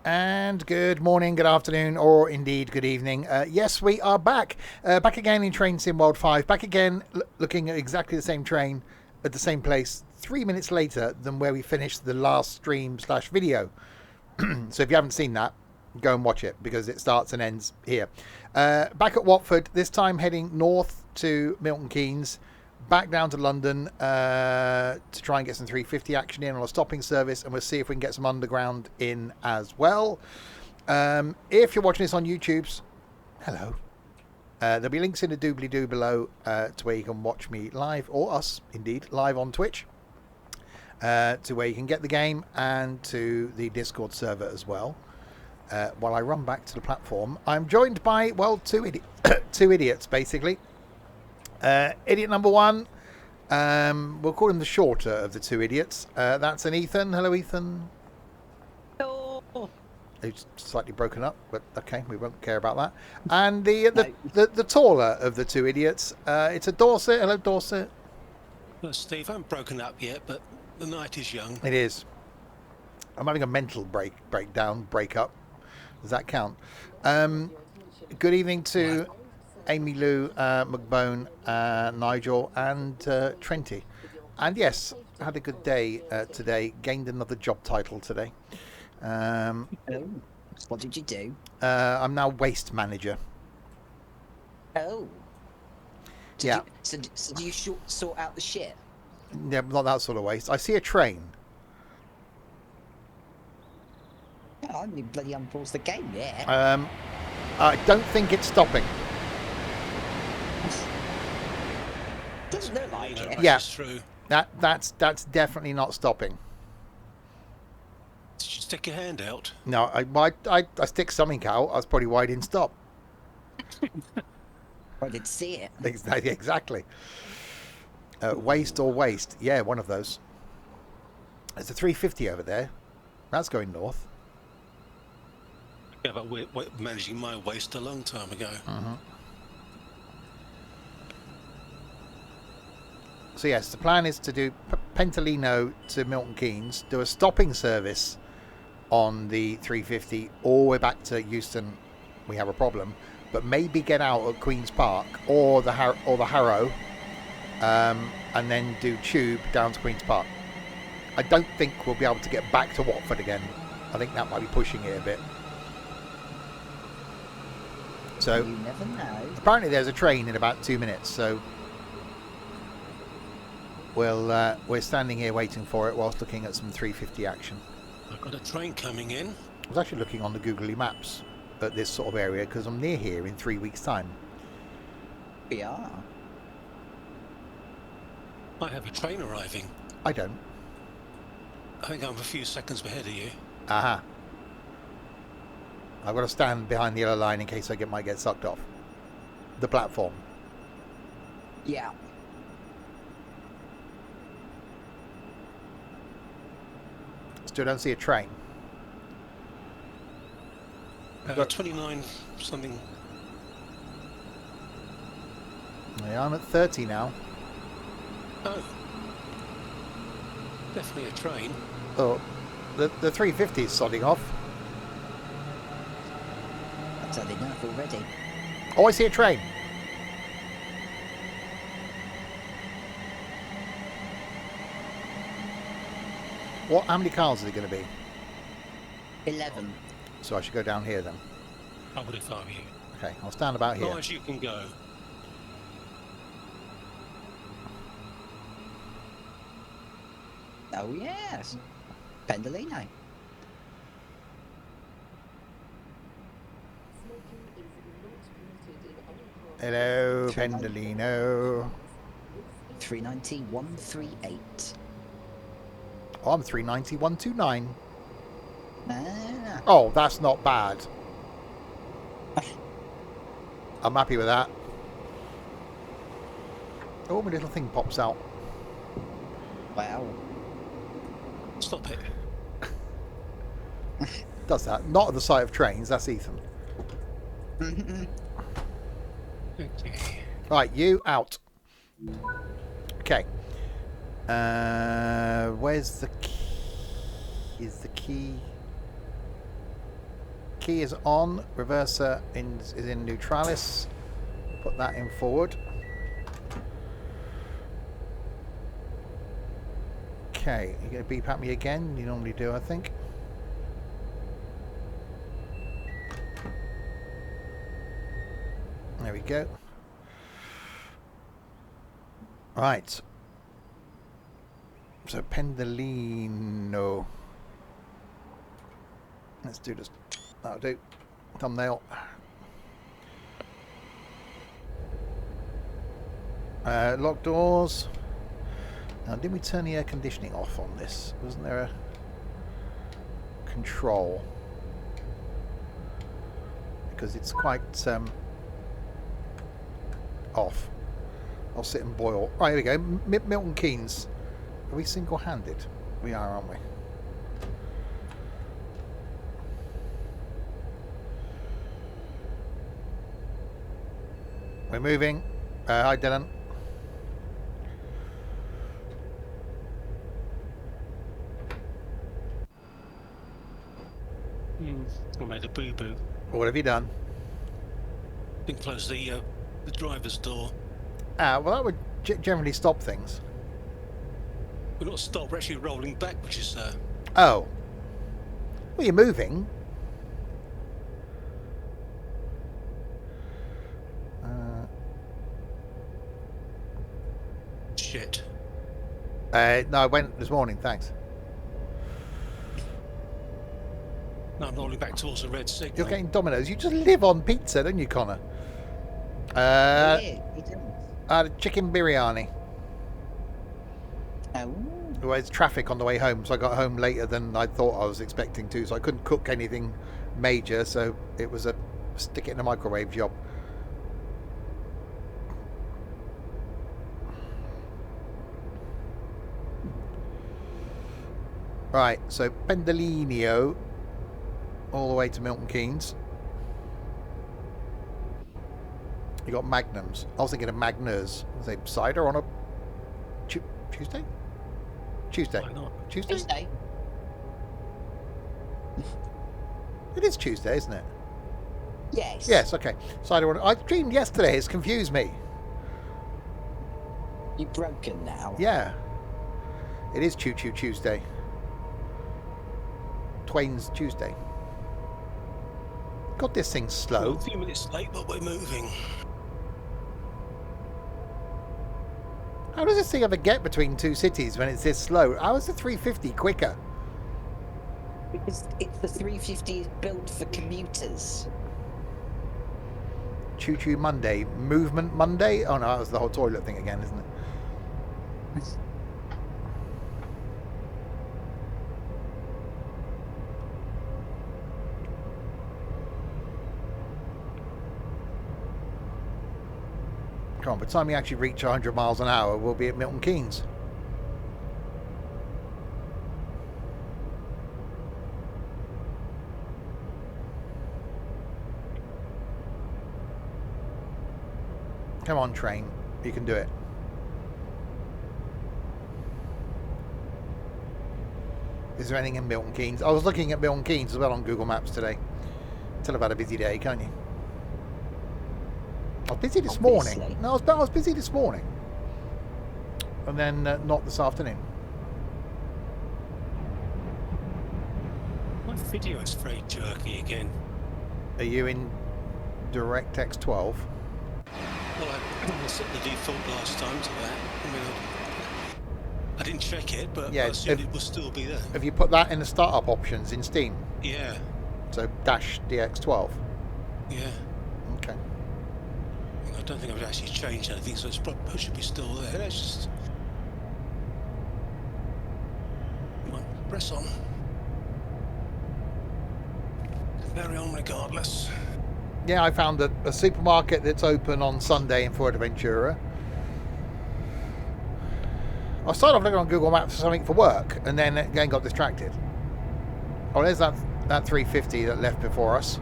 And good morning, good afternoon, or indeed good evening. Yes, we are back. Back again in Train Sim World 5. Back again looking at exactly the same train at the same place 3 minutes later than where we finished the last stream/video. So if you haven't seen that, go and watch it because it starts and ends here. Back at Watford, this time heading north to Milton Keynes. Back down to London to try and get some 350 action in on a stopping service, and we'll see if we can get some underground in as well. If you're watching this on YouTube's, hello. There'll be links in the doobly-doo below to where you can watch me live, or us, indeed, live on Twitch, to where you can get the game and to the Discord server as well. While I run back to the platform, I'm joined by, well, two idiots, basically. Idiot number one, we'll call him the shorter of the two idiots. That's an Ethan. Hello, Ethan. Hello. He's slightly broken up, but okay, we won't care about that. And the taller of the two idiots, it's a Dorset. Hello, Dorset. Well, Steve, I haven't broken up yet, but the night is young. It is. I'm having a mental breakup. Does that count? Good evening to Amy Lou, McBone, Nigel, and Trenty. And yes, had a good day today. Gained another job title today. What did you do? I'm now waste manager. Oh. Yeah. So do you sort out the shit? Yeah, not that sort of waste. I see a train. Oh, you bloody unpause the game, yeah. I don't think it's stopping. Doesn't look like it. Yeah. Through. That's definitely not stopping. Did you stick your hand out? No, I stick something out. That's probably why I didn't stop. I did see it. Exactly. Waste or waste. Yeah, one of those. There's a 350 over there. That's going north. Yeah, but we're managing my waste a long time ago. Mm-hmm. So yes, the plan is to do Pendolino to Milton Keynes, do a stopping service on the 350 all the way back to Euston. We have a problem, but maybe get out at Queen's Park or the Harrow, and then do tube down to Queen's Park. I don't think we'll be able to get back to Watford again. I think that might be pushing it a bit. So You never know. apparently there's a train in about 2 minutes, so we're standing here waiting for it whilst looking at some 350 action. I've got a train coming in. I was actually looking on the Googly Maps at this sort of area because I'm near here in 3 weeks' time. We are. I have a train arriving. I don't. I think I'm a few seconds ahead of you. Aha. I've got to stand behind the yellow line in case I might get sucked off the platform. Yeah. Still don't see a train. 29 something. Yeah, I'm at 30 now. Oh. Definitely a train. Oh, the 350 is sodding off. That's had enough already. Oh, I see a train. How many cars is it going to be? 11. So I should go down here then. I would if I were you. Okay, I'll stand about As here. far as you can go. Oh, yes. Pendolino. Hello, Pendolino. 390 138. Oh, I'm 390 129. Ah. Oh, that's not bad. I'm happy with that. Oh, my little thing pops out. Wow. Stop it. Does that? Not at the sight of trains. That's Ethan. Okay. Right, you out. Okay. Where's the key? Is the key? key is on. Reverser is in neutralis. Put that in forward. Okay, you're going to beep at me again. You normally do, I think. There we go. Right. So Pendolino. Let's do this. That'll do. Thumbnail. Lock doors. Now, did we turn the air conditioning off on this? Wasn't there a control? Because it's quite off. I'll sit and boil. Right, here we go. Milton Keynes. Are we single-handed? We are, aren't we? We're moving. Hi, Dylan. I made a boo-boo. What have you done? Didn't close the driver's door. Well, that would generally stop things. We're not stopped, we're actually rolling back, which is... Oh. Well, you're moving. Shit. No, I went this morning, thanks. No, I'm rolling back towards the red signal. You're getting Domino's. You just live on pizza, don't you, Connor? Yeah, he does. I had a chicken biryani. Oh. Well, it's traffic on the way home, so I got home later than I thought I was expecting to, so I couldn't cook anything major, so it was a stick it in a microwave job. Right, so Pendolino all the way to Milton Keynes. You got Magnums. I was thinking of Magners. Was they cider on a Tuesday? Tuesday. Why not? Tuesday? Tuesday. It is Tuesday, isn't it? Yes. Yes, okay. Cider on. I dreamed yesterday. It's confused me. You're broken now. Yeah. It is Choo Choo Tuesday. Twain's Tuesday. God, this thing's We're slow. a few minutes late, but we're moving. How does this thing ever get between two cities when it's this slow? How is the 350 quicker? Because it's the 350 is built for commuters. Choo Choo Monday. Movement Monday? Oh no, that was the whole toilet thing again, isn't it? Come on, by the time we actually reach 100 miles an hour, we'll be at Milton Keynes. Come on, train. You can do it. Is there anything in Milton Keynes? I was looking at Milton Keynes as well on Google Maps today. Tell about a busy day, can't you? I was busy this Obviously. morning. No, I was busy this morning. And then not this afternoon. My video is very jerky again. Are you in DirectX 12? Well, I set the default last time to that. I mean, I didn't check it, but Yeah, I assumed it will still be there. Have you put that in the startup options in Steam? Yeah, So dash DX12. yeah. Okay. I don't think I've actually changed anything, so it should be still there. Let's just... Come on, press on. Carry on regardless. Yeah, I found a supermarket that's open on Sunday in Fuerteventura. I started off looking on Google Maps for something for work, and then again got distracted. Oh, there's that 350 that left before us.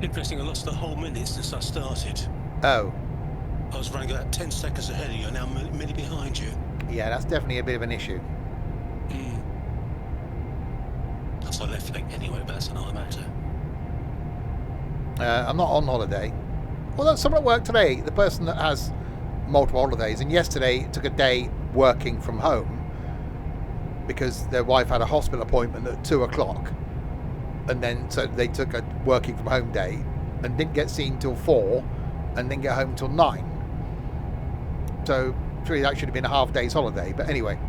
Interesting, I lost the whole minute since I started. Oh, I was running about 10 seconds ahead of you, and now I'm a minute behind you. yeah, that's definitely a bit of an issue. Plus I left late anyway, but that's another matter. I'm not on holiday. Although someone at work today, the person that has multiple holidays, and yesterday took a day working from home because their wife had a hospital appointment at 2 o'clock, and then so they took a working from home day and didn't get seen till 4 and didn't get home till 9. So really that should have been a half day's holiday. But anyway,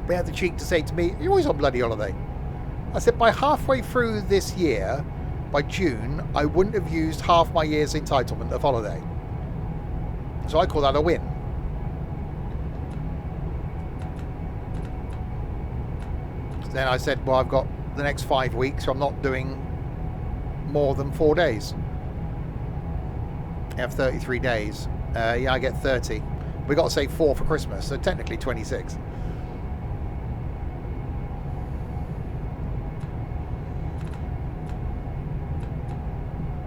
they had the cheek to say to me, "You're always on bloody holiday." I said, by halfway through this year, by June, I wouldn't have used half my year's entitlement of holiday. So I call that a win. Then I said, well, I've got the next 5 weeks, so I'm not doing more than 4 days. I have 33 days. Yeah, I get 30. We've got to save 4 for Christmas, so technically 26.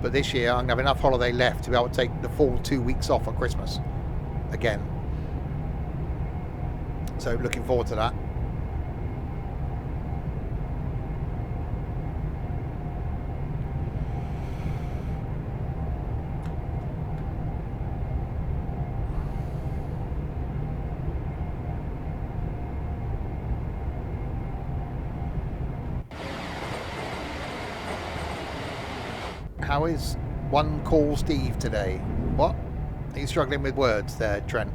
But this year I'm going to have enough holiday left to be able to take the full 2 weeks off on Christmas again. So looking forward to that. How is One Call Steve today? What? Are you struggling with words there, Trent?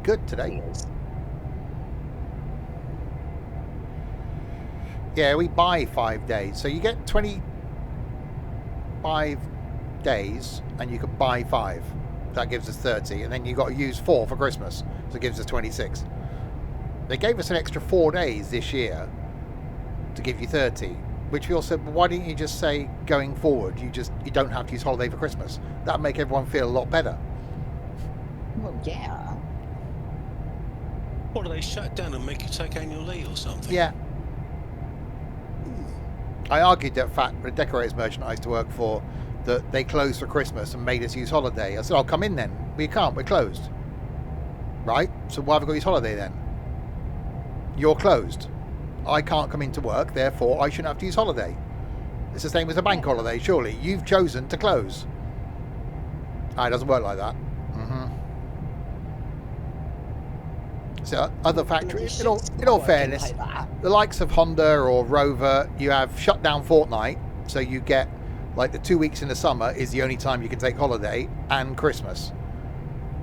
Good today. Yeah, we buy 5 days. So you get 25 days and you can buy 5. That gives us 30. And then you got to use 4 for Christmas. So it gives us 26. They gave us an extra 4 days this year to give you 30. Which we all said, well, why didn't you just say going forward, you don't have to use holiday for Christmas? That'd make everyone feel a lot better. Well, yeah. What, do they shut down and make you take annual leave or something? Yeah. I argued that fact, the decorators merchant I used to work for, that they closed for Christmas and made us use holiday. I said, I'll come in then. We can't, we're closed. Right? So why have we got to use holiday then? You're closed. I can't come into work, therefore I shouldn't have to use holiday. It's the same as a bank holiday, surely. You've chosen to close. It doesn't work like that. So other factories, in all fairness, the likes of Honda or Rover, you have shut down fortnight, so you get like the 2 weeks in the summer is the only time you can take holiday, and Christmas.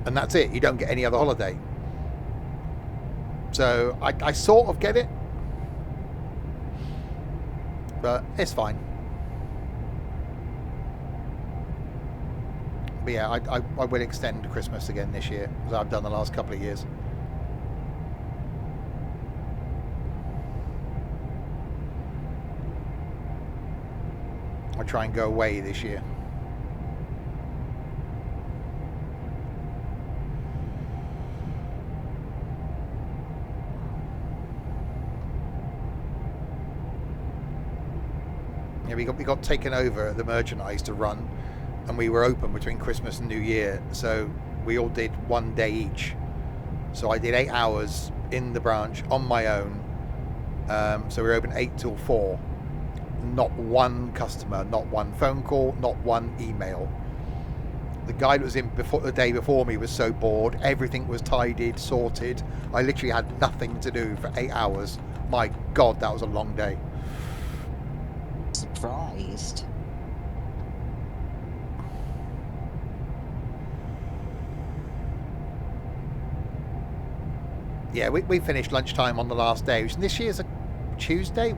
And that's it, you don't get any other holiday. So I sort of get it. But it's fine. But yeah, I will extend Christmas again this year, as I've done the last couple of years. I try and go away this year. Yeah, we got taken over at the merchant I used to run, and we were open between Christmas and New Year, so we all did 1 day each. So I did 8 hours in the branch on my own. So we were open 8 till 4. Not one customer, not one phone call, not one email. The guy that was in before the day before me was so bored. Everything was tidied, sorted. I literally had nothing to do for 8 hours. My God, that was a long day. Surprised. Yeah, we finished lunchtime on the last day, which this year's a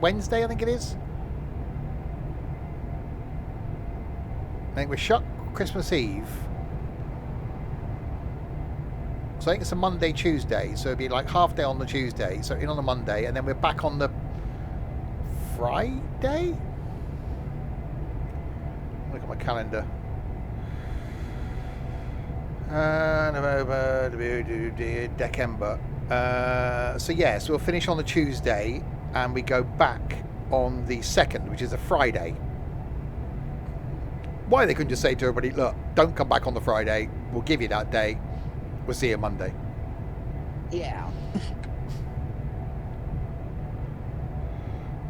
Wednesday, I think it is. I think we're shut Christmas Eve. So I think it's a Monday, Tuesday, so it'd be like half day on the Tuesday, so in on the Monday, and then we're back on the Friday? Look at my calendar. November, December. So yeah, so we'll finish on the Tuesday and we go back on the 2nd, which is a Friday. Why they couldn't just say to everybody, look, don't come back on the Friday. We'll give you that day. We'll see you Monday. Yeah.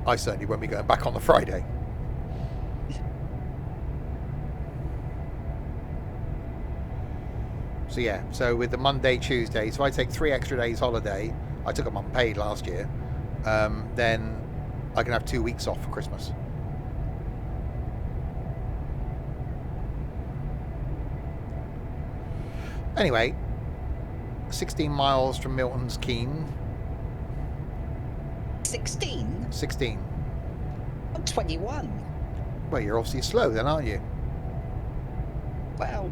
I certainly won't be going back on the Friday. So yeah, so with the Monday, Tuesday, so I take 3 extra days holiday. I took them unpaid last year. Then I can have 2 weeks off for Christmas. Anyway, 16 miles from Milton's Keynes. 16? 16. I'm 21. Well, you're obviously slow then, aren't you? Well,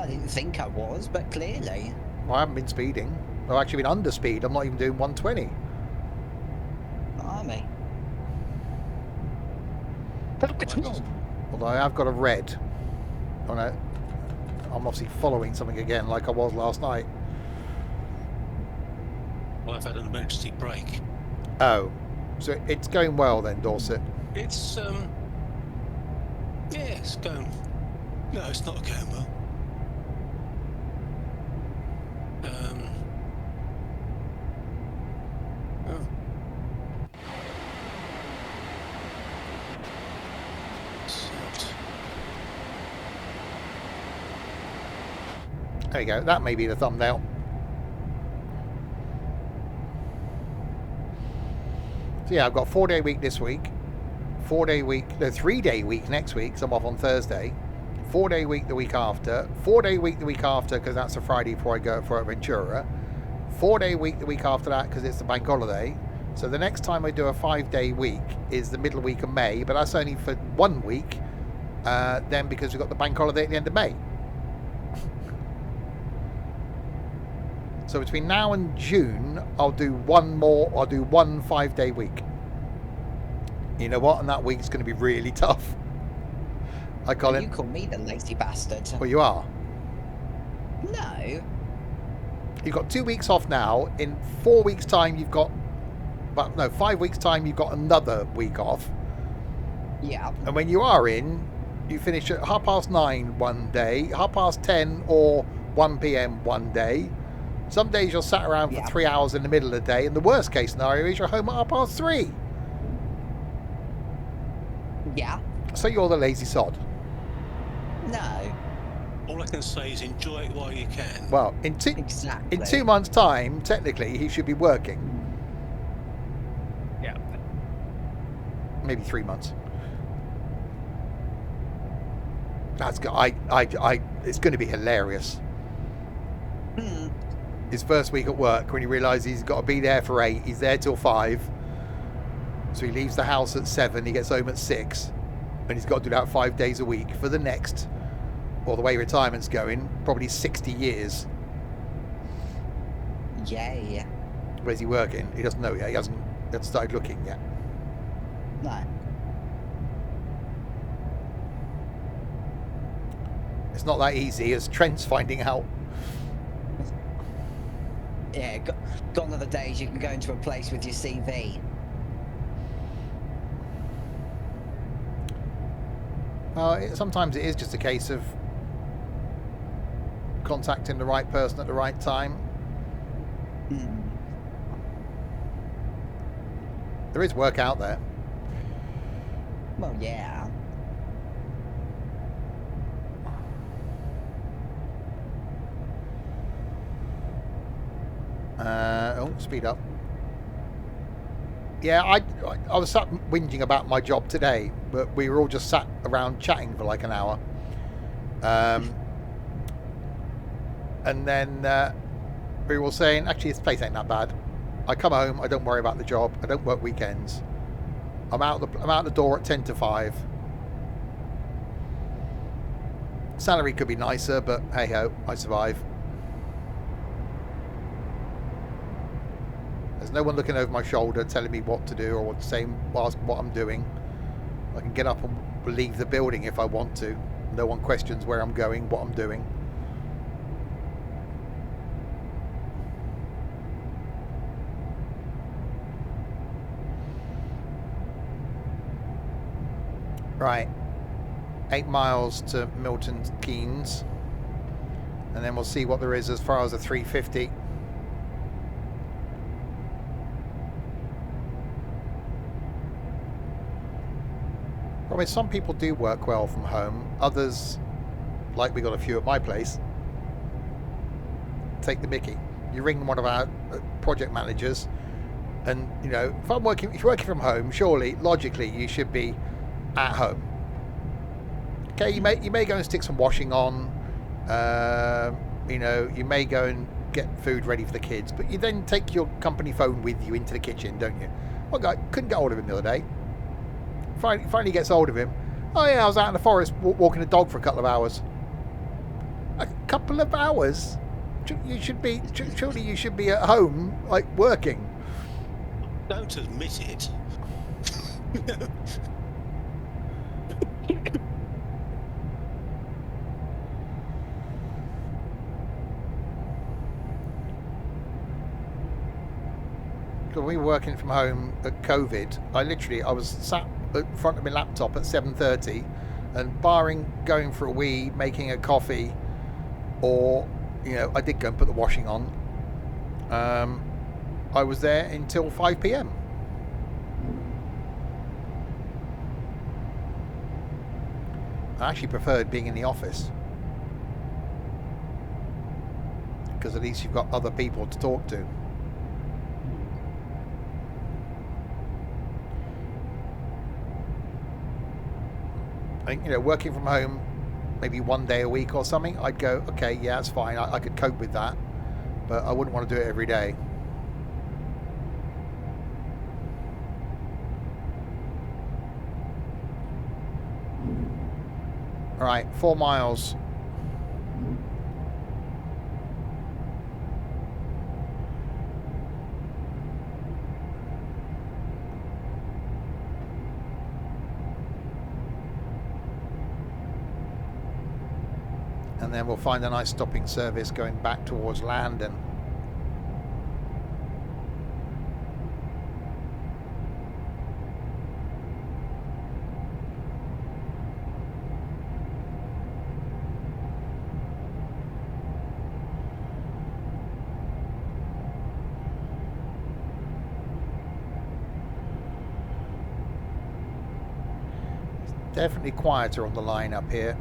I didn't think I was, but clearly. Well, I haven't been speeding. I've actually been under speed. I'm not even doing 120. Army. Although I have got a red. Oh no. I'm obviously following something again like I was last night. Well, I've had an emergency brake. Oh. So it's going well then, Dorset? It's, yeah, it's going... No, it's not going well. Oh. Sod. There you go. That may be the thumbnail. So yeah, I've got a 4-day week this week. 4-day week, no, 3-day week next week, so I'm off on Thursday. 4-day week the week after. 4-day week the week after, because that's a Friday before I go for Ventura. 4-day week the week after that, because it's the bank holiday. So the next time I do a 5-day week is the middle week of May, but that's only for 1 week. Then because we've got the bank holiday at the end of May. So between now and June, I'll do one 5-day week. You know what? And that week's going to be really tough. I call it. You call me the lazy bastard. Well, you are. No. You've got 2 weeks off now. In 4 weeks' time, you've got... But no, 5 weeks' time, you've got another week off. Yeah. And when you are in, you finish at 9:30 one day, 10:30 or 1 p.m. one day. Some days you're sat around for 3 hours in the middle of the day, and the worst case scenario is you're home at 3:30. Yeah. So you're the lazy sod. No. All I can say is enjoy it while you can. Well, Exactly. in 2 months' time, technically, he should be working. Yeah. Maybe 3 months. That's it's going to be hilarious. Hmm. His first week at work, when he realises he's got to be there for 8, he's there till 5. So he leaves the house at 7, he gets home at 6, and he's got to do that 5 days a week for the next, or the way retirement's going, probably 60 years. Yay. Where's he working? He doesn't know yet. He hasn't started looking yet. No. It's not that easy as Trent's finding out. Yeah, gone are the days you can go into a place with your CV. Sometimes it is just a case of contacting the right person at the right time. Hmm. There is work out there. Well, yeah. Speed up. Yeah, I was sat whinging about my job today, but we were all just sat around chatting for like an hour. And then we were all saying, actually, this place ain't that bad. I come home, I don't worry about the job, I don't work weekends. I'm out the door at 10 to 5. Salary could be nicer, but hey ho, I survive. There's no one looking over my shoulder telling me what to do or what to say, ask what I'm doing. I can get up and leave the building if I want to. No one questions where I'm going, what I'm doing. Right. 8 miles to Milton Keynes, and then we'll see what there is as far as the 350. I mean, some people do work well from home. Others, like we got a few at my place, take the mickey. You ring one of our project managers, and if you're working from home, surely logically you should be at home. Okay, you may go and stick some washing on. You may go and get food ready for the kids, but you then take your company phone with you into the kitchen, don't you? One guy couldn't get hold of him the other day. Finally gets hold of him. Oh yeah, I was out in the forest walking a dog for a couple of hours. A couple of hours? Surely you should be at home, like working. Don't admit it. When we were working from home at COVID, I was sat in front of my laptop at 7:30, and barring going for a wee, making a coffee, or I did go and put the washing on, I was there until 5 p.m. I actually preferred being in the office, because at least you've got other people to talk to. I think, working from home maybe one day a week or something, I'd go, okay, yeah, that's fine. I could cope with that, but I wouldn't want to do it every day. All right, 4 miles. And then we'll find a nice stopping service going back towards London. It's definitely quieter on the line up here.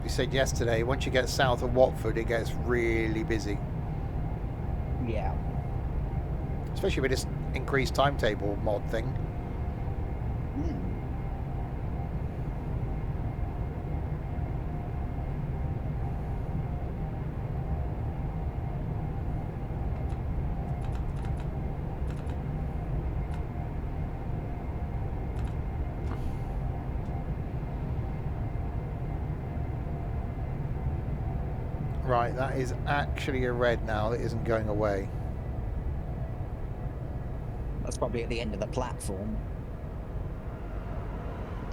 We said yesterday, once you get south of Watford, it gets really busy. Yeah. Especially with this increased timetable mod thing. Right, that is actually a red now. That isn't going away. That's probably at the end of the platform.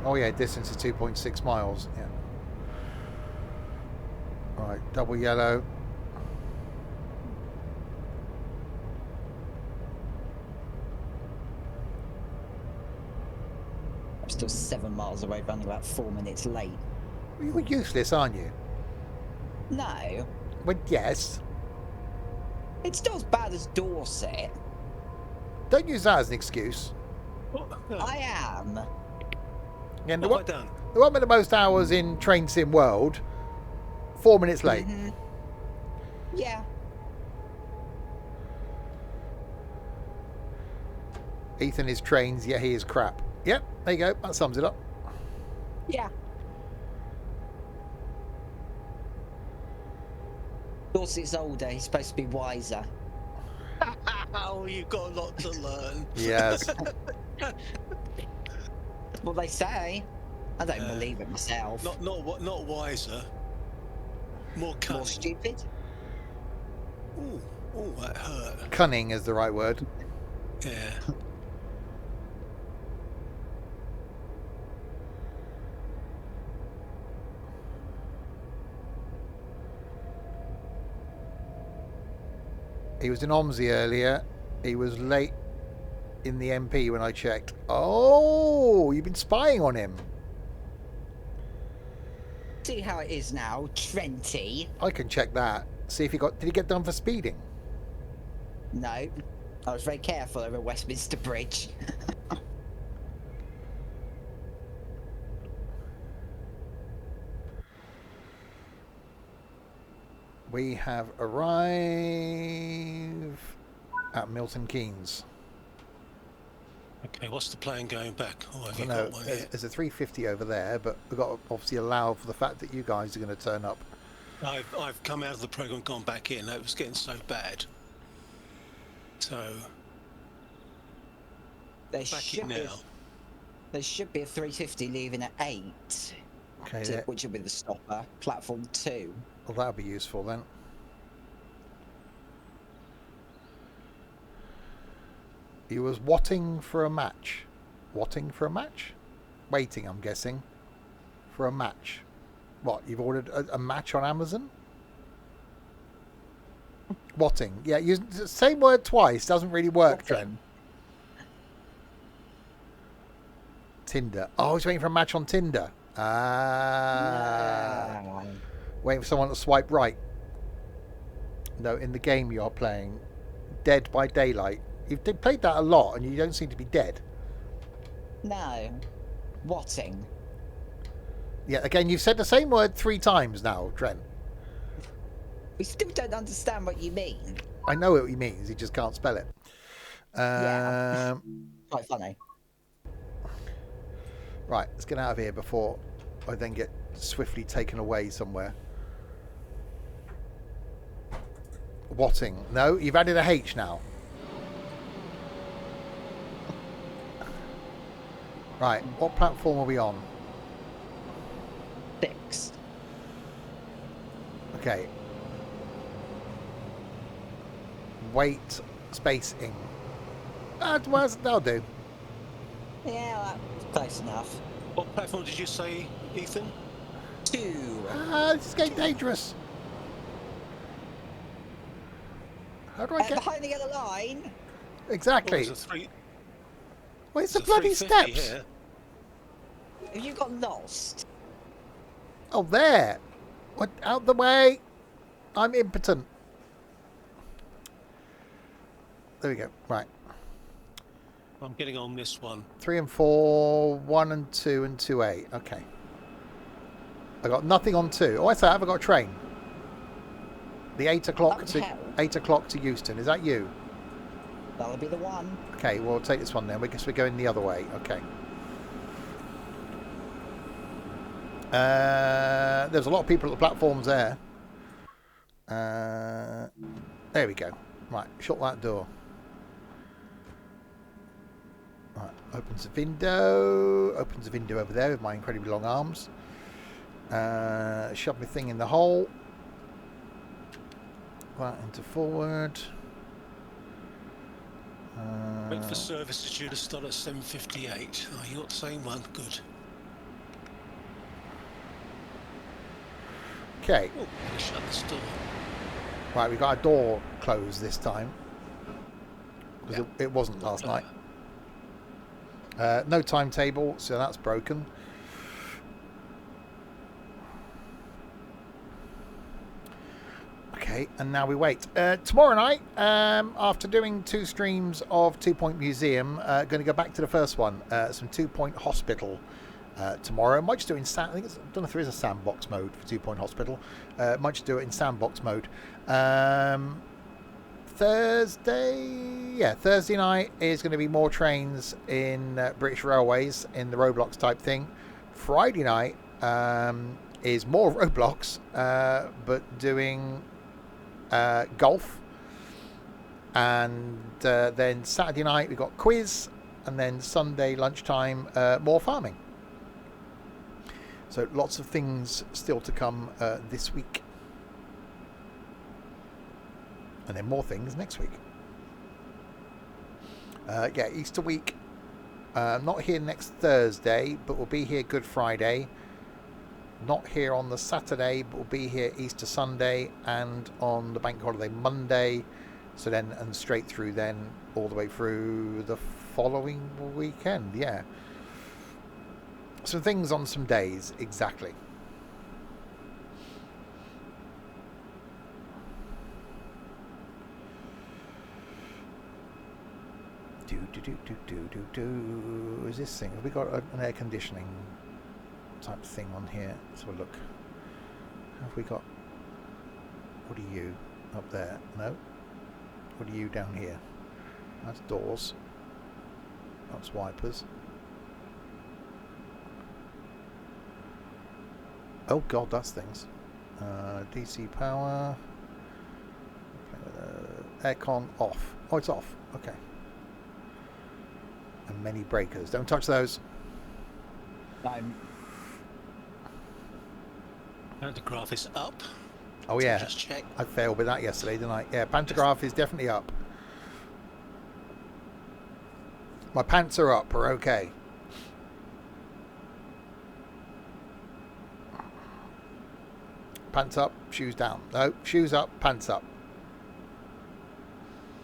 Oh yeah, distance is 2.6 miles. Yeah. Right, double yellow. I'm still 7 miles away, running about 4 minutes late. You're useless, aren't you? No. Well, yes. It's still as bad as Dorset. Don't use that as an excuse. I am. And What have I done? the one with the most hours in Train Sim World, 4 minutes late. Yeah. Ethan is trains, yeah, he is crap. Yep, there you go. That sums it up. Yeah. Dorset's older, he's supposed to be wiser. Oh, you've got a lot to learn. Yes. That's what they say. I don't believe it myself. Not wiser. More cunning. More stupid? Ooh, that hurt. Cunning is the right word. Yeah. He was in Omsey earlier. He was late in the MP when I checked. Oh, you've been spying on him. See how it is now, Trenty. I can check that. See if did he get done for speeding? No, I was very careful over Westminster Bridge. We have arrived at Milton Keynes. Okay, what's the plan going back? Oh, have you No, got one yet? there's a 350 over there, but we've got to obviously allow for the fact that you guys are going to turn up. I've come out of the program and gone back in. It was getting so bad. So There back in now. There should be a 350 leaving at 8, Okay, which will be the stopper. Platform 2. well, that'll be useful then. He was watting for a match. Watting for a match? Waiting, I'm guessing, for a match. What, you've ordered a match on Amazon? Watting. Yeah, use the same word twice doesn't really work, Trent. Tinder. Oh, he's waiting for a match on Tinder. Ah. No. Waiting for someone to swipe right. No, in the game you are playing, Dead by Daylight. You've played that a lot and you don't seem to be dead. No. Watting. Yeah, again, you've said the same word 3 times now, Trent. We still don't understand what you mean. I know what he means, he just can't spell it. Yeah. Quite funny. Right, let's get out of here before I then get swiftly taken away somewhere. Watting. No, you've added a H now. Right, what platform are we on? 6. Okay. Wait, space in. That'll do. Yeah, that's close enough. What platform did you say, Ethan? 2. This is getting dangerous. How do I get... Behind the yellow line. Exactly. Where's the there's a bloody 350 steps? here. Have you got lost? Oh, there. What? Out the way. I'm impotent. There we go. Right. I'm getting on this one. 3 and 4, 1 and 2 and 2A. Okay. I got nothing on 2. Oh, I say I haven't got a train. The 8 o'clock to hell. 8 o'clock to Euston. Is that you? That'll be the one. Okay, we'll take this one then. I guess we're going the other way. Okay. There's a lot of people at the platforms there. There we go. Right, shut that door. Right, opens a window. Opens a window over there with my incredibly long arms. Shove my thing in the hole. That into forward. Wait for service is due to start at 7:58. Oh, you got the same one. Good. Okay. Oh, shut this door. Right, we got a door closed this time. Because it wasn't last night. No timetable, so that's broken. Okay, and now we wait. Tomorrow night, after doing 2 streams of 2 Point Museum, going to go back to the first one, some 2 Point Hospital tomorrow. Might just do it in I think I don't know if there is a sandbox mode for 2 Point Hospital. Might just do it in sandbox mode. Thursday night is going to be more trains in British Railways in the Roblox type thing. Friday night is more Roblox, but doing golf. And then Saturday night we've got quiz, and then Sunday lunchtime more farming. So lots of things still to come this week. And then more things next week. Easter week. Not here next Thursday, but we'll be here Good Friday. Not here on the Saturday, but we'll be here Easter Sunday and on the bank holiday Monday. So then, and straight through then, all the way through the following weekend. Yeah. Some things on some days, exactly. Is this thing? Have we got an air conditioning type thing on here? Let's have a look. Have we got? What are you up there? No. What are you down here? That's doors. That's wipers. Oh god, that's things. DC power. Aircon off. Oh, it's off. Okay. And many breakers. Don't touch those. Pantograph is up. Oh yeah. Just check. I failed with that yesterday, didn't I? Yeah, pantograph is definitely up. My pants are up. We're okay. Pants up, shoes down. No, shoes up, pants up.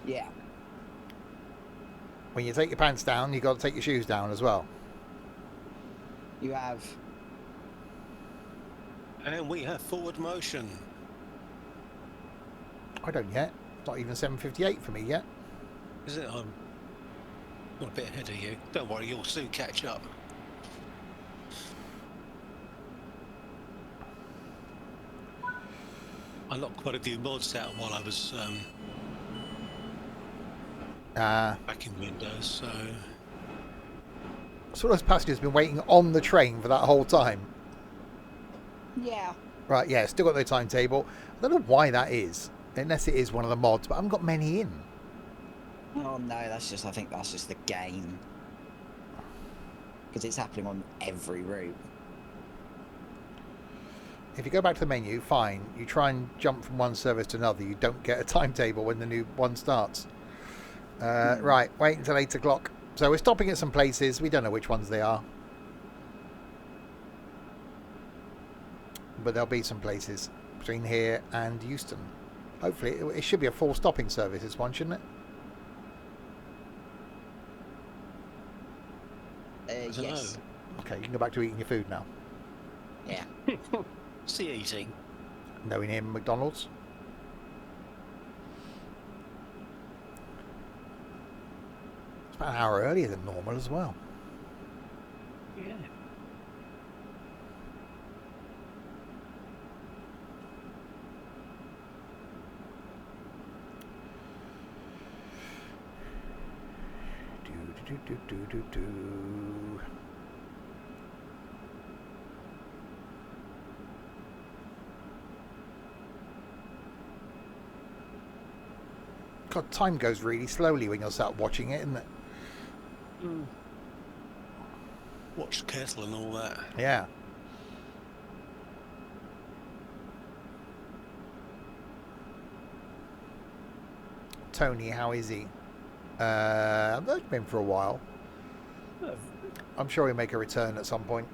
Yeah. When you take your pants down, you've got to take your shoes down as well. You have. And we have forward motion. I don't yet. It's not even 7:58 for me yet. Is it? I'm a bit ahead of you. Don't worry, you'll soon catch up. I knocked quite a few mods out while I was back in Windows, so... So those passengers have been waiting on the train for that whole time. Yeah. Right, yeah, still got no timetable. I don't know why that is, unless it is one of the mods, but I haven't got many in. Oh no, that's just, I think that's just the game. Because it's happening on every route. If you go back to the menu, fine. You try and jump from one service to another, you don't get a timetable when the new one starts. Right, wait until 8 o'clock. So we're stopping at some places. We don't know which ones they are. But there'll be some places between here and Euston. Hopefully, it should be a full stopping service, this one, shouldn't it? Yes. Okay, you can go back to eating your food now. Yeah. See eating. No, in here, McDonald's. It's about an hour earlier than normal as well. Yeah. Do. God, time goes really slowly when you're sat watching it, isn't it? Watch the kettle and all that. Yeah. Tony, how is he? That's been for a while. I'm sure he'll make a return at some point.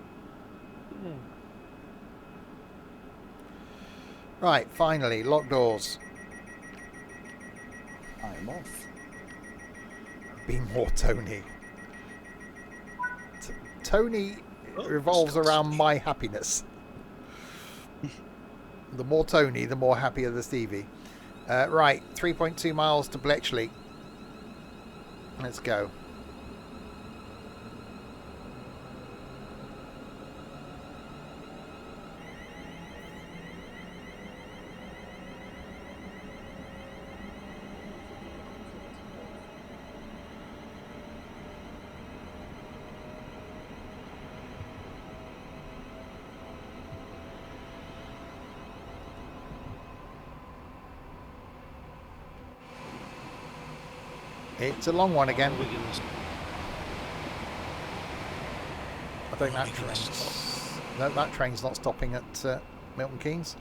Right, finally, lock doors. I'm off. Be more Tony. Tony revolves around my happiness. The more Tony, the more happier the Stevie. Right, 3.2 miles to Bletchley. Let's go. It's a long one again. I think that train's... No, that train's not stopping at Milton Keynes.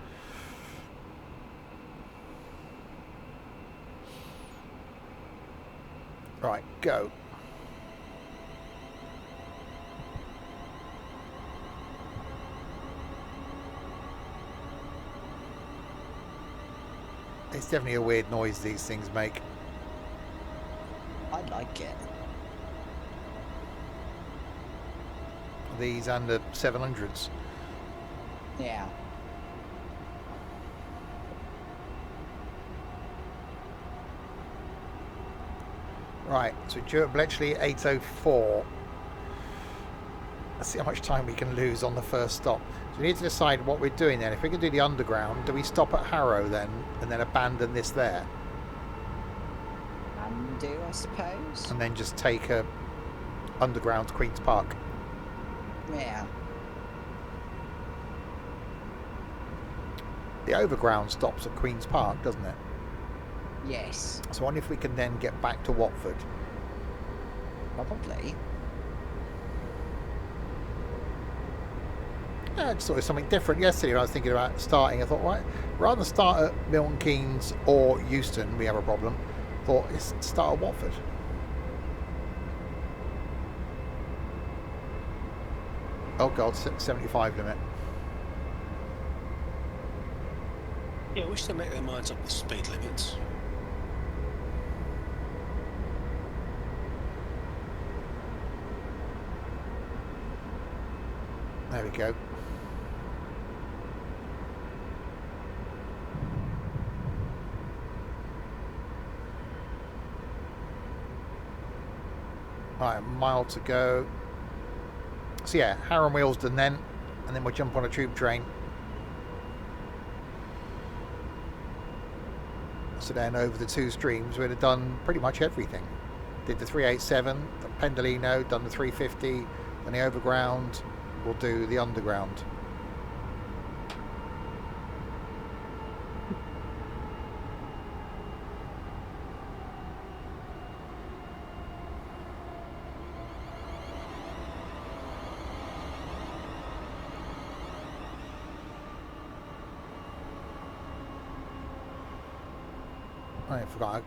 Right, go. It's definitely a weird noise these things make. I like it. These and the 700s. Yeah. Right, so due at Bletchley 8:04. Let's see how much time we can lose on the first stop. So we need to decide what we're doing then. If we can do the underground, do we stop at Harrow then and then abandon this there? And do, I suppose. And then just take a underground to Queen's Park. Yeah. The overground stops at Queen's Park, doesn't it? Yes. So I wonder if we can then get back to Watford. Probably. I just thought it was something different yesterday when I was thinking about starting. I thought, right, rather than start at Milton Keynes or Euston, we have a problem. I thought, let's start at Watford. Oh God, 75 limit. Yeah, I wish they make their minds up with speed limits. There we go. Right, a mile to go. So yeah, Harrow and Willesden then, and then we'll jump on a tube train. So then over the two streams, we'd have done pretty much everything. Did the 387, the Pendolino, done the 350, then the overground. We'll do the underground. I forgot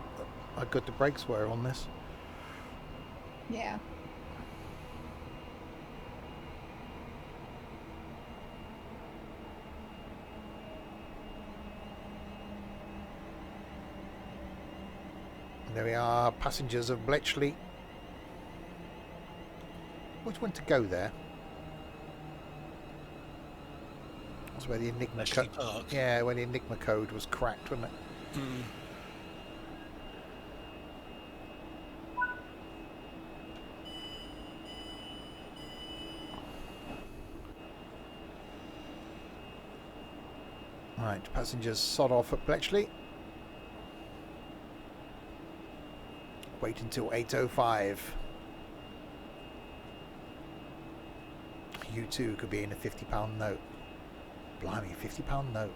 how good the brakes were on this. Yeah. There we are, passengers of Bletchley. Which one to go there? That's where the Enigma Bletchley code. Park. Yeah, where the Enigma code was cracked, wasn't it? Hmm. Right, passengers sod off at Bletchley. Wait until 8:05. You too could be in a £50 note. Blimey, £50 note.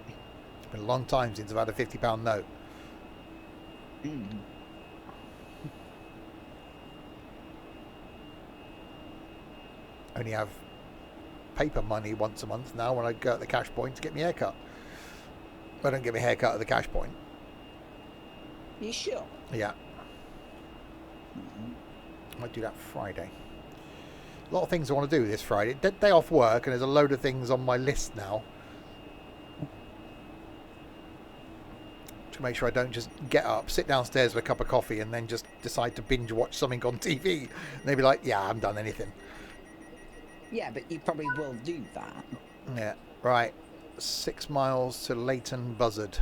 It's been a long time since I've had a £50 note. Mm. Only have paper money once a month now when I go at the cash point to get my haircut. I don't get my haircut at the cash point. You sure? Yeah. I might do that Friday. A lot of things I want to do this Friday. Day off work, and there's a load of things on my list now. To make sure I don't just get up, sit downstairs with a cup of coffee, and then just decide to binge watch something on TV. And they'd be like, yeah, I haven't done anything. Yeah, but you probably will do that. Yeah. Right. 6 miles to Leighton Buzzard.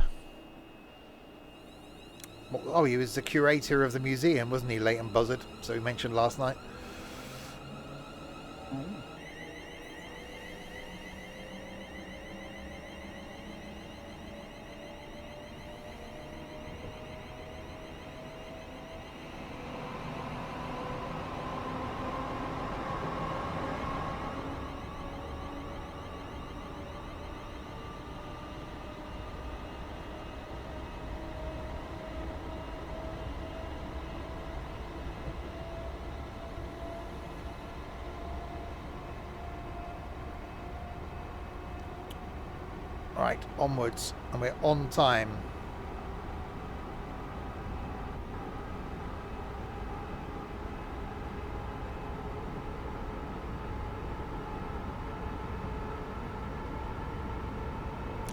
Oh, he was the curator of the museum, wasn't he, Leighton Buzzard? So he mentioned last night. Right, onwards, and we're on time.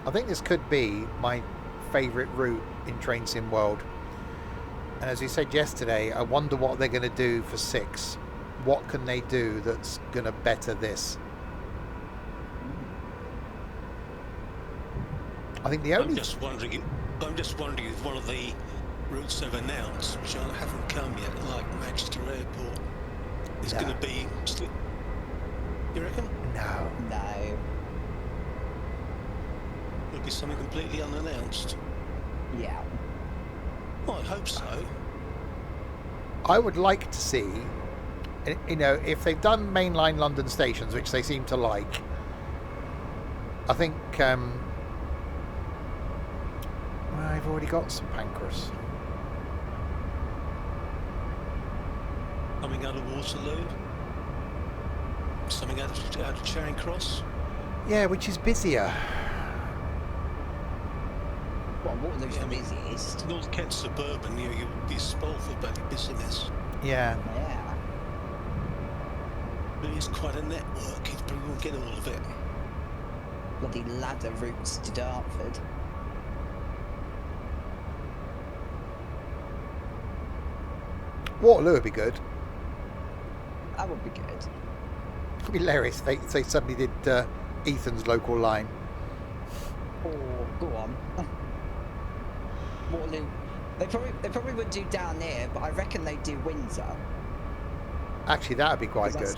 I think this could be my favourite route in Train Sim World. And as we said yesterday, I wonder what they're going to do for 6. What can they do that's going to better this? I think the only... I'm just wondering if one of the routes they've announced, which haven't come yet, like Manchester Airport, is No. going to be... You reckon? No. No. It'll be something completely unannounced. Yeah. Well, I hope so. I would like to see, you know, if they've done mainline London stations, which they seem to like, I think I've already got some Pancras. Coming out of Waterloo. Something out of Charing Cross. Yeah, which is busier. Well, Waterloo's Yeah, the I mean, busiest. North Kent suburban, you'll be spoiled for bloody busyness. Yeah. Yeah. But it's quite a network, you probably won't get all of it. Bloody ladder routes to Dartford. Waterloo would be good. That would be good. It'd be hilarious if they suddenly did Ethan's local line. Oh, go on. Waterloo. They probably would do down here, but I reckon they'd do Windsor. Actually, that would be quite good.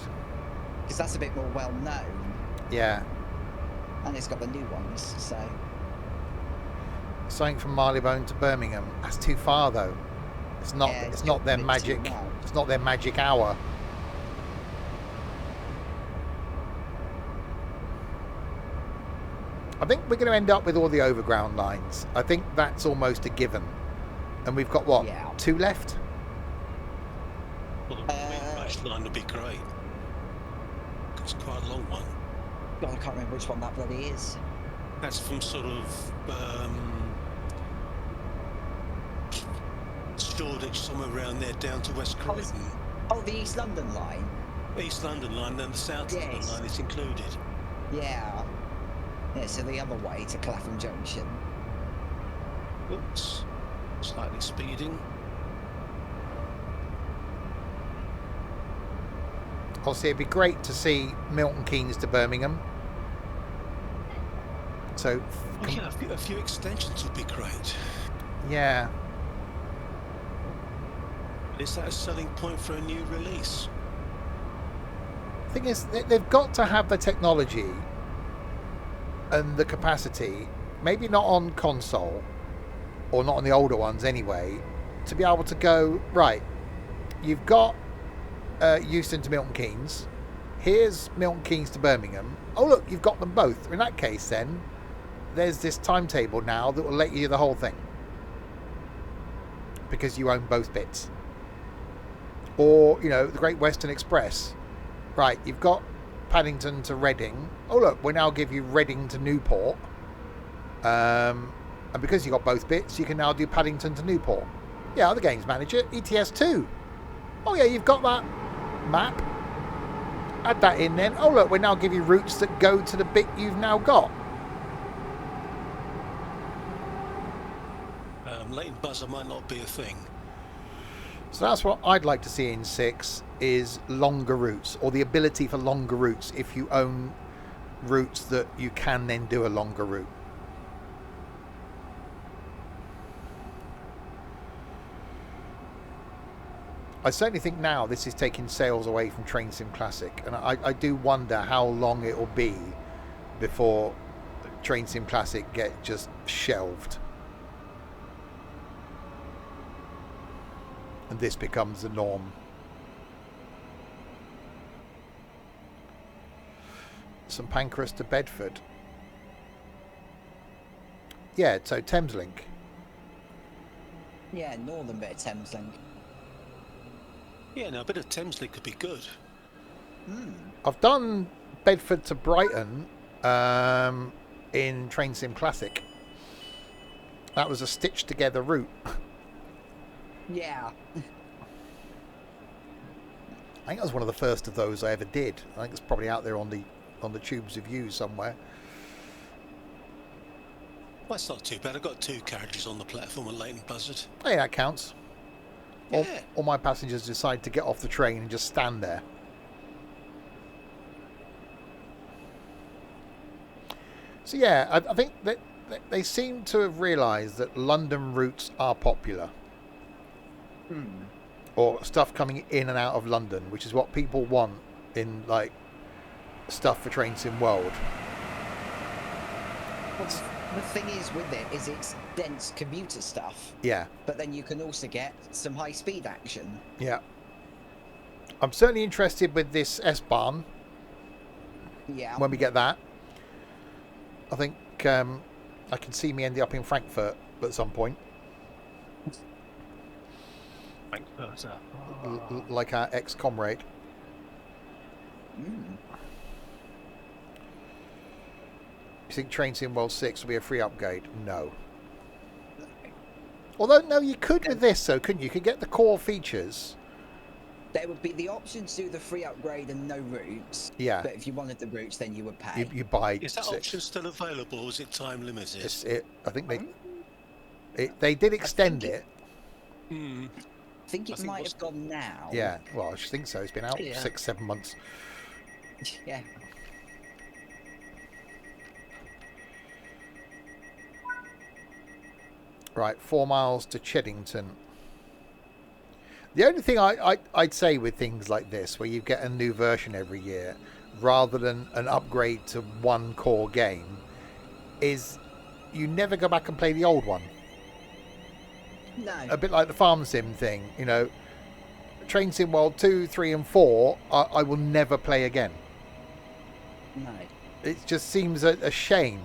Because that's a bit more well known. Yeah. And it's got the new ones, so. Something from Marylebone to Birmingham. That's too far though. It's not. Yeah, it's not their a bit too magic. much. It's not their magic hour. I think we're going to end up with all the overground lines. I think that's almost a given. And we've got what? Yeah. 2 left? Well, the Windrush line would be great. It's quite a long one. God, I can't remember which one that bloody is. That's from sort of Shoreditch, somewhere around there, down to West Oh, Croydon. Oh, the East London line. East London line, then the South London Yes. line is included. Yeah. Yeah, so the other way to Clapham Junction. Oops, slightly speeding. Obviously, it'd be great to see Milton Keynes to Birmingham. So, Well, yeah, a few extensions would be great. yeah. Is that a selling point for a new release? Thing is, they've got to have the technology and the capacity, maybe not on console, or not on the older ones anyway, to be able to go, right, you've got Euston to Milton Keynes, here's Milton Keynes to Birmingham. Oh look, you've got them both. In that case then, there's this timetable now that will let you do the whole thing. Because you own both bits. Or, you know, the Great Western Express. Right, you've got Paddington to Reading. Oh look, we now give you Reading to Newport. And because you got both bits, you can now do Paddington to Newport. Yeah, other games manager, ETS2. Oh yeah, you've got that map. Add that in then. Oh look, we now give you routes that go to the bit you've now got. Latent buzzer might not be a thing. So that's what I'd like to see in 6, is longer routes, or the ability for longer routes if you own routes that you can then do a longer route. I certainly think now this is taking sales away from Train Sim Classic, and I do wonder how long it will be before Train Sim Classic get just shelved. And this becomes the norm. St Pancras to Bedford. Yeah, so Thameslink. Yeah, northern bit of Thameslink. Yeah, no, a bit of Thameslink could be good. I've done Bedford to Brighton in Train Sim Classic. That was a stitched together route. Yeah. I think that was one of the first of those I ever did. I think it's probably out there on the tubes of you somewhere. Well, that's not too bad. I've got 2 carriages on the platform at Leighton Buzzard. Hey, that counts. Yeah. All my passengers decide to get off the train and just stand there. So yeah, I think that they seem to have realised that London routes are popular. Hmm. or stuff coming in and out of London, which is what people want in like stuff for Train Sim World. Well, the thing is with it is it's dense commuter stuff, Yeah, but then you can also get some high speed action. yeah. I'm certainly interested with this S-Bahn Yeah. when we get that. I think I can see me ending up in Frankfurt at some point, like our ex-comrade. Mm. You think Train Sim World 6 will be a free upgrade? No. Although, no, you could with this, though, couldn't you? You could get the core features. There would be the option to do the free upgrade and no routes. Yeah. But if you wanted the routes, then you would pay. You buy Is that 6. option still available, or is it time limited? I think they did extend it. Hmm. I think it might have gone now. Yeah, well, I should think so. It's been out Yeah. 6-7 months. Yeah. Right, 4 miles to Cheddington. The only thing I'd say with things like this, where you get a new version every year, rather than an upgrade to one core game, is you never go back and play the old one. No. A bit like the Farm Sim thing, you know. Train Sim World 2, 3 and 4, I will never play again. No. It just seems a shame.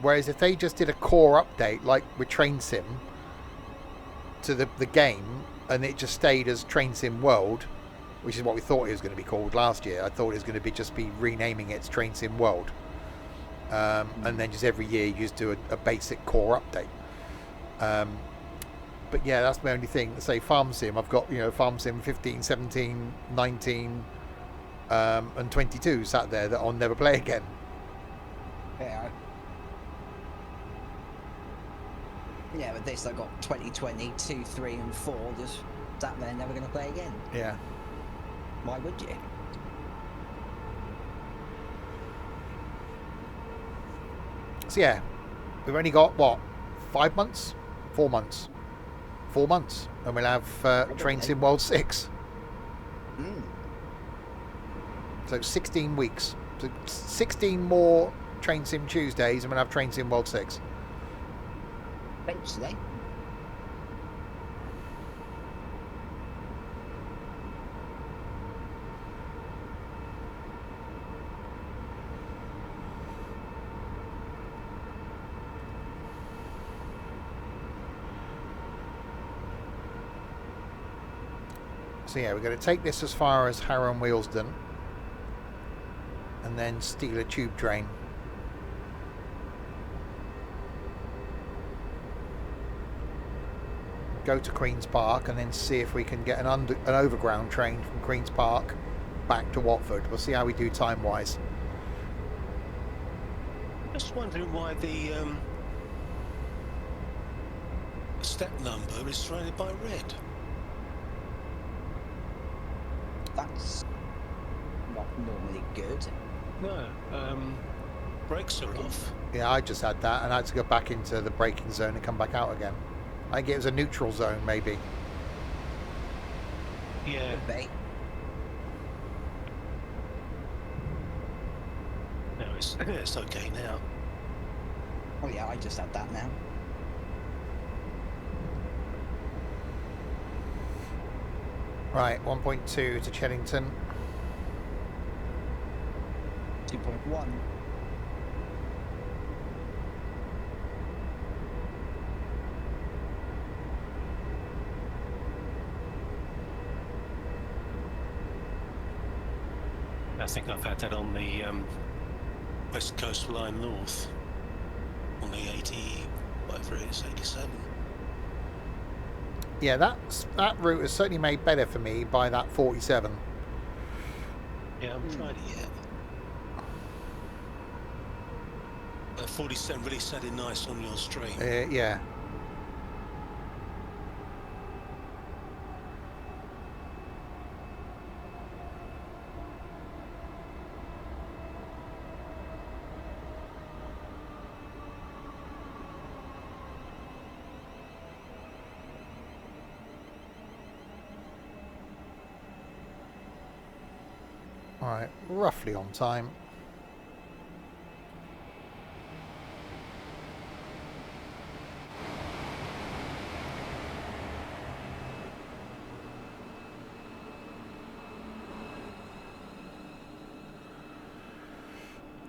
Whereas if they just did a core update, like with Train Sim, to the game, and it just stayed as Train Sim World, which is what we thought it was going to be called last year. I thought it was going to be just be renaming it to Train Sim World. And then just every year you just do a basic core update. But yeah, that's my only thing. Say Farm Sim, I've got, you know, Farm Sim 15, 17, 19, and 22 sat there that I'll never play again. Yeah. Yeah, but this I got 2020, 2, 3 and 4 just sat there never going to play again. Yeah. Why would you? So yeah, we've only got, what, 5 months? 4 months. 4 months. And we'll have Train Sim World 6. Mm. So 16 weeks. So 16 more Train Sim Tuesdays and we'll have Train Sim World 6. Eventually. So yeah, we're going to take this as far as Harrow and Wheelsden. And then steal a tube train. Go to Queen's Park and then see if we can get an overground train from Queen's Park back to Watford. We'll see how we do time-wise. Just wondering why the step number is surrounded by red. That's not normally good. No, brakes are off. Yeah, I just had that and I had to go back into the braking zone and come back out again. I think it was a neutral zone, maybe. Yeah. Could be. No, it's okay now. Oh yeah, I just had that now. Right, 1.2 to Cheddington. 2.1. I think I've had that on the West Coast Line North, on the 80, whatever it is, 87. Yeah, that route is certainly made better for me by that 47. Yeah, I haven't tried it yet. 47 really sounded nice on your stream. Yeah. Right, roughly on time.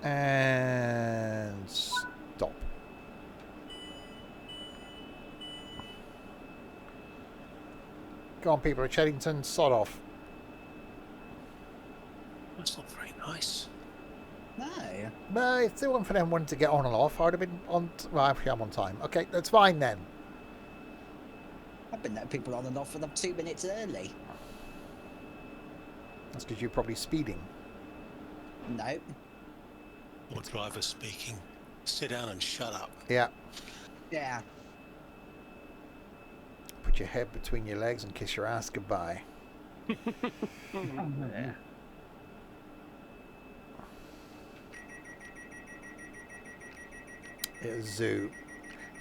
And stop. Go on, people at Cheddington, sod off. That's not very nice. No. No, if there wasn't for them wanting to get on and off, I would have been on. Well, actually, I'm on time. Okay, that's fine then. I've been letting people on and off for them 2 minutes early. That's because you're probably speeding. No. Or driver speaking. Sit down and shut up. Yeah. Yeah. Put your head between your legs and kiss your ass goodbye. Yeah. It was Zoo.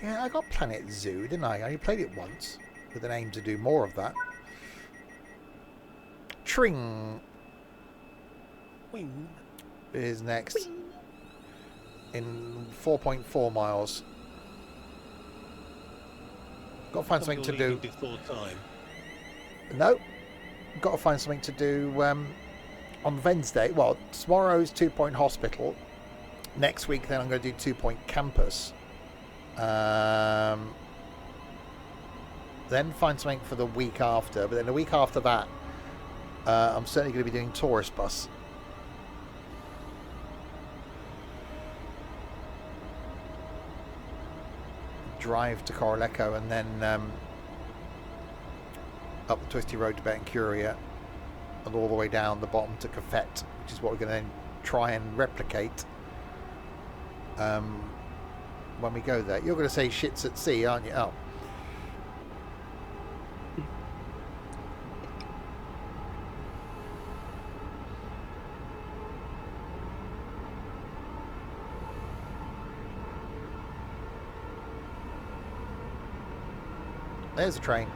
Yeah, I got Planet Zoo, didn't I? I only played it once with an aim to do more of that. Tring Wing. is next in 4.4 miles. Got to find something to do. Before time. No, got to find something to do on Wednesday. Well, tomorrow's 2 Point Hospital. Next week, then I'm going to do 2 Point Campus. Then find something for the week after. But then the week after that, I'm certainly going to be doing Tourist Bus. Drive to Coraleco and then up the twisty road to Betancuria and all the way down the bottom to Cafette, which is what we're going to then try and replicate when we go there. You're going to say shits at sea, aren't you? Oh. There's a train.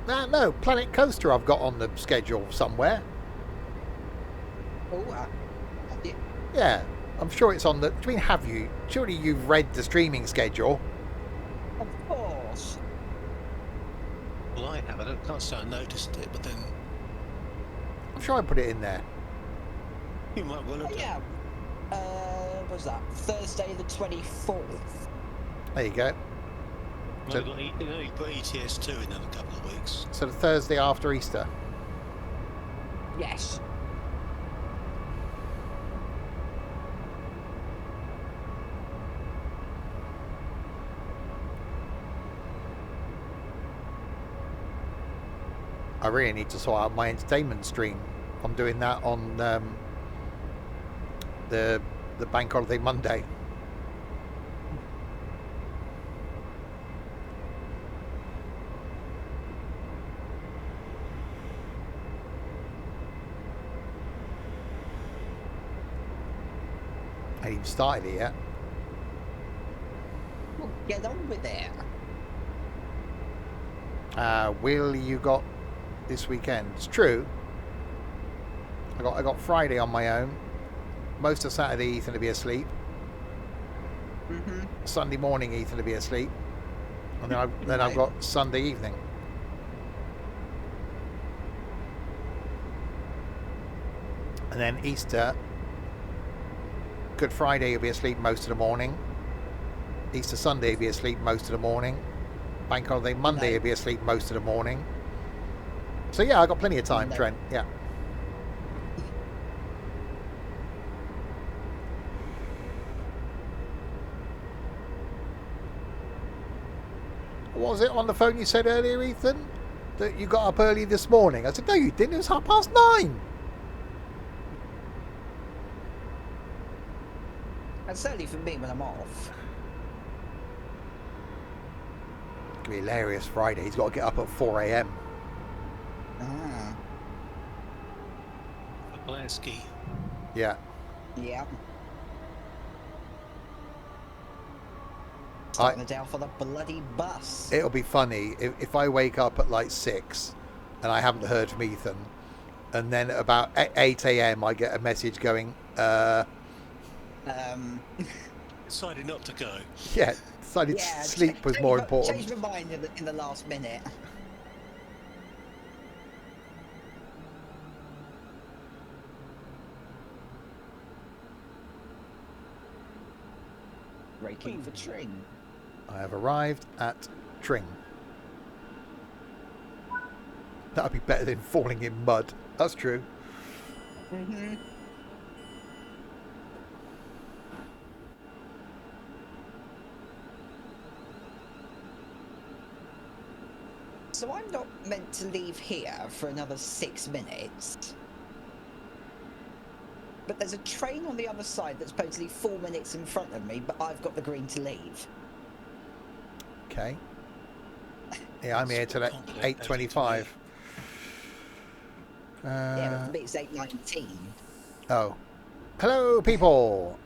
No, Planet Coaster I've got on the schedule somewhere. Oh, yeah. Yeah, I'm sure it's on the... I mean, have you? Surely you've read the streaming schedule. Of course. Well, I haven't. I can't say I noticed it, but then I'm sure I put it in there. you might well have done. Yeah. What was that? Thursday the 24th. There you go. Well, you've got ETS2 in another couple of weeks. So the Thursday after Easter. Yes. I really need to sort out my entertainment stream. I'm doing that on the Bank Holiday Monday. I ain't even started it yet. Well, get on with it. Will you got this weekend? It's true. I got Friday on my own. Most of Saturday, Ethan to be asleep. Sunday morning, Ethan to be asleep, and then I've got Sunday evening. And then Easter. Good Friday, you'll be asleep most of the morning. Easter Sunday, you'll be asleep most of the morning. Bank Holiday Monday, you'll be asleep most of the morning. So yeah, I got plenty of time, Monday. Trent. Yeah. What was it on the phone you said earlier, Ethan? That you got up early this morning? I said, no, you didn't. It was 9:30. And certainly for me when I'm off. It's going to be hilarious Friday. He's got to get up at 4 a.m. Ah. For Blansky. Yeah. Yeah. Starting the day off on a bloody bus. It'll be funny if I wake up at like 6 and I haven't heard from Ethan, and then about 8 a.m. I get a message going, Decided not to go. yeah, decided sleep was more important. Changed my mind in the last minute. Braking for Tring. I have arrived at Tring. That would be better than falling in mud. That's true. Mm-hmm. So I'm not meant to leave here for another 6 minutes. But there's a train on the other side that's supposedly 4 minutes in front of me, but I've got the green to leave. Okay. Yeah, I'm here till 8:25. Yeah, but for me it's 8:19. Oh. Hello, people.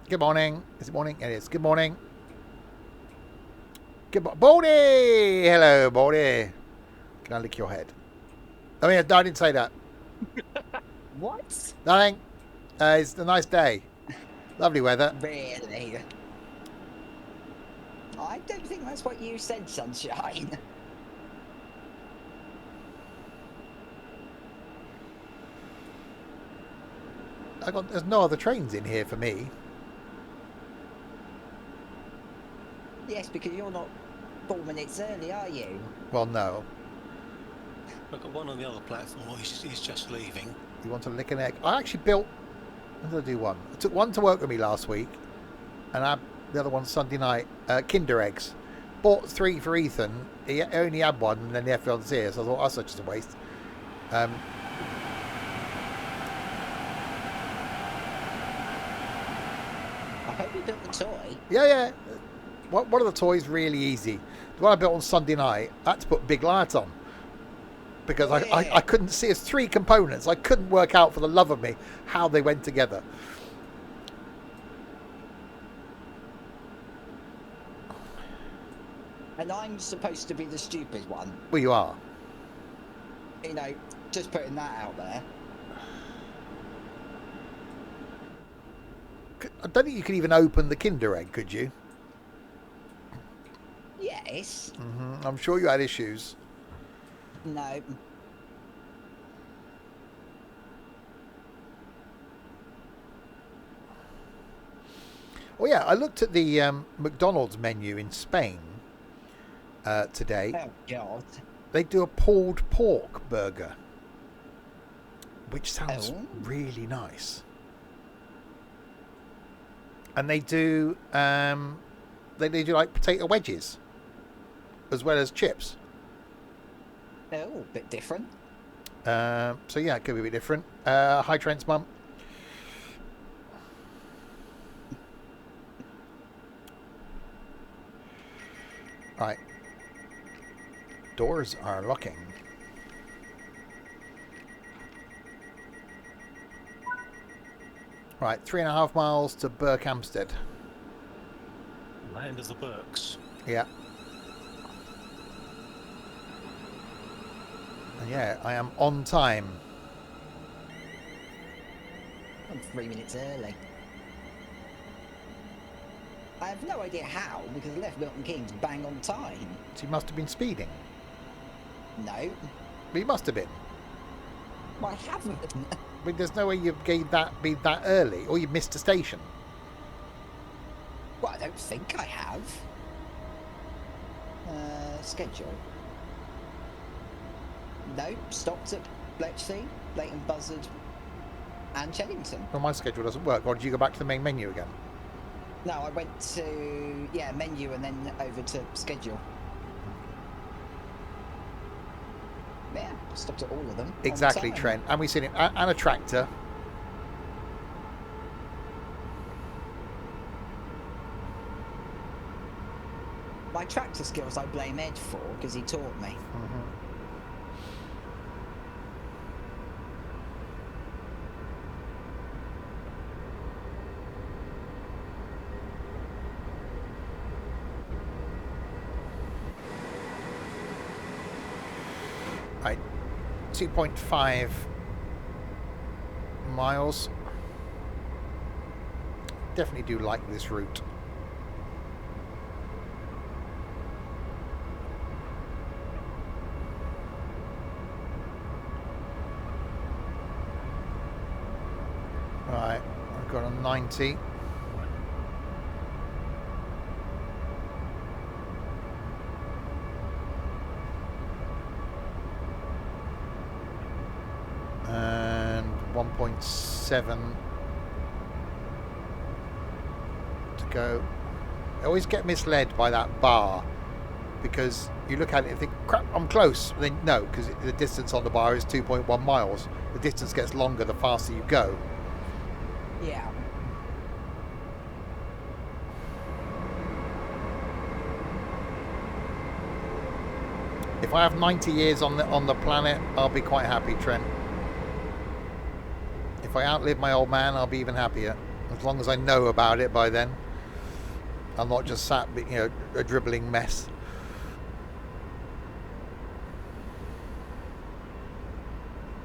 Good morning. Is it morning? It is. Good morning. Good morning. Baldy! Hello, Baldy. Can I lick your head? Oh, yeah, no, I didn't say that. What? Nothing. It's a nice day. Lovely weather. Really? I don't think that's what you said, sunshine. There's no other trains in here for me. Yes, because you're not 4 minutes early, are you? Well, no. I've got one on the other platform. He's just leaving. You want to lick an egg? I actually built... When did I do one? I took one to work with me last week, and I had the other one Sunday night. Kinder eggs. Bought 3 for Ethan. He only had one, and then left it on the here, so I thought, that's such a waste. I hope you built the toy. Yeah. One of the toys really easy. The one I built on Sunday night, I had to put big lights on. Because I couldn't see. It's 3 components. I couldn't work out for the love of me how they went together. And I'm supposed to be the stupid one. Well, you are. You know, just putting that out there. I don't think you could even open the Kinder egg, could you? Yes. I'm sure you had issues. No. Oh yeah, I looked at the McDonald's menu in Spain today. Oh, God. They do a pulled pork burger, which sounds really nice. And they do they do like potato wedges as well as chips. Oh, a bit different. So yeah, it could be a bit different. Hi, Trent's mum. Right. Doors are locking. Right, 3.5 miles to Berkhamsted. Land of the Berks. Yeah. And yeah, I am on time. I'm 3 minutes early. I have no idea how, because I left Milton Keynes bang on time. So you must have been speeding. No, But you must have been. I haven't. I mean, there's no way you gave be that early, or you missed a station. Well, I don't think I have. Schedule. Nope, stopped at Bletchley, Leighton Buzzard, and Cheddington. Well, my schedule doesn't work. Or did you go back to the main menu again? No, I went to, menu and then over to schedule. Yeah, stopped at all of them. Exactly, Trent. And we've seen it. And a tractor. My tractor skills I blame Ed for, because he taught me. Right, 2.5 miles. Definitely do like this route. Right, I've got a 90. And 1.7 to go. I always get misled by that bar because you look at it and think, crap, I'm close. Then no, because the distance on the bar is 2.1 miles. The distance gets longer the faster you go. Yeah. If I have 90 years on the planet, I'll be quite happy, Trent. If I outlive my old man, I'll be even happier. As long as I know about it by then. I'm not just sat, a dribbling mess.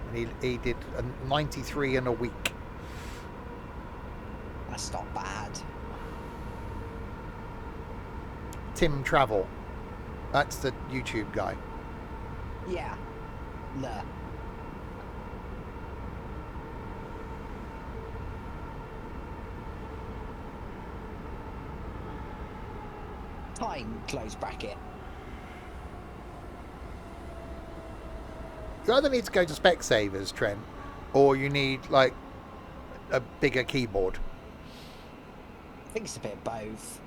And he did a 93 in a week. That's not bad. Tim Travel. That's the YouTube guy. Yeah. No. Time close bracket. You either need to go to Specsavers, Trent, or you need like a bigger keyboard. I think it's a bit of both.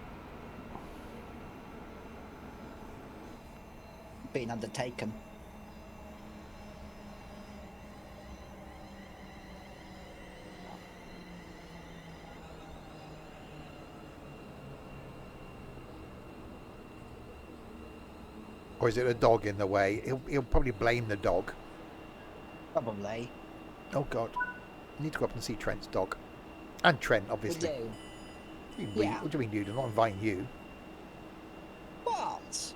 Being undertaken. Or is it a dog in the way? He'll probably blame the dog. Probably. Oh God, I need to go up and see Trent's dog, and Trent We obviously. do. Yeah. What do you mean you do? I'm not inviting you. What?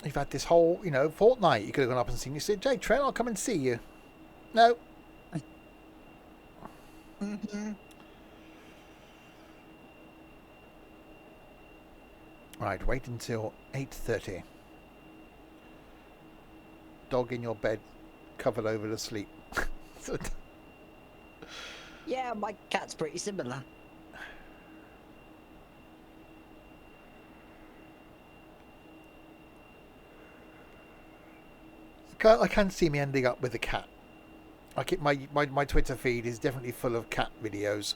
You've had this whole, fortnight. You could have gone up and seen. You said, "Jay, Trent, I'll come and see you." No. Mm-hmm. Right, wait until 8:30. Dog in your bed, covered over to sleep. Yeah, my cat's pretty similar. I can see me ending up with a cat. My Twitter feed is definitely full of cat videos.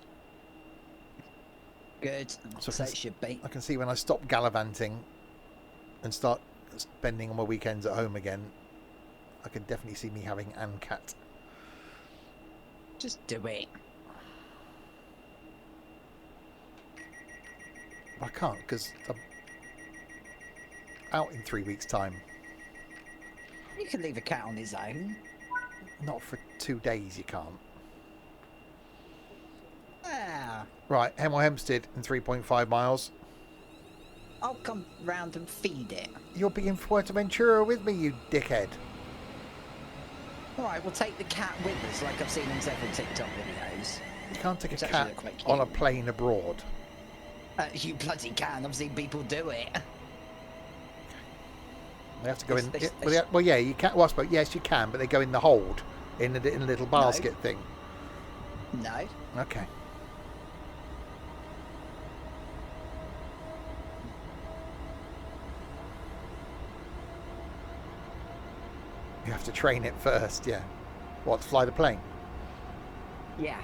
Good. So it should be. I can see when I stop gallivanting and start spending all my weekends at home again, I can definitely see me having an cat. Just do it. I can't because I'm out in 3 weeks' time. You can leave a cat on his own. Not for 2 days, you can't. Ah, Right, Hemel Hempstead in 3.5 miles. I'll come round and feed it. You're being Fuerteventura with me, you dickhead. Alright, we'll take the cat with us, like I've seen in several TikTok videos. You can't take It's a actually cat look quite cute. on a plane abroad. You bloody can. I've seen people do it. They have to go in. This- Well, yeah, you can. Well, I suppose, yes, you can, but they go in the hold in a little basket thing. No. Okay. You have to train it first, yeah. What, to fly the plane? Yeah.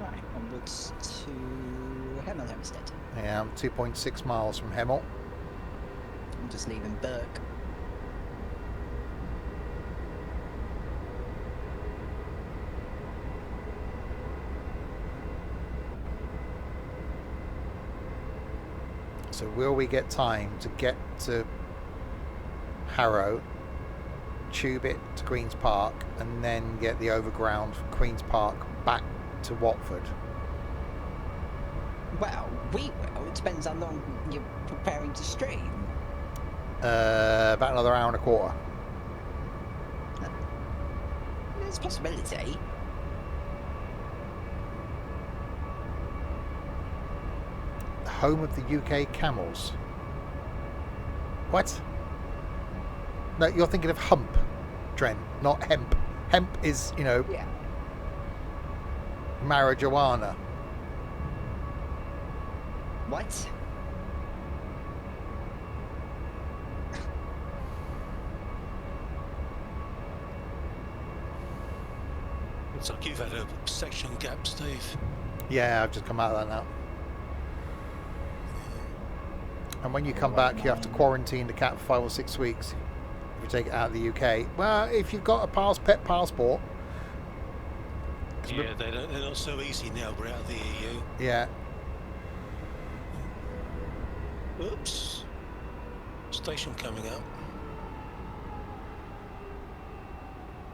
Right, onwards to Hemel Hempstead. Yeah, I'm 2.6 miles from Hemel. I'm just leaving Burke. So will we get time to get to Harrow, tube it to Queen's Park, and then get the overground from Queen's Park back to Watford? Well, we will. It depends how long you're preparing to stream. About another hour and a quarter. There's a possibility. Home of the UK camels. What? No, you're thinking of hump, Dren, not hemp. Hemp is, Yeah. marijuana. What? Looks like you've had a section gap, Steve. Yeah, I've just come out of that now. And when you come back, you have to quarantine the cat for 5 or 6 weeks if you take it out of the UK. Well, if you've got a pet passport. Yeah, they're not so easy now. We're out of the EU. Yeah. Oops. Station coming up.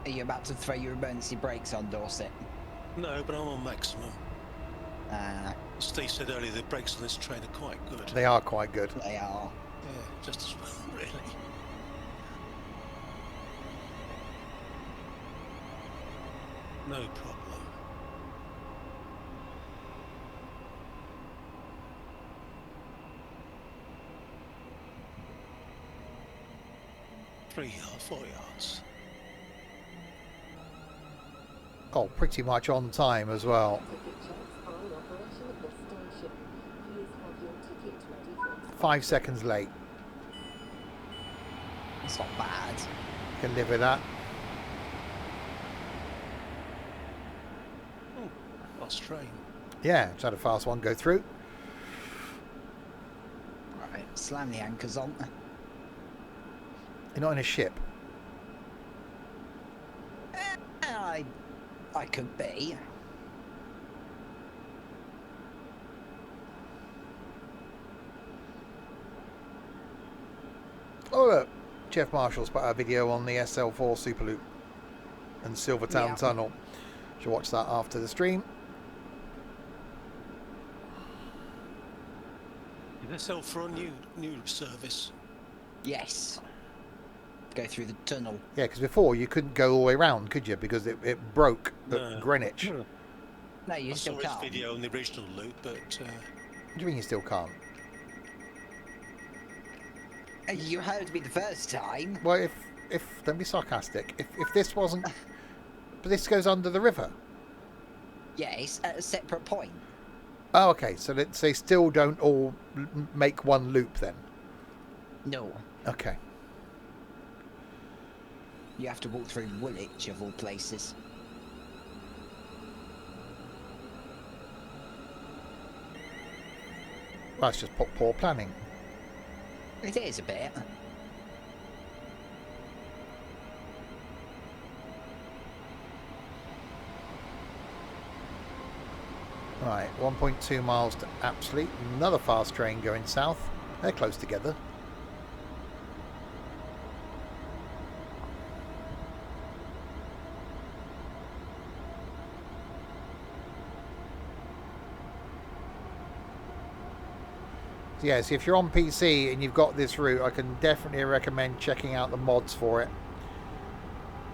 Are you about to throw your emergency brakes on, Dorset? No, but I'm on maximum. Steve said earlier the brakes on this train are quite good. They are quite good. They are. Yeah, just as well, really. No problem. Three yards, 4 yards. Oh, pretty much on time as well. 5 seconds late. It's not bad. Can live with that. Oh, last train. Yeah, just had a fast one go through. Right, slam the anchors on. You're not in a ship. I could be. Oh look, Jeff Marshall's put a video on the SL4 Superloop and Silvertown Tunnel. Should watch that after the stream. Did they sell for a new service? Yes. Go through the tunnel. Yeah, because before you couldn't go all the way round, could you? Because it broke No. at Greenwich. No. No, you I still saw can't. his video on the original loop, but What do you mean you still can't? You heard me the first time. Well, if don't be sarcastic. If this wasn't, but this goes under the river. Yeah, it's at a separate point. Oh, okay. So they still don't all make one loop then. No. Okay. You have to walk through Woolwich, of all places. That's just poor planning. It is a bit. Right, 1.2 miles to Apsley. Another fast train going south. They're close together. Yeah, so if you're on PC and you've got this route, I can definitely recommend checking out the mods for it,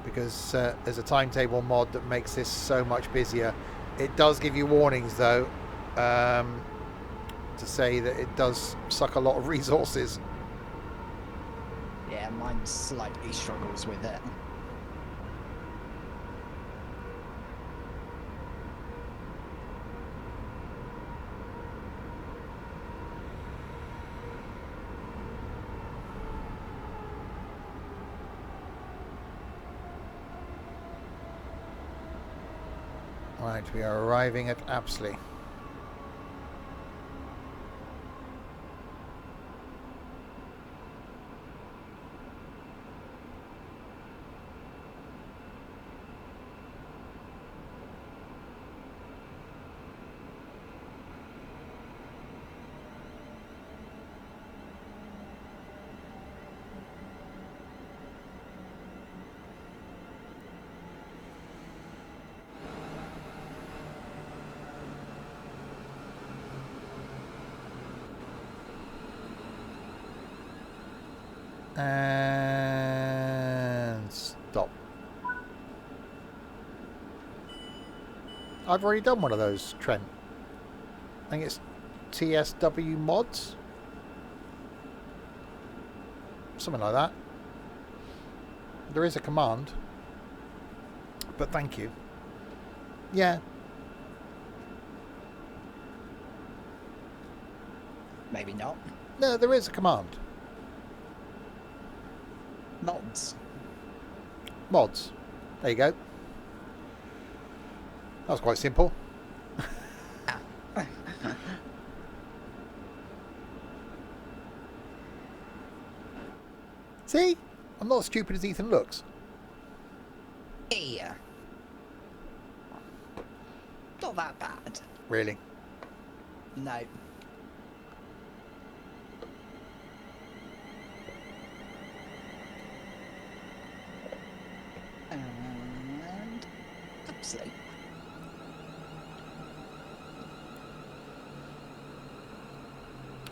because there's a timetable mod that makes this so much busier. It does give you warnings though, to say that it does suck a lot of resources. Yeah, mine slightly struggles with it. Right, we are arriving at Apsley. And stop. I've already done one of those, Trent. I think it's TSW mods. Something like that. There is a command. But thank you. Yeah. Maybe not. No, there is a command. Mods. Mods. There you go. That was quite simple. Ah. See? I'm not as stupid as Ethan looks. Yeah. Not that bad. Really? No. And absolutely.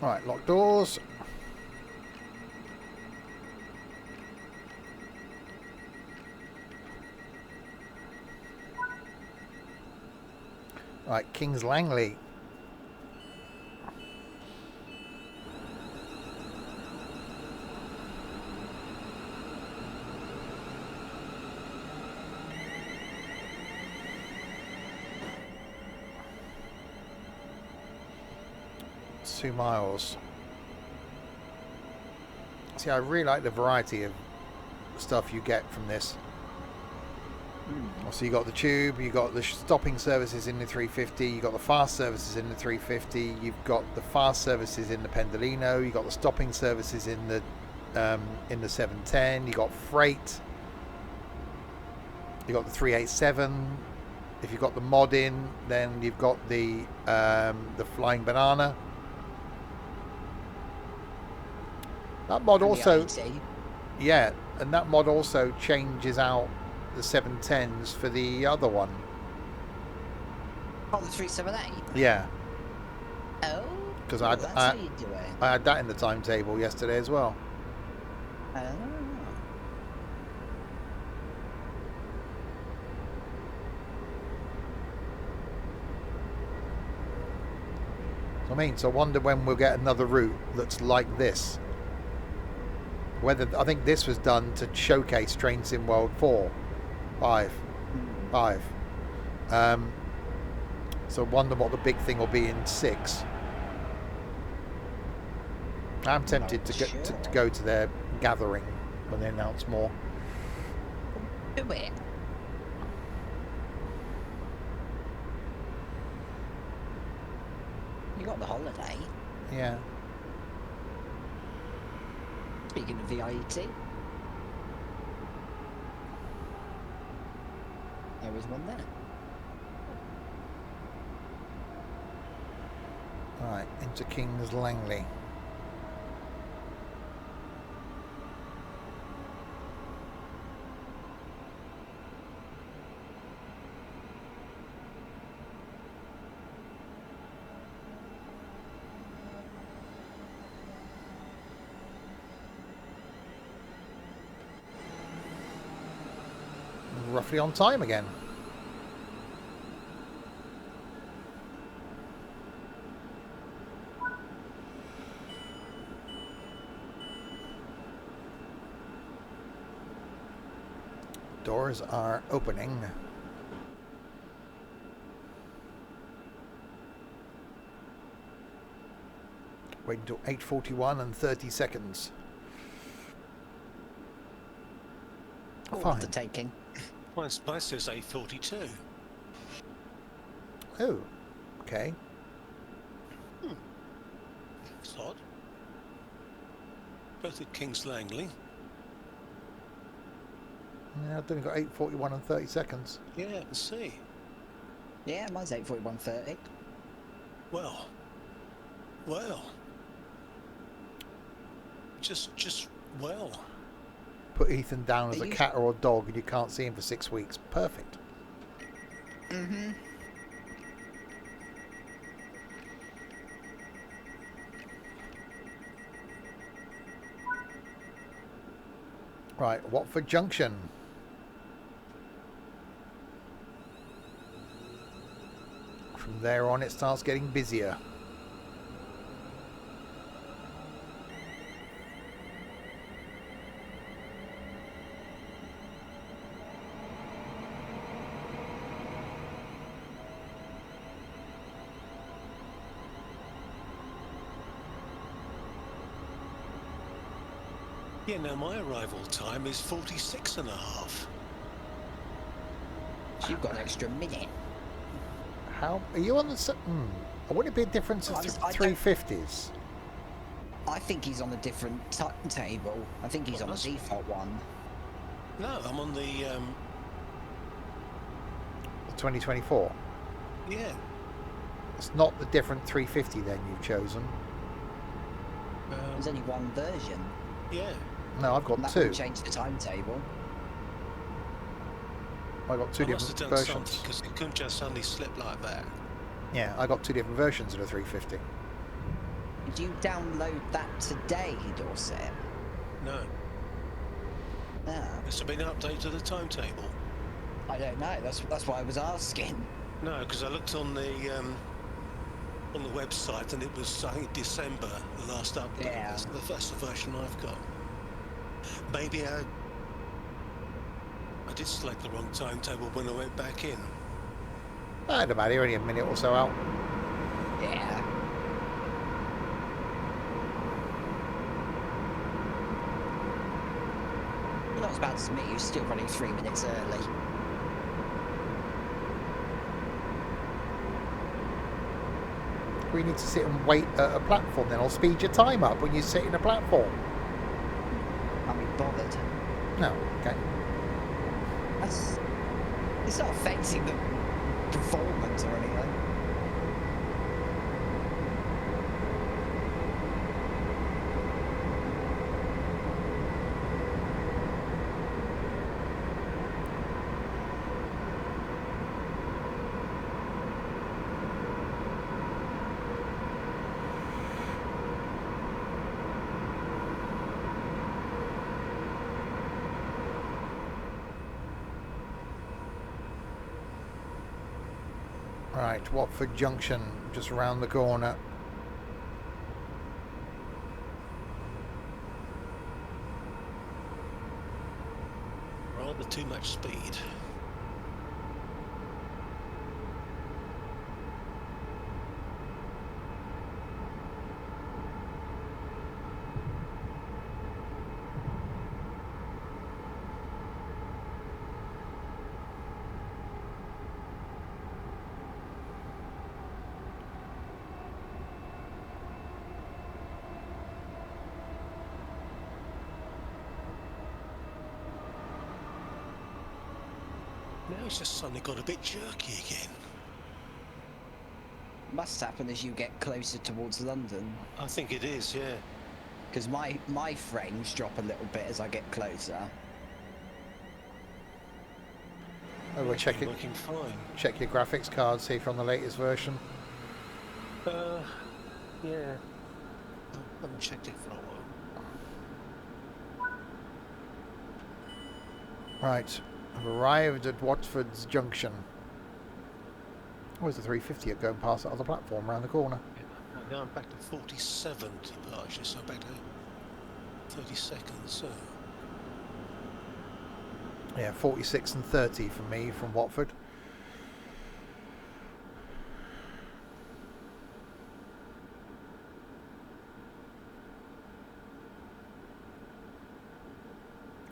Alright, lock doors. Right, Kings Langley. It's 2 miles. See, I really like the variety of stuff you get from this. So you got the tube, you got the stopping services in the 350, you got the fast services in the 350, you've got the fast services in the Pendolino, you got the stopping services in the 710, you got freight, you got the 387. If you've got the mod in, then you've got the flying banana. That mod And also, the IT. yeah, and that mod also changes out the 710s for the other one. Oh, the 378. Yeah, Oh. because That's how you do it. I had that in the timetable yesterday as well. Oh. So I wonder when we'll get another route that's like this. Whether I think this was done to showcase Train Sim World 5. So I wonder what the big thing will be in 6. I'm tempted to go to their gathering when they announce more. Do it. You got the holiday. Yeah. Speaking of the IET, there was one there. Right, into Kings Langley. Roughly on time again. Doors are opening. Wait until 8:41 and 30 seconds. Fine. Undertaking. Mine says 8:42. Oh, okay. It's odd. Both at Kings Langley. Yeah, I've only got 8:41 and 30 seconds. Yeah, I can see. Yeah, mine's 8:41:30. Well. Just well. Put Ethan down as a You- cat or a dog and you can't see him for 6 weeks. Perfect. Mm-hmm. Right, Watford Junction. From there on, it starts getting busier. Yeah, now my arrival time is 46 and a half. So you've got an extra minute. How are you on the? Would it be a difference of I don't- 350s? I think he's on a different timetable. I think he's What, on the us? default one. No, I'm on the, 2024. yeah. It's not the different 350 then you've chosen. There's only one version. Yeah. No, I've got And that two. wouldn't change the timetable. I got two I must have different done versions. something because it couldn't just suddenly slip like that. Yeah, I got two different versions of the 350. Did you download that today, Dorset? No. No. Must have been an update to the timetable. I don't know. That's why I was asking. No, because I looked on the website and it was, I think, December, the last update. Yeah. That's the version I've got. Maybe I did select the wrong timetable when I went back in. I don't matter, you're only a minute or so out. Yeah. You're not as bad as me. You're still running 3 minutes early. We need to sit and wait at a platform then, or speed your time up when you sit in a platform. Can't be bothered. No, okay. It's not affecting the performance or anything. Right, Watford Junction, just around the corner. Rather too much speed. Now it's just suddenly got a bit jerky again. Must happen as you get closer towards London. I think it is, yeah. Because my frames drop a little bit as I get closer. Oh, we'll It's check been it. working fine. Check your graphics card, see if you're on the latest version. Yeah. I haven't checked it for a while. Right, I've arrived at Watford's Junction. Where's the 350 going past that other platform around the corner? Now I'm back to 47 departures, so back to 30 seconds. So. Yeah, 46 and 30 for me from Watford.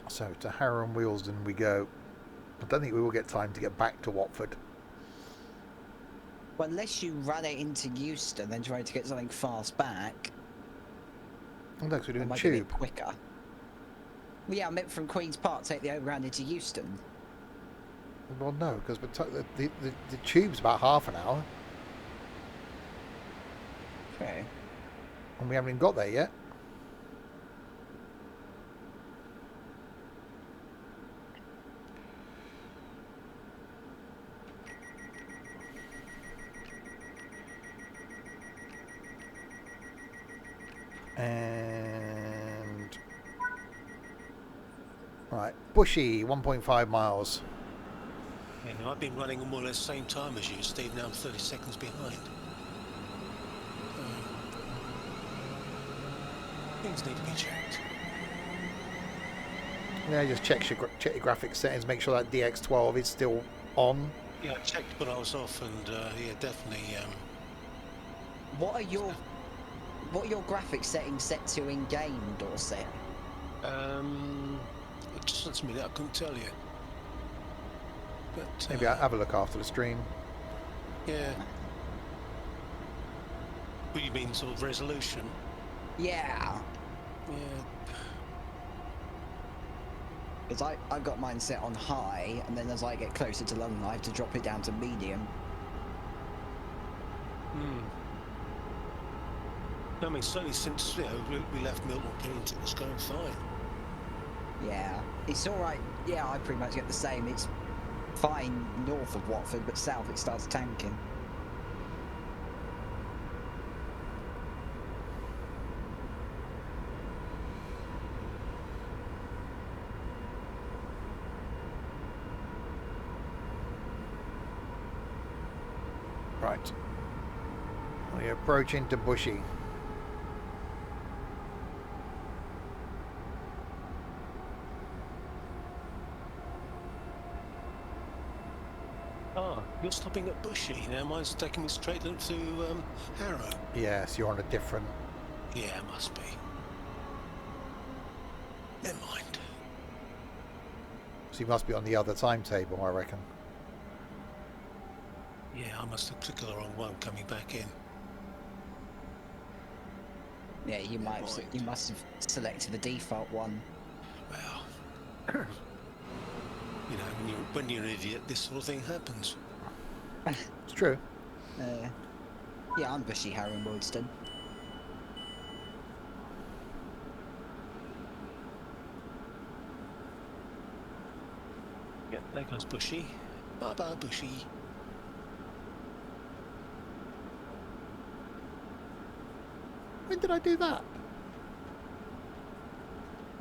So to Harrow and Wheelsden we go. I don't think we will get time to get back to Watford. Well, unless you run it into Euston, then try to get something fast back. Oh, no, 'cause we're That doing might be a bit tube. quicker. Well, yeah, I meant from Queen's Park, take the overground into Euston. Well, no, because the tube's about half an hour, Okay. and we haven't even got there yet. And Right, Bushy, 1.5 miles. Yeah, now I've been running more or less the same time as you, Steve. Now I'm 30 seconds behind. Things need to be checked. Yeah, just check your graphics settings, make sure that DX12 is still on. Yeah, I checked when I was off, and yeah, definitely. What are your graphics settings set to in game, Dorset? Just a minute, I couldn't tell you. But Maybe I'll have a look after the stream. yeah. What do you mean, sort of resolution? Yeah. Yeah. Because I've got mine set on high, and then as I get closer to London, I have to drop it down to medium. I mean, certainly since we left Milton Keynes, it was going fine. Yeah, it's all right. Yeah, I pretty much get the same. It's fine north of Watford, but south it starts tanking. Right. We approach into Bushy. Ah, you're stopping at Bushy. Now mine's taking me straight up to Harrow. Yes, you're on a different... Yeah, it must be. Never mind. So you must be on the other timetable, I reckon. Yeah, I must have clicked the wrong one coming back in. Yeah, you must have selected the default one. Well, you know, when you're an idiot, this sort of thing happens. It's true. Yeah, I'm Bushy, Harrow and Wildston. Yeah, there goes Bushy. Bye bye, Bushy. When did I do that?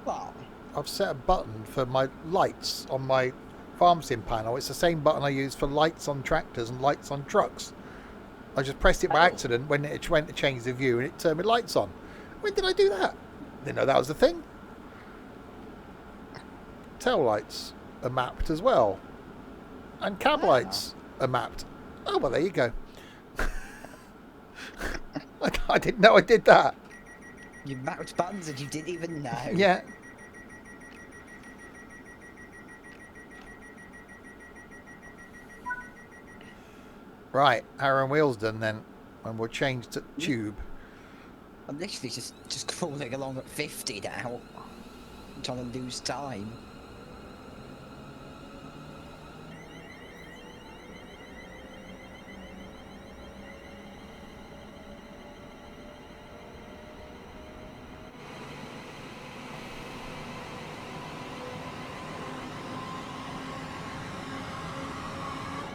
Well, I've set a button for my lights on my farm sim panel. It's the same button I use for lights on tractors and lights on trucks. I just pressed it by accident when it went to change the view and it turned my lights on. When did I do that? Didn't know that was the thing. Tail lights are mapped as well. And cab lights are mapped. Oh, well, there you go. I didn't know I did that. you mapped buttons and you didn't even know. Yeah. Right, Harrow and Wheelsden then, and we'll change to tube. I'm literally just crawling along at 50 now. I'm trying to lose time.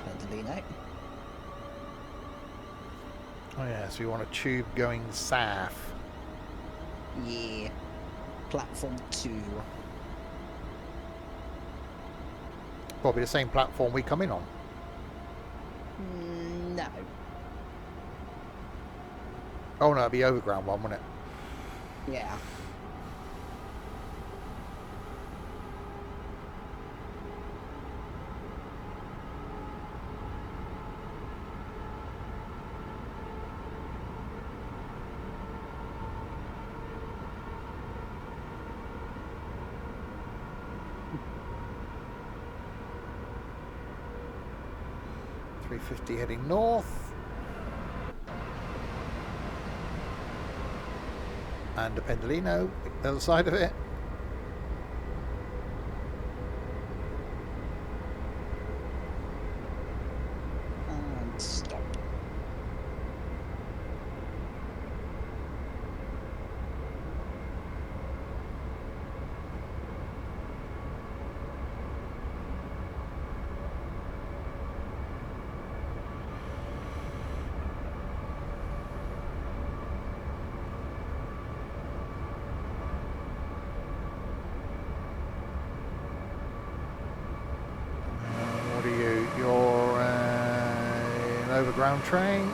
Pendolino. Oh yeah, so we want a tube going south. Yeah. Platform 2. Probably the same platform we come in on. No. Oh no, it'd be overground one, wouldn't it? Yeah. .350 heading north. And a Pendolino, the other side of it. And stop. overground train.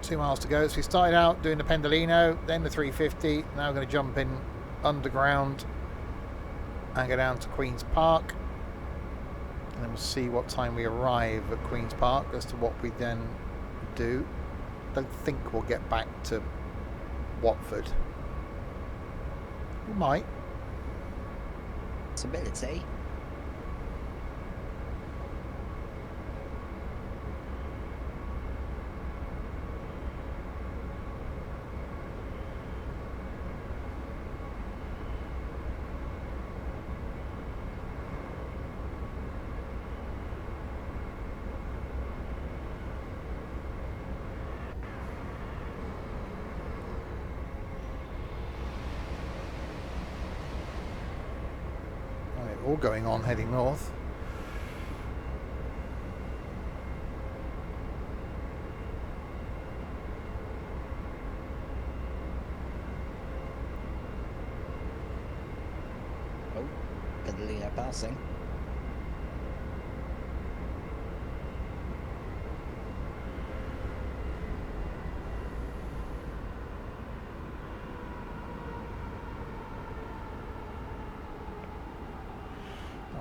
Two miles to go. So we started out doing the Pendolino, then the 350. Now we're going to jump in underground and go down to Queen's Park. And then we'll see what time we arrive at Queen's Park as to what we then do. Don't think we'll get back to Watford. We might. Possibility. All going on heading north. Oh, Pendolino passing.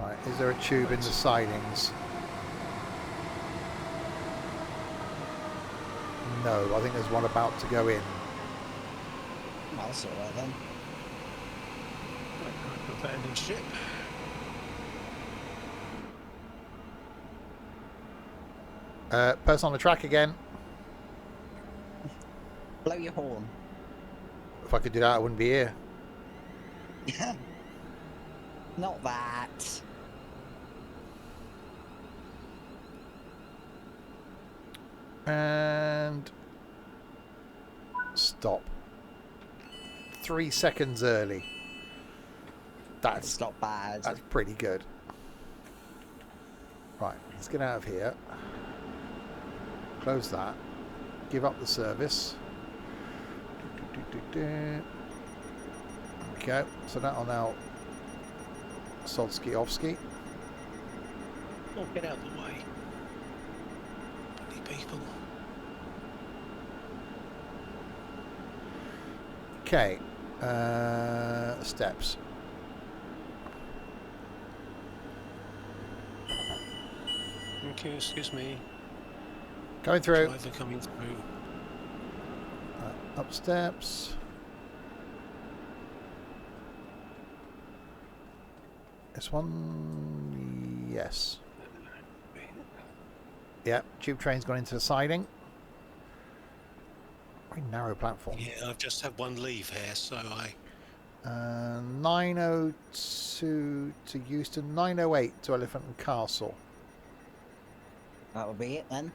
Right, is there a tube in the sidings? No, I think there's one about to go in. Well, that's alright then. Abandoned ship. Person on the track again. Blow your horn. If I could do that, I wouldn't be here. Not that. And stop. 3 seconds early. That's not bad. That's pretty good. Right, let's get out of here. Close that. Give up the service. There we go. So that'll now Sodsky Offski. Oh, get out of the way. Bloody people. Okay. Steps. Okay, excuse me. Going through. Driver coming through. Up steps. This one, yes. Yeah, tube train's gone into the siding. Very narrow platform. Yeah, I've just had one leave here, so I... 9:02 to Euston, 9:08 to Elephant and Castle. That will be it then.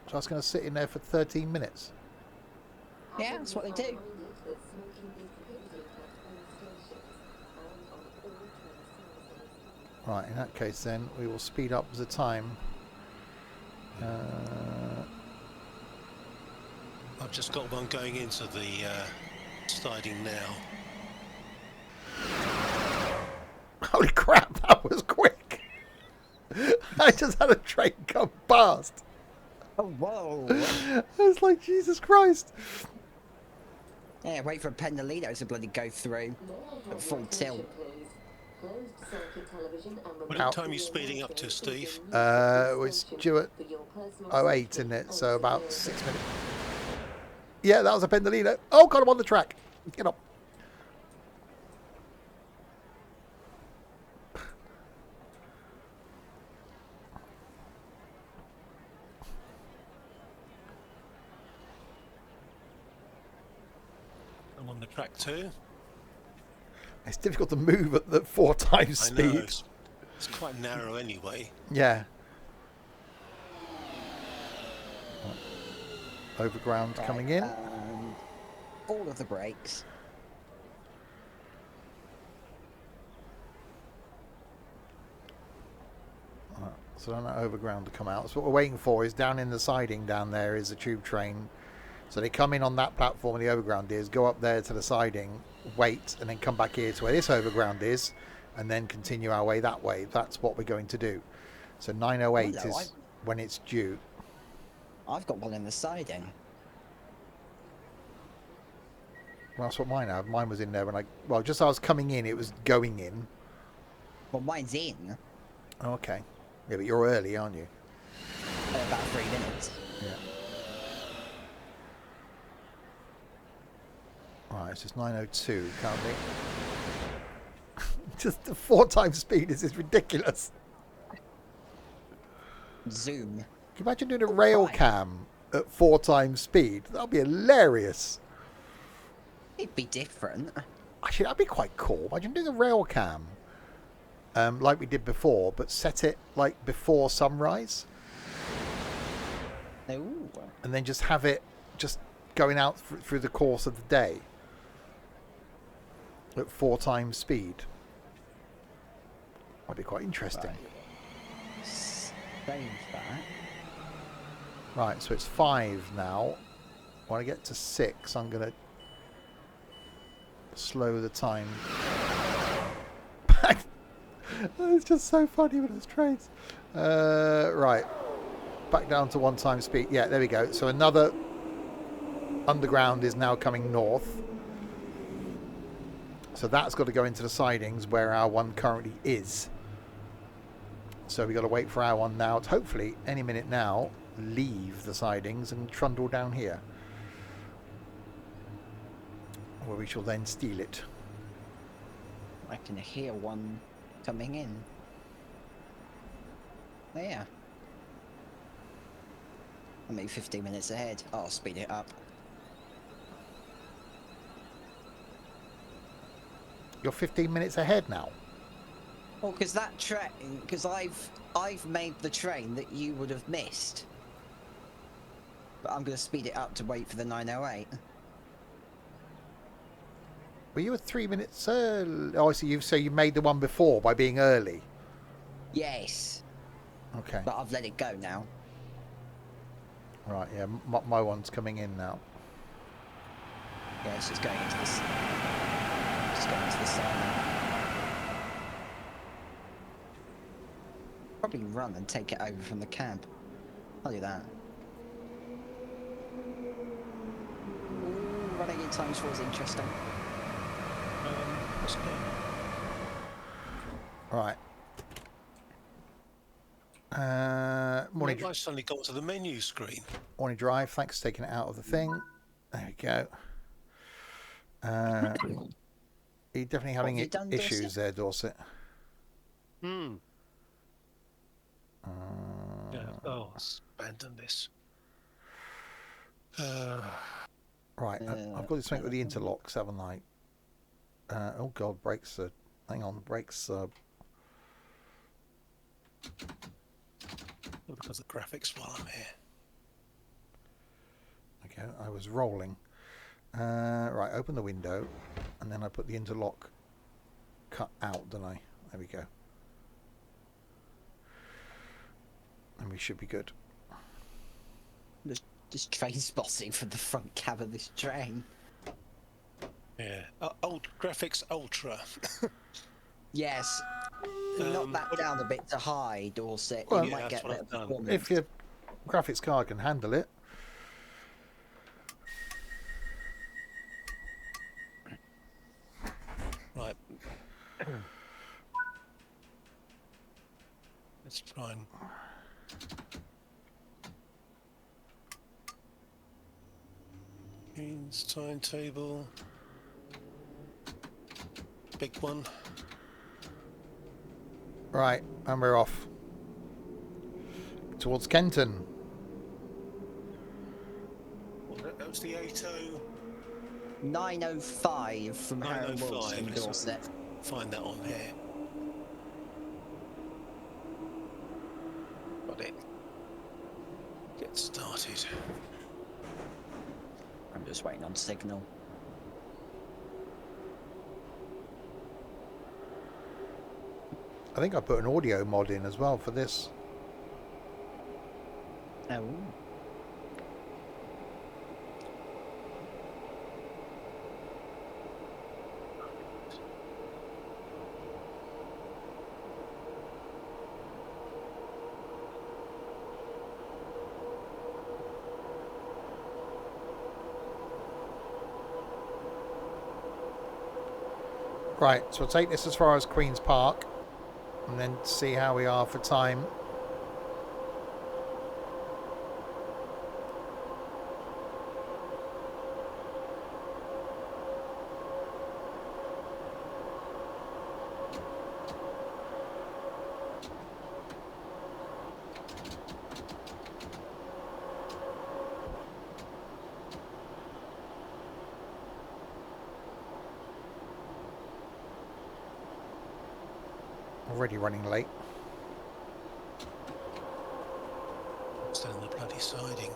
So I was going to sit in there for 13 minutes. Yeah, that's what they do. Right, in that case then, we will speed up the time. I've just got one going into the siding now. Holy crap, that was quick! I just had a train come past. Oh, whoa. I was like, Jesus Christ. Yeah, wait for a Pendolino to bloody go through at full tilt. What time are you speeding up to, Steve? It was due at 08, isn't it? So about 6 minutes. Yeah, that was a Pendolino. Oh, God, I'm on the track. Get up. I'm on the track too. It's difficult to move at the 4 times I speed. know, it's quite narrow anyway. Yeah. Overground Right, coming in. All of the brakes. So I don't know overground to come out. So what we're waiting for is down in the siding down there is a tube train. So they come in on that platform where the overground is, go up there to the siding, wait, and then come back here to where this overground is, and then continue our way that way. That's what we're going to do. So 9:08 is when it's due. I've got one in the siding. Well, that's what mine have. Mine was in there when just as I was coming in, it was going in. Well, mine's in. Oh, okay. Yeah, but you're early, aren't you? About 3 minutes. Yeah. Right, it's just 9:02 currently. Just the 4 times speed is ridiculous. Zoom. Can you imagine doing a rail cam at 4 times speed? That'd be hilarious. It'd be different. Actually, that'd be quite cool. Imagine doing a rail cam like we did before, but set it like before sunrise. Ooh. And then just have it just going out through the course of the day at 4 times speed. That'd be quite interesting. Right. Save that. Right, so it's 5 now. When I get to 6, I'm going to slow the time back. It's just so funny with those trains. Right, back down to 1 time speed. Yeah, there we go. So another underground is now coming north. So that's got to go into the sidings where our one currently is. So we've got to wait for our one now to hopefully any minute now leave the sidings and trundle down here, where we shall then steal it. I can hear one coming in. There. I'm maybe 15 minutes ahead. I'll speed it up. You're 15 minutes ahead now. Well, because that train, because I've made the train that you would have missed. But I'm going to speed it up to wait for the 9:08. Were you at 3 minutes early? Oh, so you made the one before by being early. Yes. Okay. But I've let it go now. Right. Yeah. My one's coming in now. Yeah, it's just going into this. Just going into the side. Probably run and take it over from the cab. I'll do that. Ooh, running in times 4 is interesting. Let's go. Right. Morning. I suddenly got to the menu screen. Morning drive. Thanks for taking it out of the thing. There we go. Are you definitely having issues Dorset? there, Dorset? Hmm. Yeah. Oh, abandon this. Right. I've got to something with the interlocks, haven't I? Oh God, brakes. Hang on, brakes. Look at the graphics while I'm here. Okay, I was rolling. Right, open the window, and then I put the interlock cut out, don't I? There we go. And we should be good. Just train spotting from the front cab of this train. Yeah. Graphics Ultra. Yes. Knock that down a bit to high, Dorset. Well, you yeah, might that's get what better I've done. performance. If your graphics card can handle it. Right. Let's try and... Keynes timetable. Big one. Right, and we're off. Towards Kenton. Well, that was the 80... 9:05 from Harrow 9:05, Wilson, let's Dorset. find that on here. Got it. Get started. I'm just waiting on signal. I think I put an audio mod in as well for this. Oh. Right, so we'll take this as far as Queen's Park and then see how we are for time. Already running late. Still in the bloody siding.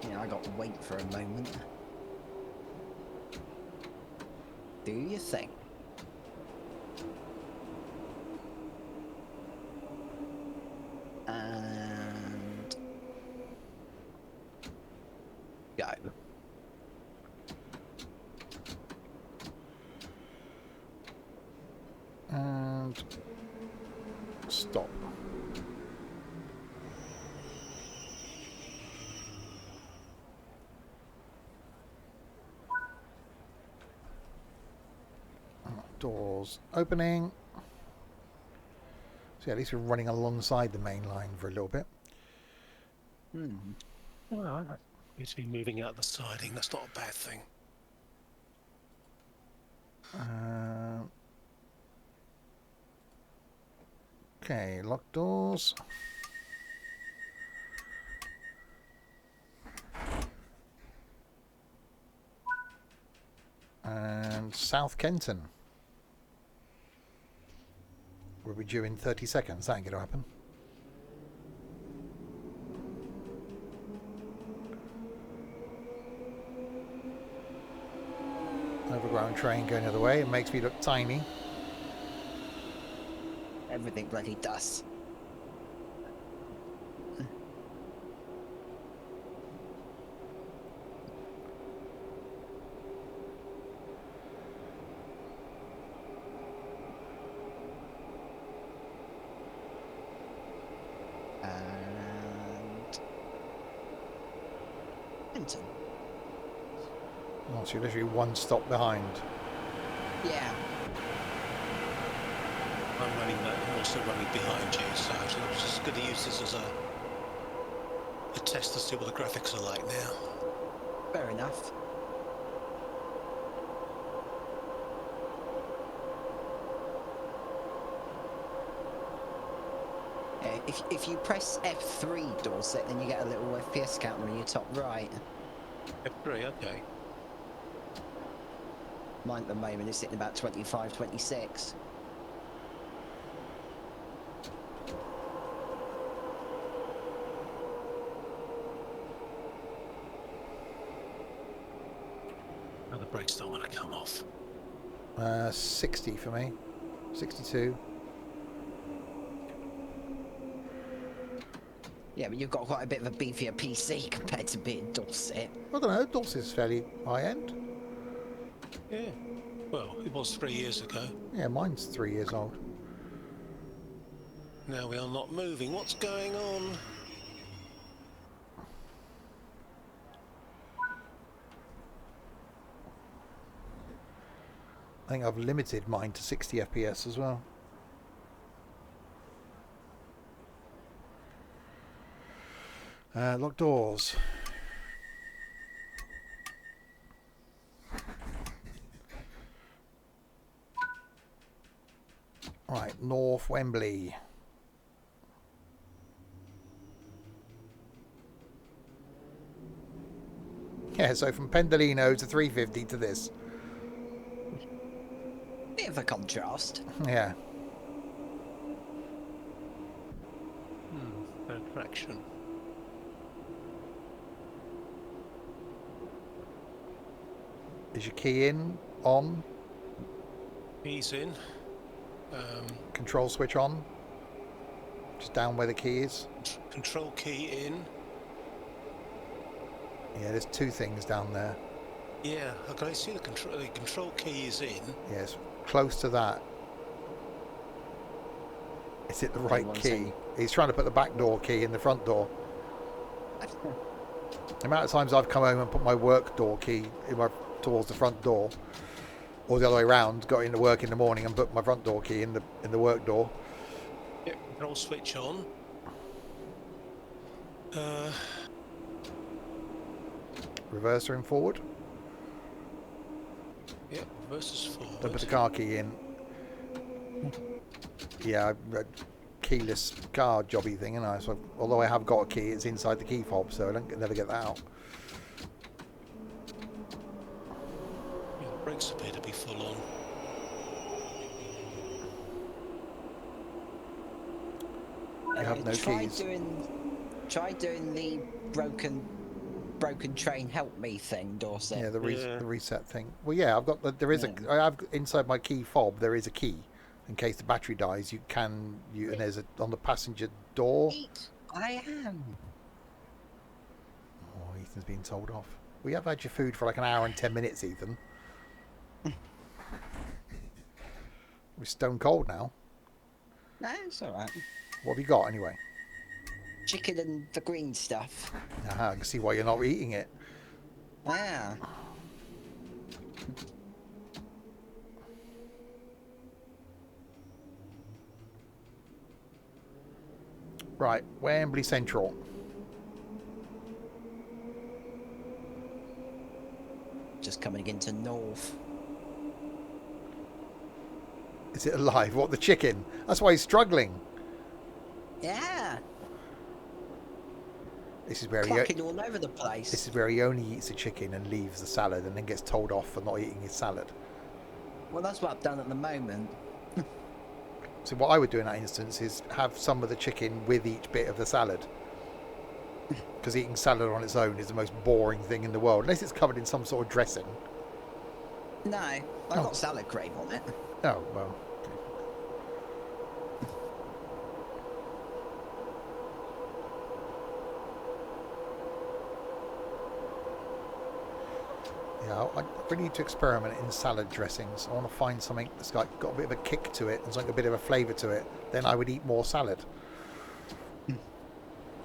Yeah, I got to wait for a moment. Do you think? And go. And stop. Doors opening. So yeah, at least we're running alongside the main line for a little bit. Well, you to be moving out the siding. That's not a bad thing. Okay, locked doors. And South Kenton. We'll be due in 30 seconds. That ain't going to happen. Overground train going the other way. It makes me look tiny. Everything bloody does. And Milton. Oh, so you're literally one stop behind. Yeah. I'm running that and also running behind you, so I'm just going to use this as a test to see what the graphics are like now. Fair enough. Yeah, if you press F3, Dorset, then you get a little FPS counter in your top right. F3, okay. Mine at the moment is sitting about 25, 26. Now the brakes don't want to come off. 60 for me. 62. Yeah, but you've got quite a bit of a beefier PC compared to being Dorset. I don't know. Dorset's fairly high end. Yeah. Well, it was 3 years ago. Yeah, mine's 3 years old. Now we are not moving. What's going on? I think I've limited mine to 60 FPS as well. Lock doors. Right, North Wembley. Yeah, so from Pendolino to 350 to this. Bit of a contrast. Yeah. No traction. Is your key in? On? He's in. Control switch on? Just down where the key is. Control key in. Yeah, there's 2 things down there. Yeah, okay, I see the control key is in. Yes, close to that. Is it the right one key? second. He's trying to put the back door key in the front door. The amount of times I've come home and put my work door key towards the front door, or the other way around, got into work in the morning and put my front door key in the work door. Yep, control switch on. Reverser in forward. Yep, reverses forward. Don't put the car key in. Yeah, keyless car jobby thing, and so although I have got a key, it's inside the key fob, so I never get that out. Yeah, the brakes appear to be full on. You have no keys. Try doing the broken train help me thing, Dorset. Yeah, the reset thing. Well, yeah, I've got I have inside my key fob. There is a key in case the battery dies. And there's on the passenger door. I am. Oh, Ethan's been told off. We have had your food for like an hour and 10 minutes, Ethan. We're stone cold now. No, it's all right. What have you got anyway? Chicken and the green stuff. Aha, I can see why you're not eating it. Yeah. Right, Wembley Central. Just coming into North. Is it alive? What, the chicken? That's why he's struggling. Yeah. This is where Clucking all over the place. This is where he only eats the chicken and leaves the salad, and then gets told off for not eating his salad. Well, that's what I've done at the moment. So what I would do in that instance is have some of the chicken with each bit of the salad. Because eating salad on its own is the most boring thing in the world, unless it's covered in some sort of dressing. No, I've got salad cream on it. Oh, well. Yeah, I really need to experiment in salad dressings. I want to find something that's got a bit of a kick to it and something a bit of a flavour to it. Then I would eat more salad.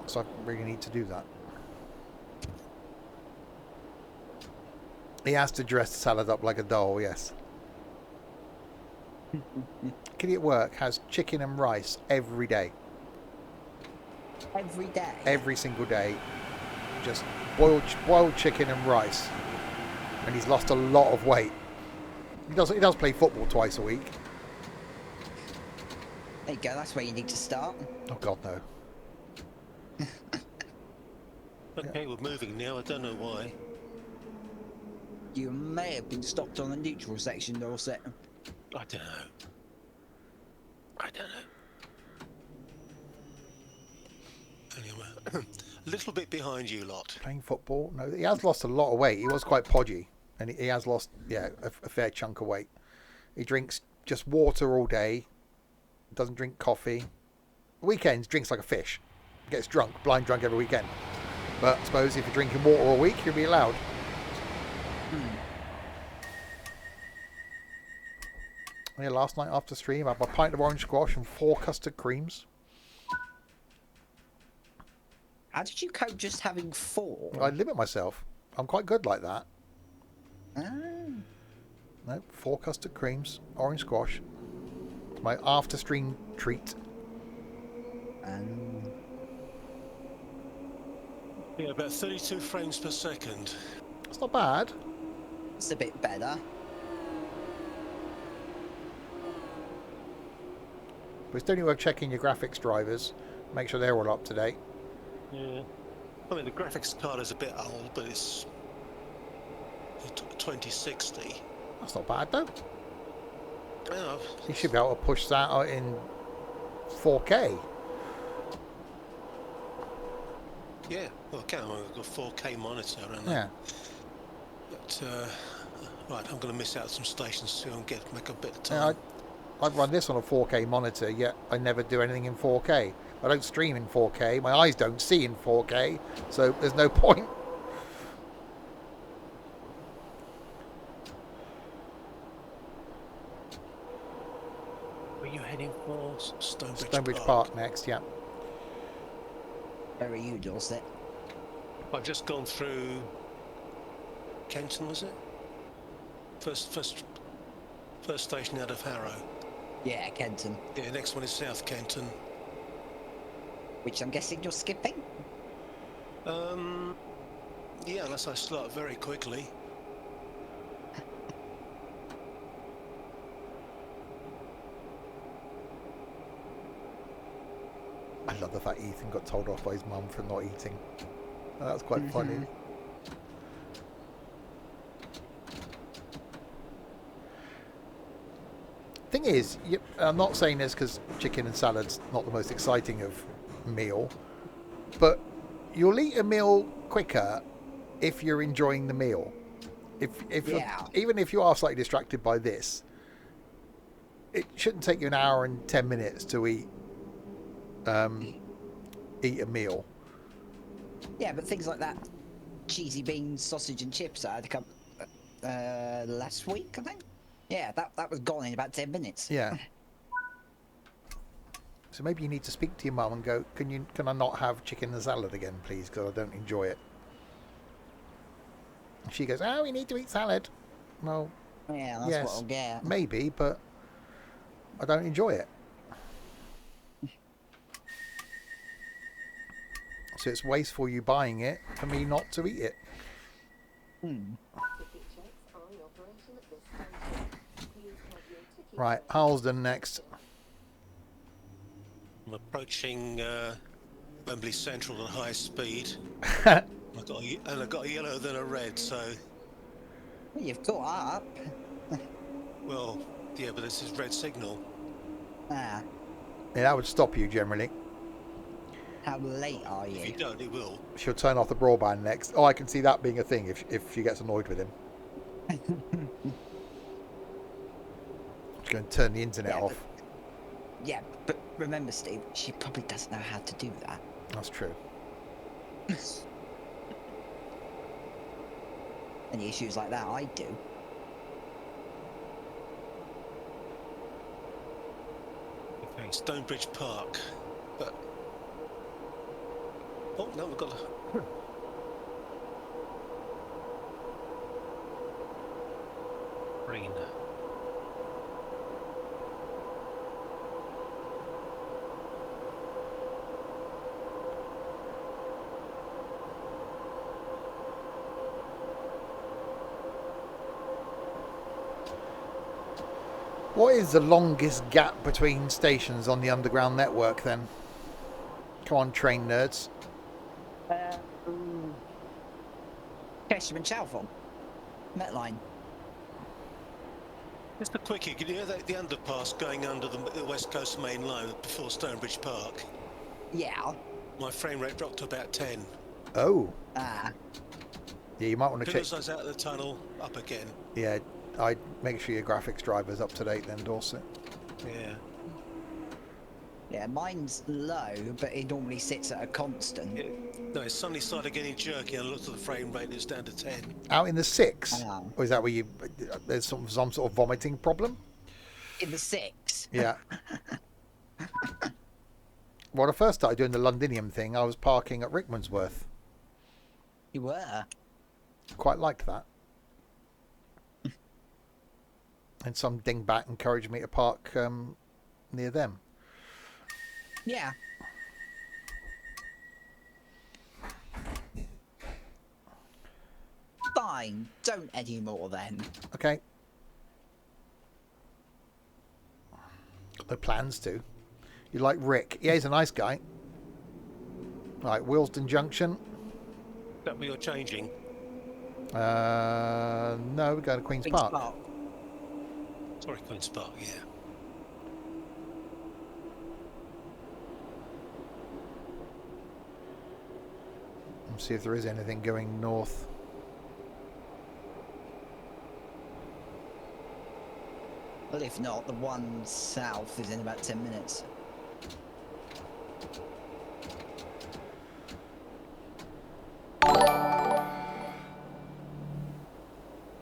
So I really need to do that. He has to dress the salad up like a doll, yes. Kitty at work has chicken and rice every day. Every day? Every single day. Just boiled chicken and rice. And he's lost a lot of weight. He does play football twice a week. There you go, that's where you need to start. Oh God, no. Okay, we're moving now. I don't know why. You may have been stopped on the neutral section, Dorset. I don't know. Anyway, a little bit behind you lot. Playing football? No, he has lost a lot of weight. He was quite podgy. And he has lost, a fair chunk of weight. He drinks just water all day. Doesn't drink coffee. Weekends, drinks like a fish. Gets drunk, blind drunk every weekend. But I suppose if you're drinking water all week, you'll be allowed. Yeah, last night after stream, I had my pint of orange squash and 4 custard creams. How did you cope just having 4? I limit myself. I'm quite good like that. Ah. No, 4 custard creams, orange squash. My after stream treat. Yeah, about 32 frames per second. It's not bad. It's a bit better. But it's definitely worth checking your graphics drivers. Make sure they're all up to date. Yeah. I mean, the graphics card is a bit old, but it's 2060. That's not bad though. Oh, You should be able to push that out in 4K. yeah, well, I can. I've got a 4K monitor, and Yeah. But right, I'm going to miss out some stations to make a bit of Yeah, time. I run this on a 4K monitor, yet I never do anything in 4K. I don't stream in 4K. My eyes don't see in 4K, so there's no point. Were you heading for Stonebridge Park next, yeah. Where are you, Dorset? I've just gone through Kenton, was it? First station out of Harrow. Yeah, Kenton. Yeah, next one is South Kenton. Which I'm guessing you're skipping? Yeah, unless I start very quickly. I love the fact Ethan got told off by his mum for not eating. That's quite funny. Thing is, I'm not saying this because chicken and salad's not the most exciting of meal, but you'll eat a meal quicker if you're enjoying the meal. Even if you are slightly distracted by this, it shouldn't take you an hour and 10 minutes to eat a meal. Yeah, but things like that cheesy beans, sausage and chips that had come last week, I think. Yeah, that was gone in about 10 minutes. Yeah. So maybe you need to speak to your mum and go, can I not have chicken and salad again, please, because I don't enjoy it. And she goes, oh, we need to eat salad. Well, yeah, that's yes, what I'll get. maybe, but I don't enjoy it. So it's wasteful you buying it for me not to eat it. Right, Harlesden next. I'm approaching Wembley Central at high speed. I've got a yellow, then a red, so... Well, you've caught up. Well, yeah, but this is red signal. Ah, Yeah, that would stop you generally. how late are If you you? don't, it will. She'll turn off the broadband next. Oh, I can see that being a thing if she gets annoyed with him. She's going to turn the internet Yeah, off. Yeah, but remember, Steve, she probably doesn't know how to do that. That's true. Any issues like that, I do. Okay, Stonebridge Park. But... Oh, no, we've got a... Green. What is the longest gap between stations on the underground network then? Come on, train nerds. Cheshire and Chalfont. Metline. Just a quickie, can you hear the underpass going under the West Coast main line before Stonebridge Park? Yeah. My frame rate dropped to about 10. Oh. Ah. Yeah, you might want to check. As I was out of the tunnel, up again. Yeah, I'd make sure your graphics driver's up to date then, Dorset. Yeah. Yeah, mine's low, but it normally sits at a constant. No, it suddenly started getting jerky and I looked at the frame rate and it's down to 10. Out in the 6? Oh. Or is that where there's some sort of vomiting problem? In the 6. Yeah. Well, I first started doing the Londinium thing, I was parking at Rickmansworth. You were. Quite liked that. And some dingbat encouraged me to park near them. Yeah. Fine. Don't anymore then. Okay. Got no plans to. You like Rick? Yeah, he's a nice guy. Right, Willesden Junction. Is that where you're changing? No, we're going to Queen's Park. Sorry, Queen's Park, yeah. Let's see if there is anything going north. Well, if not, the one south is in about 10 minutes.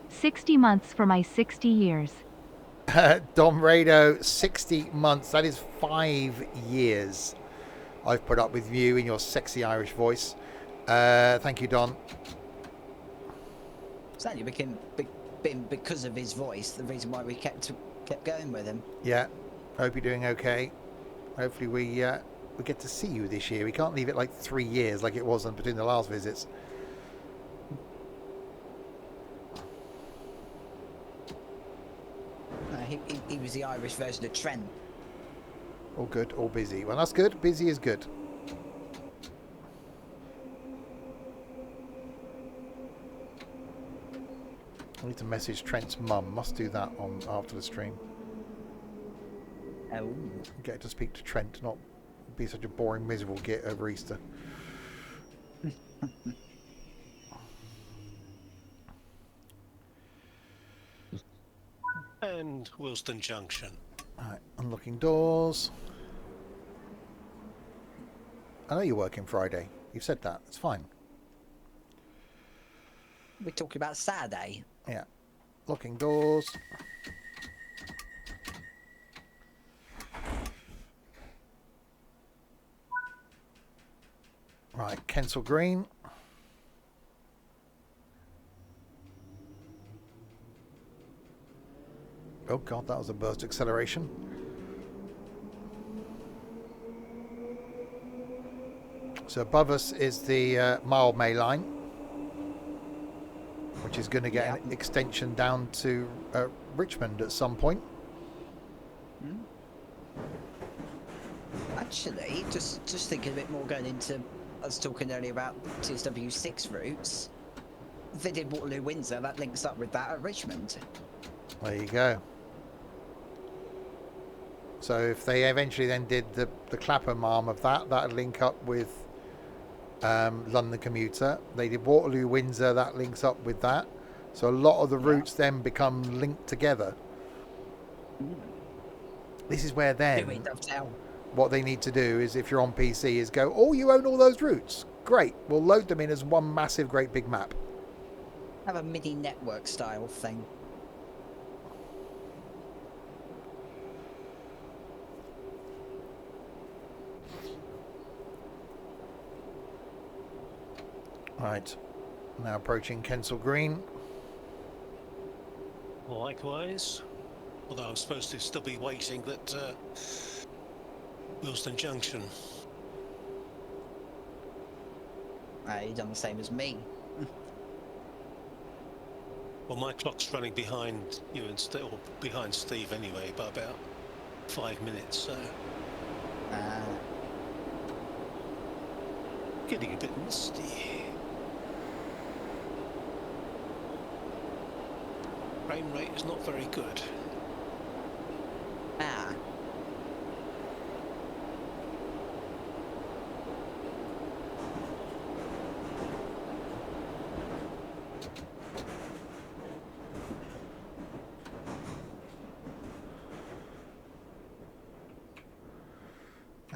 "60 months for my 60 years." Dom Rado, 60 months. That is 5 years I've put up with you in your sexy Irish voice. Thank you, Don. Certainly been because of his voice, the reason why we kept going with him. Yeah, hope you're doing okay. Hopefully we get to see you this year. We can't leave it like 3 years like it was between the last visits. He was the Irish version of Trent. All good, all busy. Well, that's good. Busy is good. I need to message Trent's mum. Must do that on after the stream. Oh. Get to speak to Trent, not be such a boring, miserable git over Easter. And Wilston Junction. Alright, unlocking doors. I know you're working Friday. You've said that. It's fine. We're talking about Saturday. Yeah. Locking doors. Right, Kensal Green. Oh god, that was a burst acceleration. So above us is the mild Mainline, which is going to get an extension down to Richmond at some point. Actually, just thinking a bit more going into, I was talking earlier about TSW6 routes. If they did Waterloo Windsor, that links up with that at Richmond. There you go. So if they eventually then did the Clapham arm of that, that'd link up with London Commuter. They did Waterloo Windsor, that links up with that. So a lot of the routes then become linked together. This is where then what they need to do is, if you're on PC, is go, oh, you own all those routes. Great. We'll load them in as one massive, great big map. Have a mini network style thing. Right. Now approaching Kensal Green. Likewise. Although I'm supposed to still be waiting at Wilston Junction. You've done the same as me. Well, my clock's running behind you and or behind Steve anyway, by about 5 minutes, so getting a bit misty. Frame rate is not very good.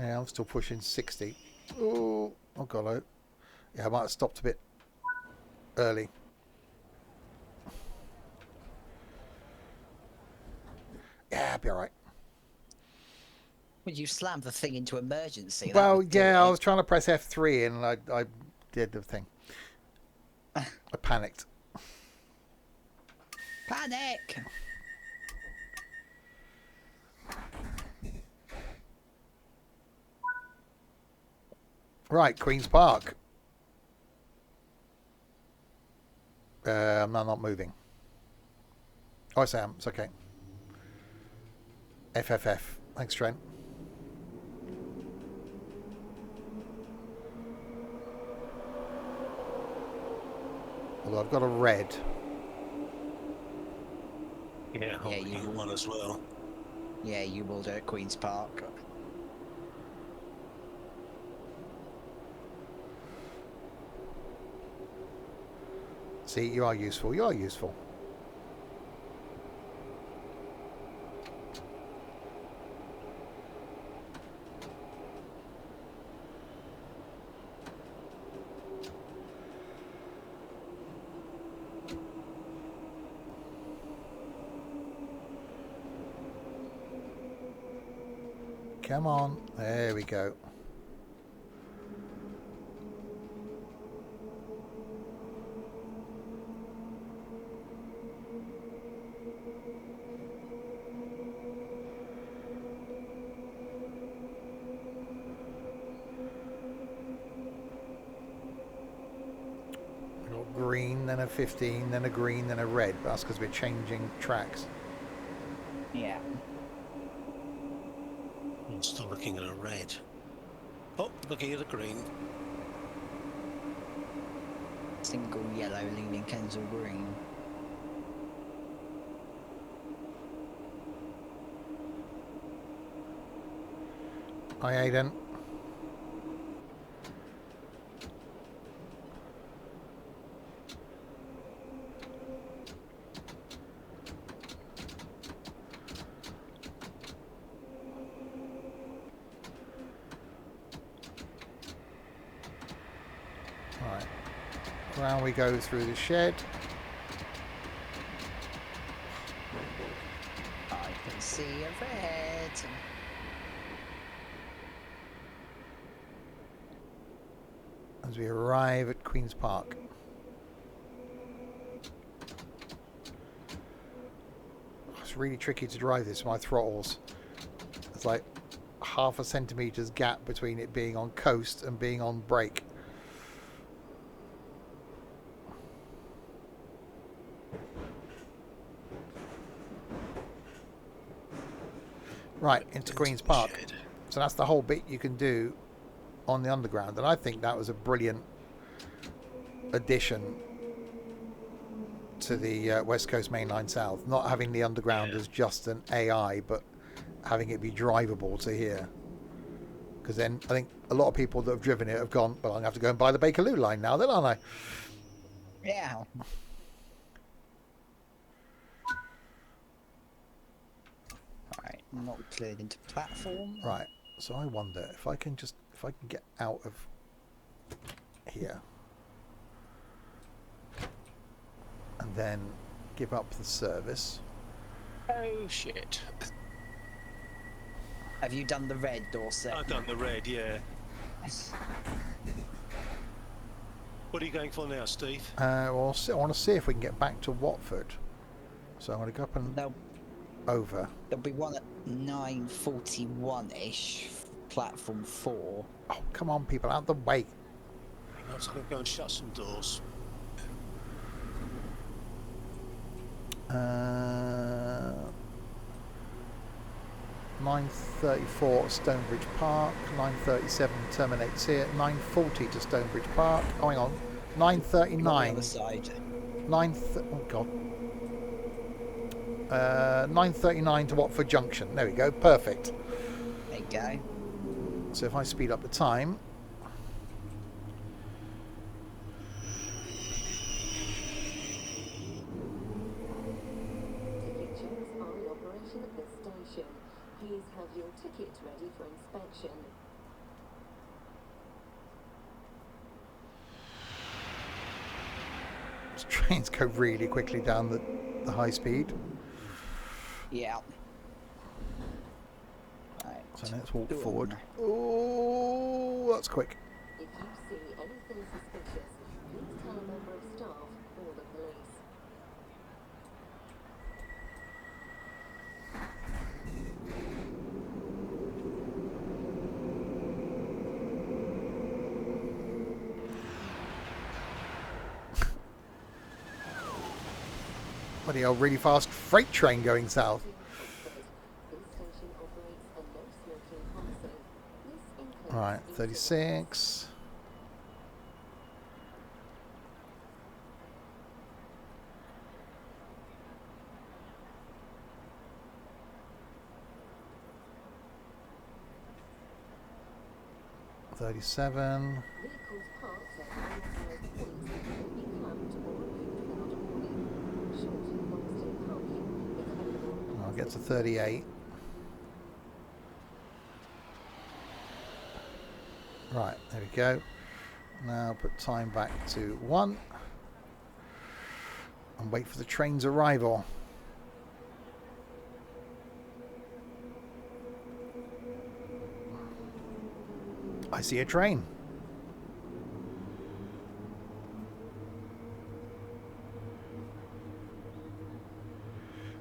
Yeah, I'm still pushing 60. Oh god, yeah, I might have stopped a bit early. Yeah, I'll be alright. Well, you slammed the thing into emergency. Well, yeah, I was trying to press F3 and I did the thing. I panicked. Panic! Right, Queen's Park. I'm not moving. Oh, I am. It's okay. FFF. Thanks, Trent. Although I've got a red. Yeah, I'll get one as well. Yeah, you will do at Queen's Park. See, you are useful. You are useful. Come on. There we go. Green, then a 15, then a green, then a red. But that's because we're changing tracks. Yeah. I'm still looking at a red. Oh, looking at a green. Single yellow leaving Kensal green. Hi, Aidan. Right. Round we go through the shed. I can see a red. As we arrive at Queen's Park. It's really tricky to drive this with my throttles. It's like half a centimetre's gap between it being on coast and being on brake. Right, into Queen's Park. So that's the whole bit you can do on the underground, and I think that was a brilliant addition to the West Coast Mainline South. Not having the underground as just an AI, but having it be drivable to here. Because then I think a lot of people that have driven it have gone, well, I'm going to have to go and buy the Bakerloo line now, then, aren't I? Yeah. Right, not cleared into platform. Right, so I wonder if I can get out of here and then give up the service. Oh shit. Have you done the red, Dorset? I've done the red, yeah. What are you going for now, Steve? Well, I want to see if we can get back to Watford. So I'm going to go up and over. There'll be one at 9:41-ish, platform 4. Oh, come on, people, out the way. I was going to go and shut some doors. 9:34 Stonebridge Park. 9:37 terminates here. 9:40 to Stonebridge Park. Oh, hang on. 9:39. Other side. Oh god. 9:39 to Watford Junction. There we go. Perfect. There you go. So if I speed up the time. Ticket checks are in operation at this station. Please have your ticket ready for inspection. Trains go really quickly down the high speed. Yeah. Right. So let's walk forward. Oh, that's quick. If you see anything suspicious, please tell a member of staff or the police. Bloody hell, really fast freight train going south. This station operates a no smoking policy. This includes Right, 36. $37. vehicles parked at unauthorized points will be clamped or removed without warning. Short and long-stay parking is available. I'll get to 38. Right, there we go. Now put time back to 1 and wait for the train's arrival. I see a train.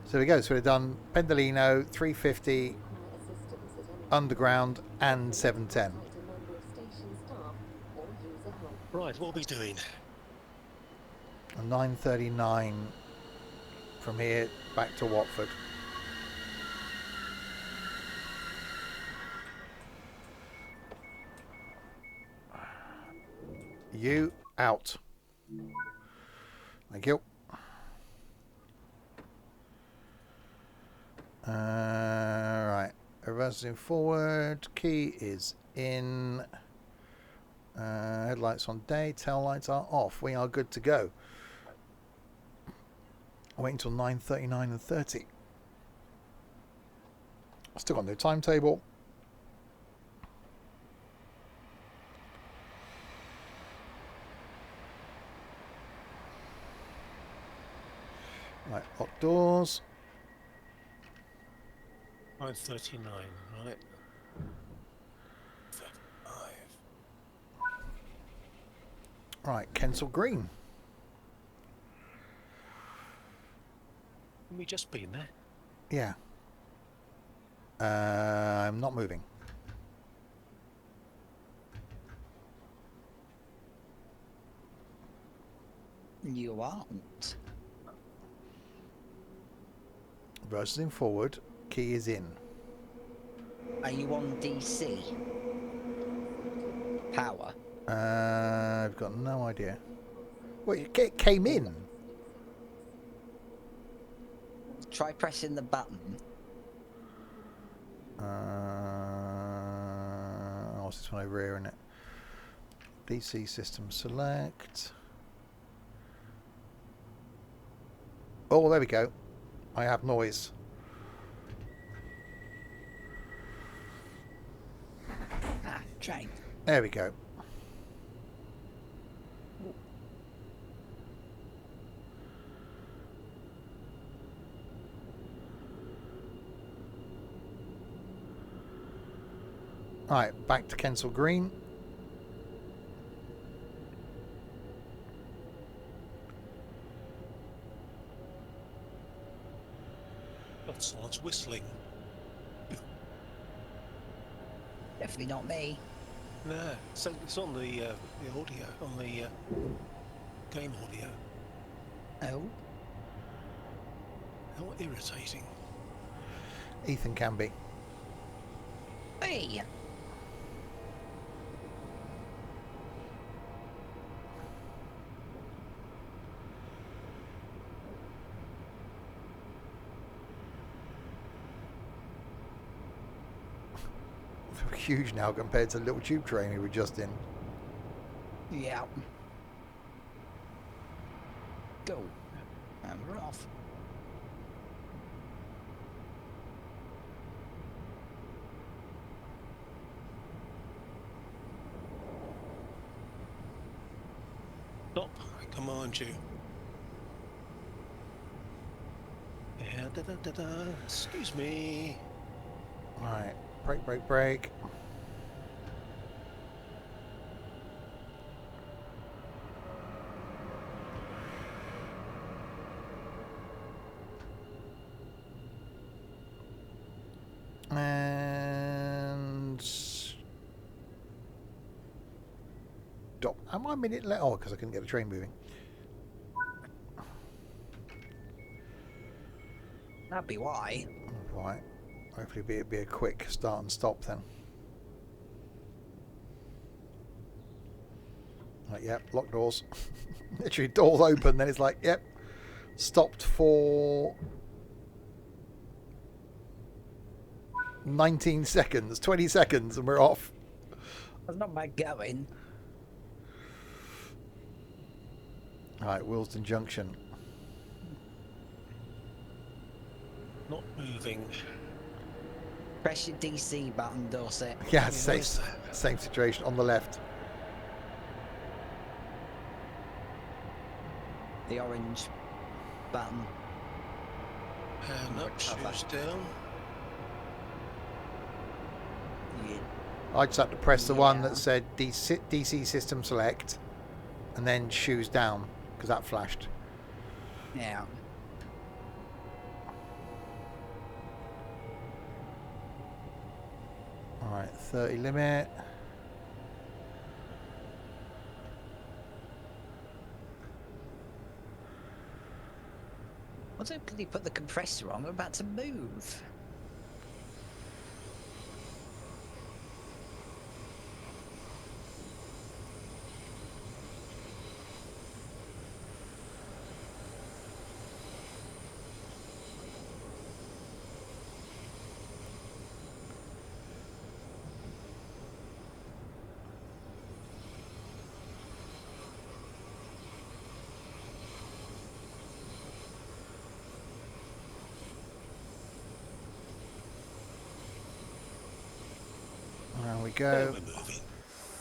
So there we go. So we've done Pendolino, 350, Underground, and 710. Right, what are we doing? 9:39 from here back to Watford. You out. Thank you. Right, reversing forward. Key is in. Headlights on day, tail lights are off. We are good to go. Wait until 9:39 and 30. Still got no timetable. Right, lock doors. 9:39, right? 35. Right, Kensal Green. Haven't we just been there? Yeah. I'm not moving. You aren't. Reversing forward. Key is in. Are you on DC? Power? I've got no idea. Well, it came in. Try pressing the button. What's this one over here, isn't it? DC system select. Oh, there we go. I have noise. Ah, train. There we go. Right, back to Kensal Green. God, someone's whistling. Definitely not me. No, so it's on the audio, on the game audio. Oh. How irritating. Ethan can be. Hey! They're huge now compared to the little tube train we were just in. Yeah. Go. And we're off. Stop, I command you. Yeah, da da da da. Excuse me. Right, brake, brake, brake. And stop. Am I a minute late? Oh, because I couldn't get the train moving. That'd be why. Right. Hopefully it'll be a quick start and stop then. Right, yep, lock doors. Literally doors open, then it's like, yep, stopped for 19 seconds, 20 seconds, and we're off. That's not bad going. Right, Willesden Junction. Not moving. Press your DC button, Dorset. Yeah, What same, is that? same situation on the left. The orange button. Hand up, shoes down. Yeah. I just had to press the one Yeah. that said DC system select, and then shoes down because that flashed. Yeah. All right, 30 limit. Why don't bloody put the compressor on? We're about to move. Around we Yeah, go. we're moving.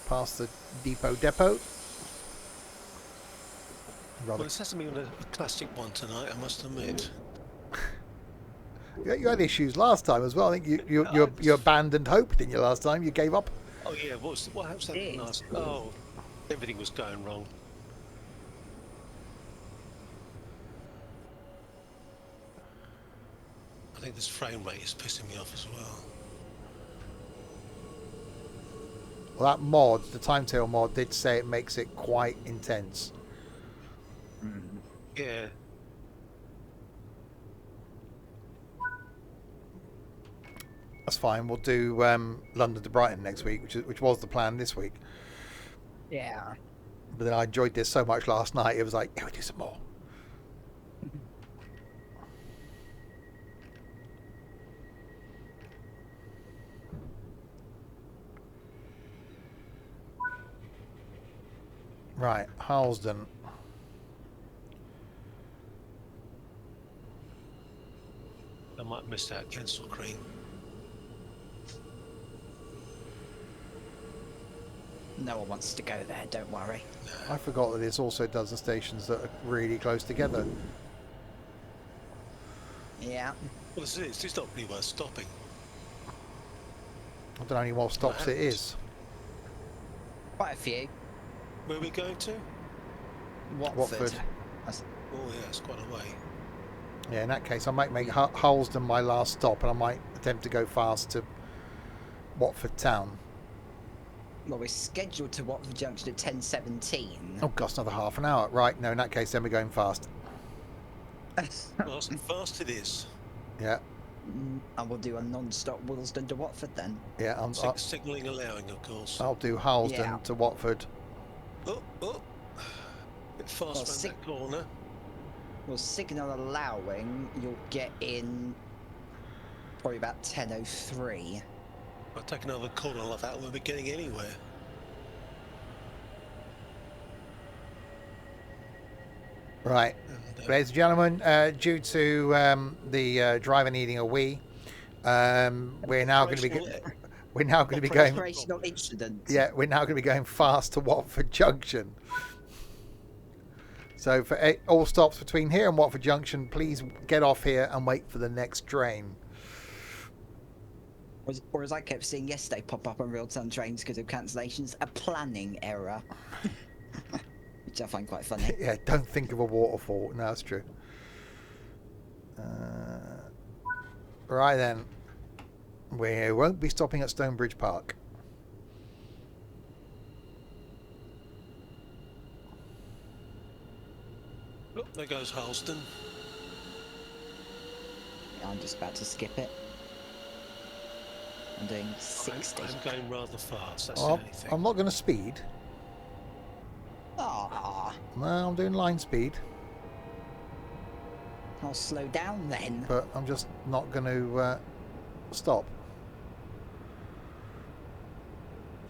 Past the depot. Well, Rather, this hasn't been a classic one tonight, I must admit. you had issues last time as well. I think I you abandoned hope, didn't you? Last time you gave up. Oh yeah, what was that Did. last? Oh, everything was going wrong. I think this frame rate is pissing me off as well. Well, that mod, the timetable mod, did say it makes it quite intense. Yeah. That's fine. We'll do London to Brighton next week, which was the plan this week. Yeah. But then I enjoyed this so much last night. It was like, yeah, we'll do some more. Right, Harlesden. I might miss that cancel cream. No one wants to go there, don't worry. I forgot that this also does the stations that are really close together. Yeah. Well, it's not really worth stopping. I don't know how many more stops it is. Quite a few. Where are we going to? Watford. That's- Oh yeah, it's quite a way. Yeah, in that case, I might make Harlesden my last stop, and I might attempt to go fast to Watford town. Well, we're scheduled to Watford Junction at 10:17. Oh gosh, another half an hour. Right, no, in that case, then we're going fast. Well, fast it is. Yeah, And we'll do a non-stop Willesden to Watford then. yeah. Signalling allowing, of course. I'll do Harlesden Yeah. to Watford. Oh. Bit fast Well, around that corner. Well, signal allowing, you'll get in probably about 10:03. I'll take another corner like that when we're getting anywhere. Right, And, ladies and gentlemen, due to the driver needing a wee, we're now going to be going. Operational incident. Yeah, we're now going to be going fast to Watford Junction. So for all stops between here and Watford Junction, please get off here and wait for the next train. Or as I kept seeing yesterday pop up on real-time trains because of cancellations, a planning error. Which I find quite funny. Yeah, don't think of a waterfall. No, that's true. Right then, we won't be stopping at Stonebridge Park. oh, there goes Harlesden. I'm just about to skip it. I'm doing 60. I'm going rather fast. That's Oh, the only thing. I'm not going to speed. Ah, No, I'm doing line speed, I'll slow down then. but I'm just not going to stop.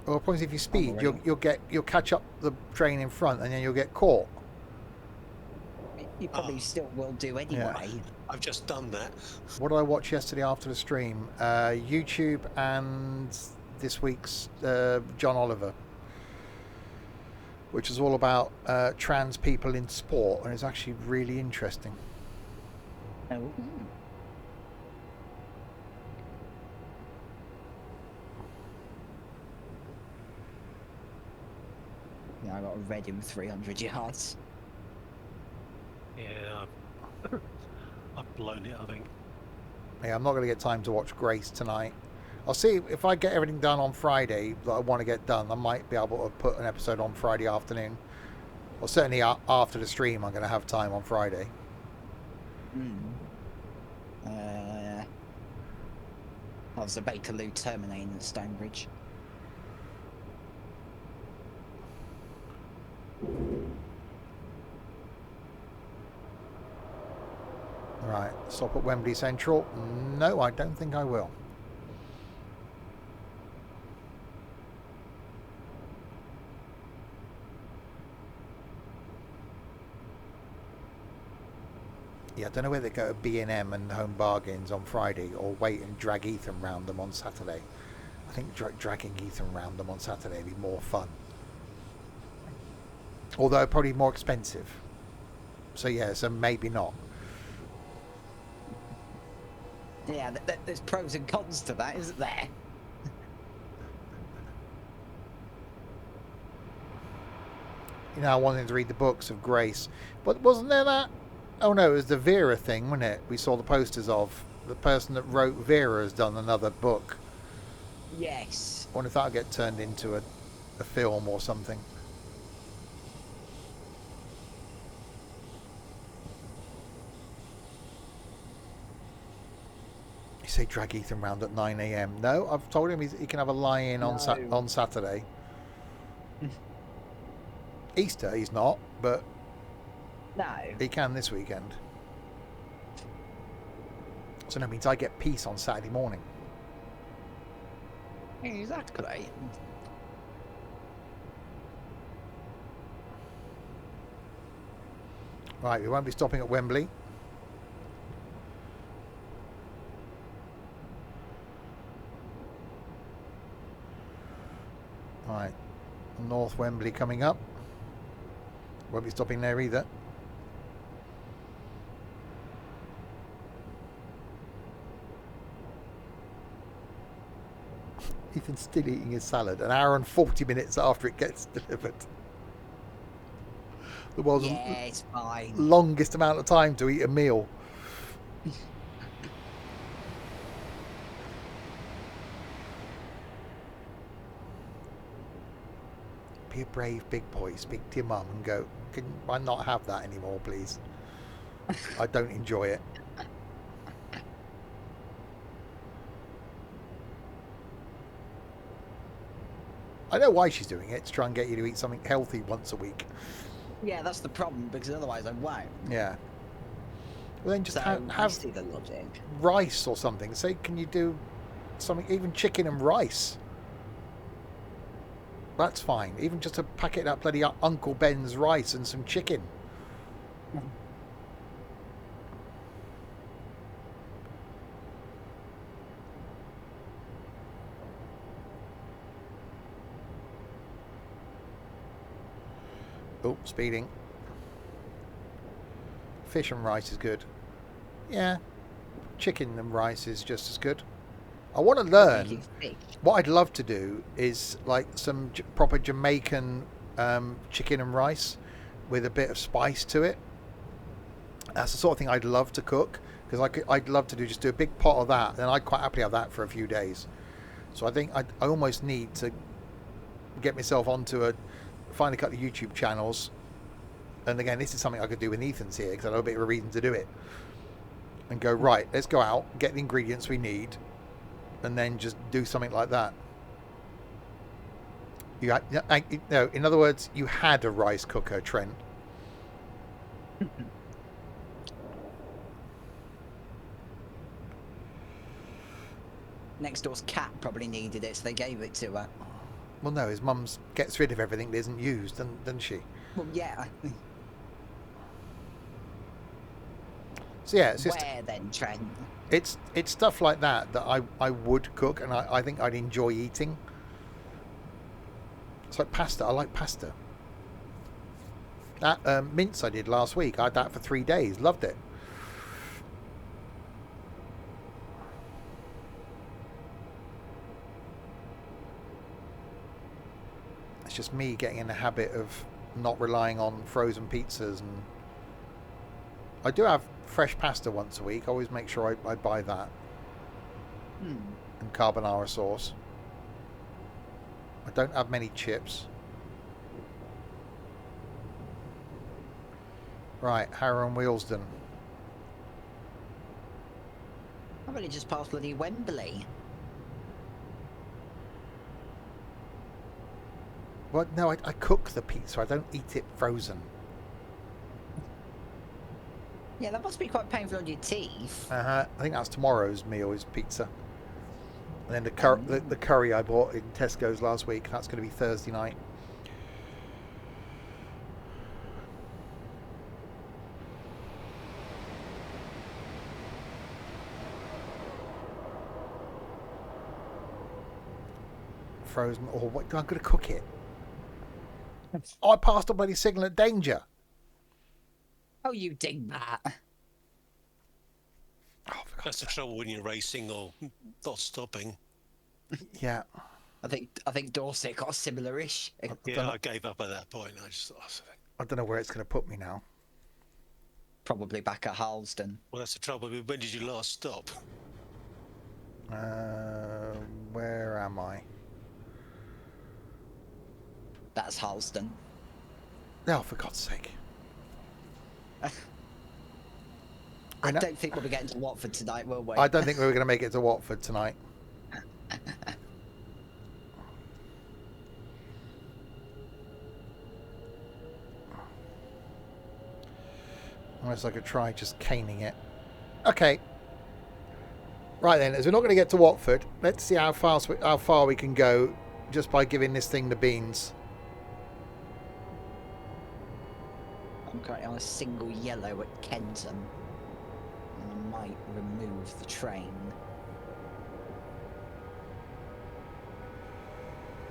Or point if you speed, already- you'll catch up the train in front, and then you'll get caught. You probably still will do anyway. I've just done that. What did I watch yesterday after the stream? YouTube and this week's John Oliver, which is all about trans people in sport, and it's actually really interesting. Oh. I got a red in 300 yards. Yeah, I've blown it, I think. Yeah, I'm not going to get time to watch Grace tonight. I'll see if I get everything done on Friday that I want to get done. I might be able to put an episode on Friday afternoon. Or certainly after the stream, I'm going to have time on Friday. That was the Bakerloo terminating at Stonebridge. Right, stop at Wembley Central. No, I don't think I will. Yeah, I don't know whether they go to B&M and Home Bargains on Friday or wait and drag Ethan round them on Saturday. I think dragging Ethan round them on Saturday would be more fun. Although probably more expensive. So yeah, so maybe not. Yeah, there's pros and cons to that, isn't there? You know, I wanted to read the books of Grace. But wasn't there that? Oh no, it was the Vera thing, wasn't it? We saw the posters of. The person that wrote Vera has done another book. Yes. I wonder if that'll get turned into a film or something. You say drag Ethan round at 9 a.m. No, I've told him he can have a lie-in on on Saturday. Easter he's not, but No. he can this weekend. So that means I get peace on Saturday morning. Exactly. Right, we won't be stopping at Wembley. Right, North Wembley coming up. Won't be stopping there either. Ethan's still eating his salad an hour and 40 minutes after it gets delivered. The world's it's fine. longest amount of time to eat a meal. Be a brave big boy. Speak to your mum and go, can I not have that anymore, please? I don't enjoy it. I know why she's doing it, to try and get you to eat something healthy once a week. Yeah, that's the problem, because otherwise I won't. Yeah. Well, then just So I have see the logic. rice or something. Say, can you do something, even chicken and rice? That's fine. Even just a packet of that bloody Uncle Ben's rice and some chicken. Oh, speeding. Fish and rice is good. Yeah. Chicken and rice is just as good. I want to learn. What I'd love to do is like some proper Jamaican chicken and rice with a bit of spice to it. That's the sort of thing I'd love to cook, because I'd love to just do a big pot of that, and I'd quite happily have that for a few days. So I think I almost need to get myself onto find a couple of YouTube channels, and again, this is something I could do when Ethan's here, because I have a bit of a reason to do it, and go, right, let's go out, get the ingredients we need, and then just do something like that. No, in other words, you had a rice cooker, Trent. Next door's cat probably needed it, so they gave it to her. Well, no, his mum's gets rid of everything that isn't used, doesn't she? Well, yeah. So yeah, it's just Where then, Trent? it's stuff like that I would cook, and I think I'd enjoy eating. It's like pasta. I like pasta. That mince I did last week, I had that for 3 days. Loved it. It's just me getting in the habit of not relying on frozen pizzas, and I do have fresh pasta once a week. I always make sure I buy that. And carbonara sauce. I don't have many chips. Right, Harrow and Wheelsden. I've only just passed bloody Wembley. Well, no, I cook the pizza. I don't eat it frozen. Yeah, that must be quite painful on your teeth. I think that's tomorrow's meal is pizza. And then the curry I bought in Tesco's last week, that's going to be Thursday night. Frozen. Oh, what? I'm going to cook it. Oh, I passed a bloody signal at danger. Oh, you dig that. Oh, for That's God's the sake. trouble when you're racing or not stopping. Yeah. I think Dorset got a similar issue. Yeah, I gave up at that point. I just thought, I don't know where it's going to put me now. Probably back at Harlesden. well, that's the trouble. When did you last stop? Where am I? That's Harlesden. Oh, for God's sake. I don't think we'll be getting to Watford tonight, will we? I don't think we were going to make it to Watford tonight. Unless I could try just caning it. Okay. Right then, as we're not going to get to Watford, let's see how far we can go just by giving this thing the beans. I'm currently on a single yellow at Kenton. And I might remove the train.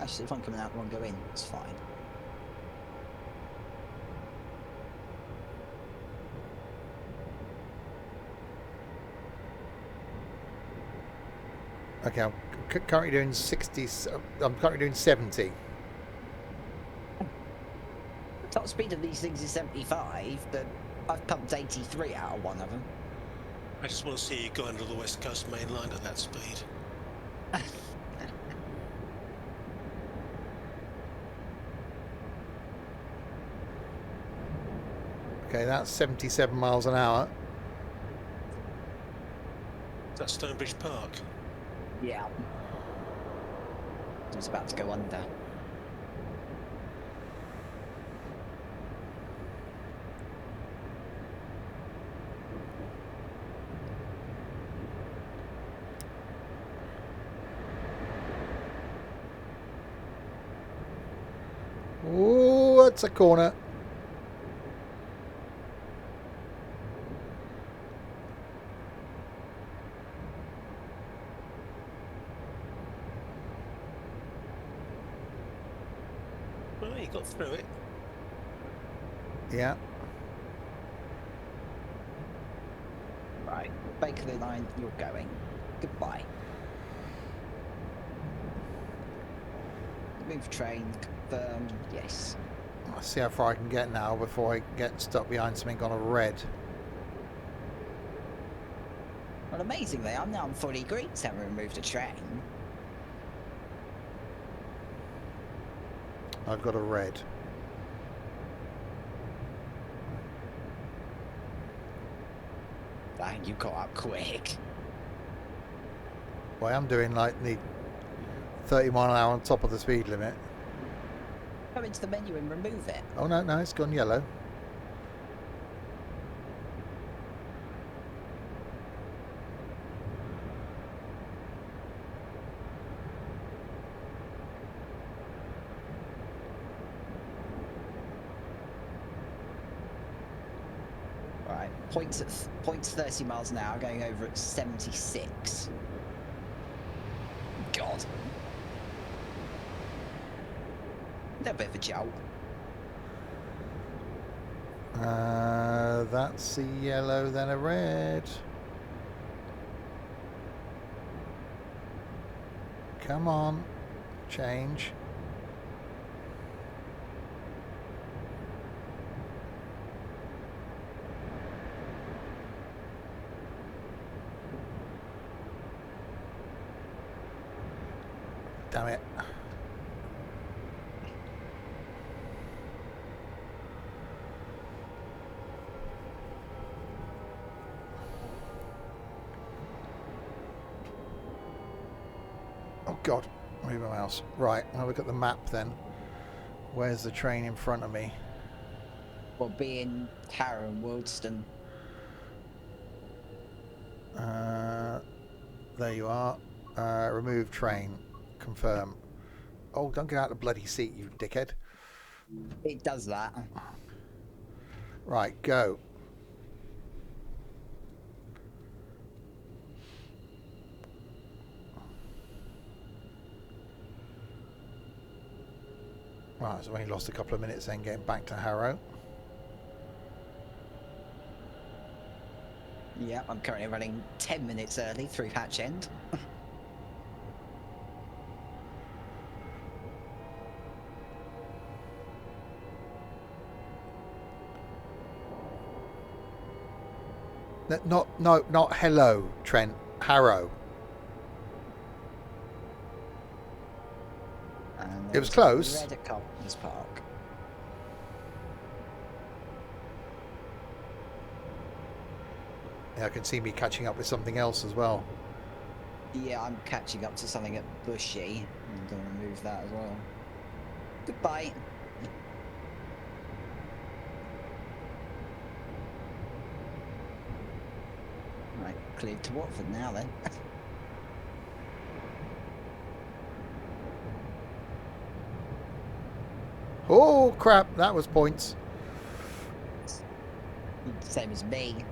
Actually, if I'm coming out and one go in, it's fine. Okay, I'm currently doing 60. I'm currently doing 70. The top speed of these things is 75, but I've pumped 83 out of one of them. I just want to see you go under the West Coast main line at that speed. Okay, that's 77 miles an hour. Is that Stonebridge Park? Yeah. I was about to go under. Ooh, that's a corner. Well, you got through it. Yeah. Right, Bakerloo line, you're going. Goodbye. Move train, confirmed, yes. I'll see how far I can get now before I get stuck behind something on a red. Well, amazingly, I'm now on fully green, so I removed a train. I've got a red. Dang, you got up quick. Well, I'm doing like the 30 mile an hour on top of the speed limit. Go into the menu and remove it. Oh no, no, it's gone yellow. Right, points 30 miles an hour, going over at 76. God. A bit of a jolt. That's a yellow, then a red. Come on, change. Damn it. Oh God, move my mouse. Right, I'll look at the map then. Where's the train in front of me? Well, being Harrow and Wildston. There you are. Remove train. Confirm. Oh, don't get out of the bloody seat, you dickhead. It does that. Right, go. Right, so I've only lost a couple of minutes then getting back to Harrow. Yeah, I'm currently running 10 minutes early through Hatch End. Not hello, Trent. Harrow. And It was there's a close. Red at Carpenter's Park. Yeah, I can see me catching up with something else as well. Yeah, I'm catching up to something at Bushy. I'm going to remove that as well. Goodbye. Right, cleared to Watford now then. Oh crap, that was points. Same as me.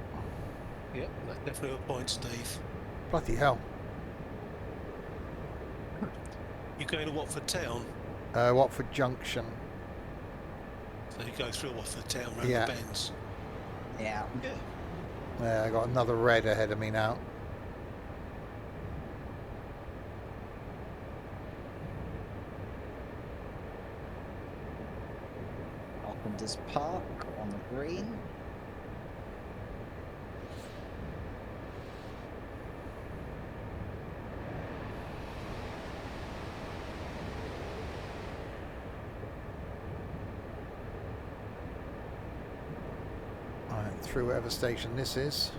Yep, that's definitely a point, Steve. Bloody hell. You going to Watford town? Watford Junction. So you go through Watford town round Yeah. the bends. Yeah. Yeah. Yeah, I got another red ahead of me now. Carpenter's Park on the green. Right, through whatever station this is.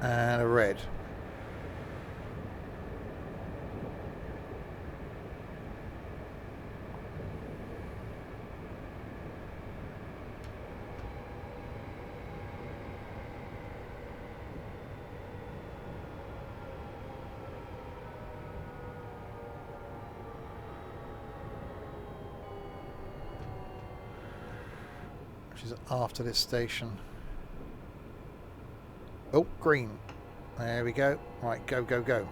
And a red. Which is after this station. Oh, green. There we go. Right, go, go, go.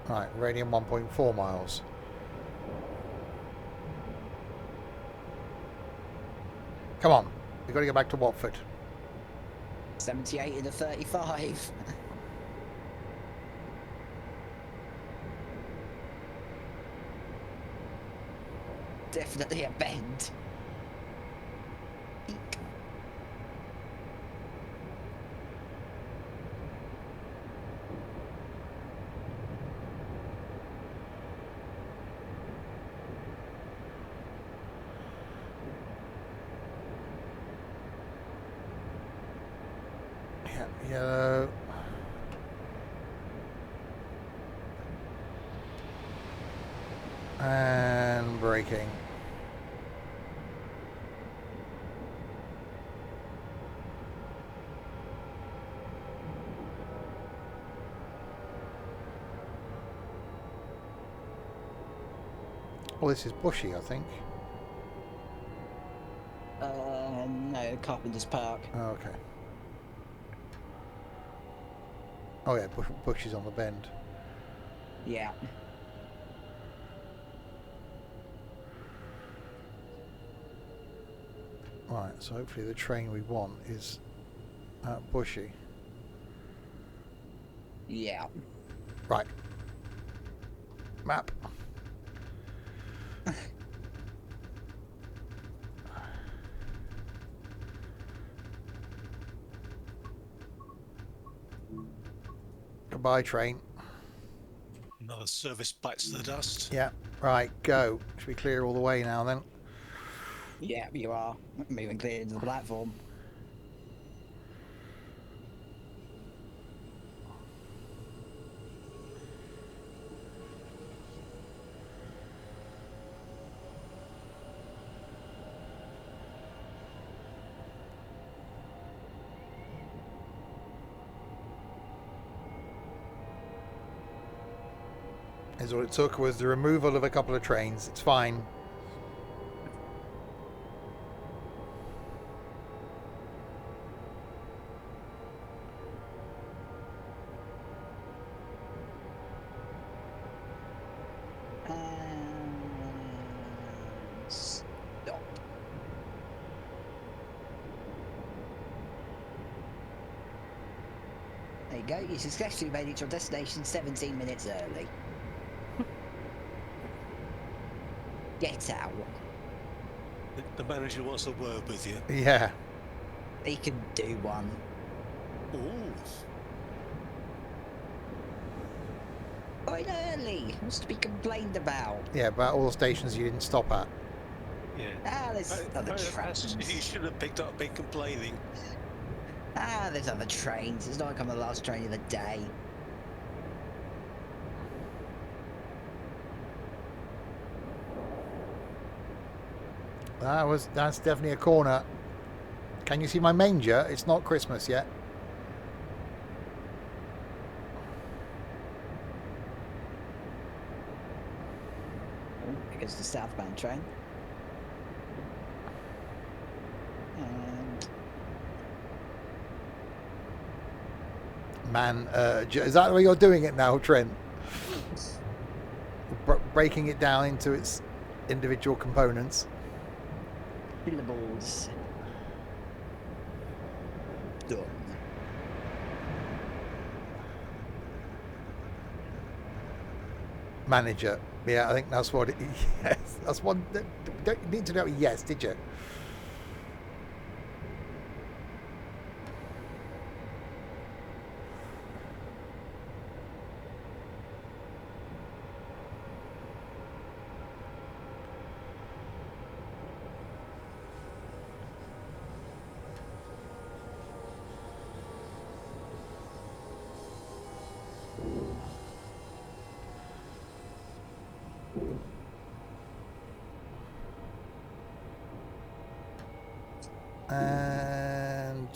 Right, radian 1.4 miles. Come on, we've got to get back to Watford. 78 in a 35. Definitely a bend. Eek. Yeah, yellow. And braking. Well, this is bushy, I think. No, Carpenter's Park. Oh, okay. Oh yeah, Bush is on the bend. Yeah. Right, so hopefully the train we want is at Bushy. Yeah. Right, Map. Goodbye, train. Another service bites the dust. Yeah, right, go. Should we clear all the way now then? Yeah, you are moving clear into the platform. Is all it took was the removal of a couple of trains. It's fine. Stop. There you go. You successfully made it to your destination 17 minutes early. Get out. The manager wants a word with you. Yeah. He can do one. Ooh. Quite early. What's to be complained about? Yeah, about all the stations you didn't stop at. Yeah. Ah, there's other Perhaps trains. you should have picked up been complaining. Ah, there's other trains. It's not like I'm the last train of the day. That's definitely a corner. Can you see my manger? It's not Christmas yet. Oh, because the southbound train. And Man, is that the way you're doing it now, Trent? Breaking it down into its individual components. syllables. Done. Manager. Yeah, I think that's what it is. Yes, that's one. Don't need to know yes, did you? And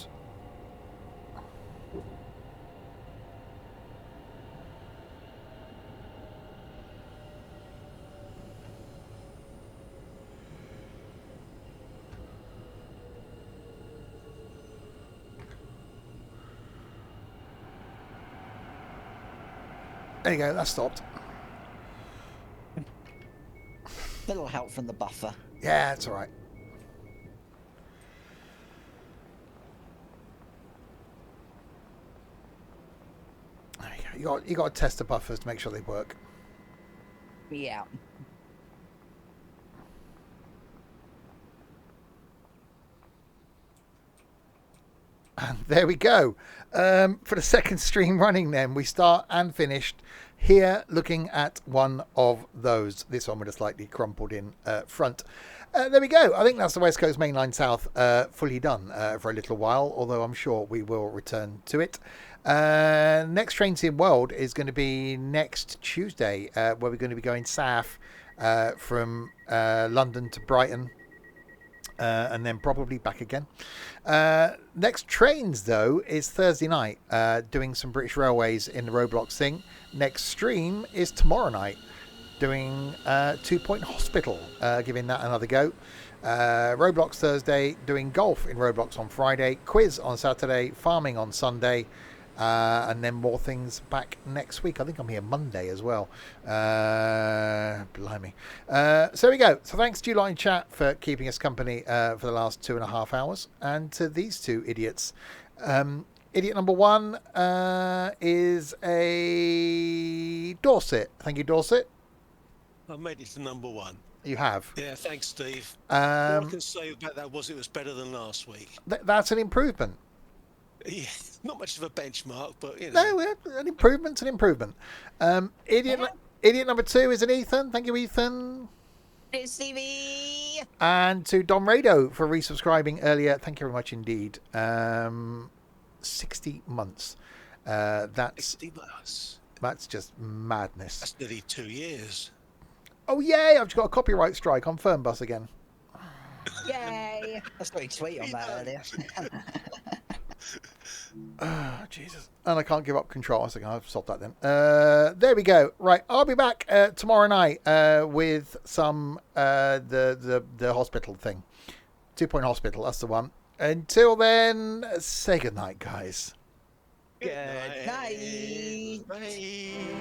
there you go, that stopped. Little help from the buffer. Yeah, it's all right. There you go. You got to test the buffers to make sure they work. Yeah. And there we go. For the second stream running then, we start and finished here looking at one of those. This one with a slightly crumpled in front. There we go. I think that's the West Coast Mainline South fully done for a little while, although I'm sure we will return to it. Next Train Sim World is going to be next Tuesday, where we're going to be going south from London to Brighton. And then probably back again. Next trains, though, is Thursday night, doing some British Railways in the Roblox thing. Next stream is tomorrow night, doing 2 Point Hospital, giving that another go. Roblox Thursday, doing golf in Roblox on Friday, quiz on Saturday, farming on Sunday, and then more things back next week. I think I'm here Monday as well. Blimey. So there we go. So thanks to you lot in chat for keeping us company for the last 2.5 hours. And to these two idiots. Idiot number one is a Dorset. Thank you, Dorset. I made it to number 1. You have. Yeah, thanks, Steve. All I Um, can say about that was it was better than last week. that's an improvement. Yeah, not much of a benchmark, but you know. No, an improvement's an improvement. Idiot number 2 is an Ethan. Thank you, Ethan. It's Stevie. And to Dom Rado for resubscribing earlier. Thank you very much indeed. 60 months. That's 60 bucks. just madness. That's nearly 2 years. Oh, yay! I've just got a copyright strike on Fernbus again. Yay! That's very sweet on that earlier. Oh, Jesus. And I can't give up control. So I'll stop that then. There we go. Right. I'll be back tomorrow night with some the hospital thing. 2 Point Hospital. That's the one. Until then, say goodnight, guys. Good night. Bye.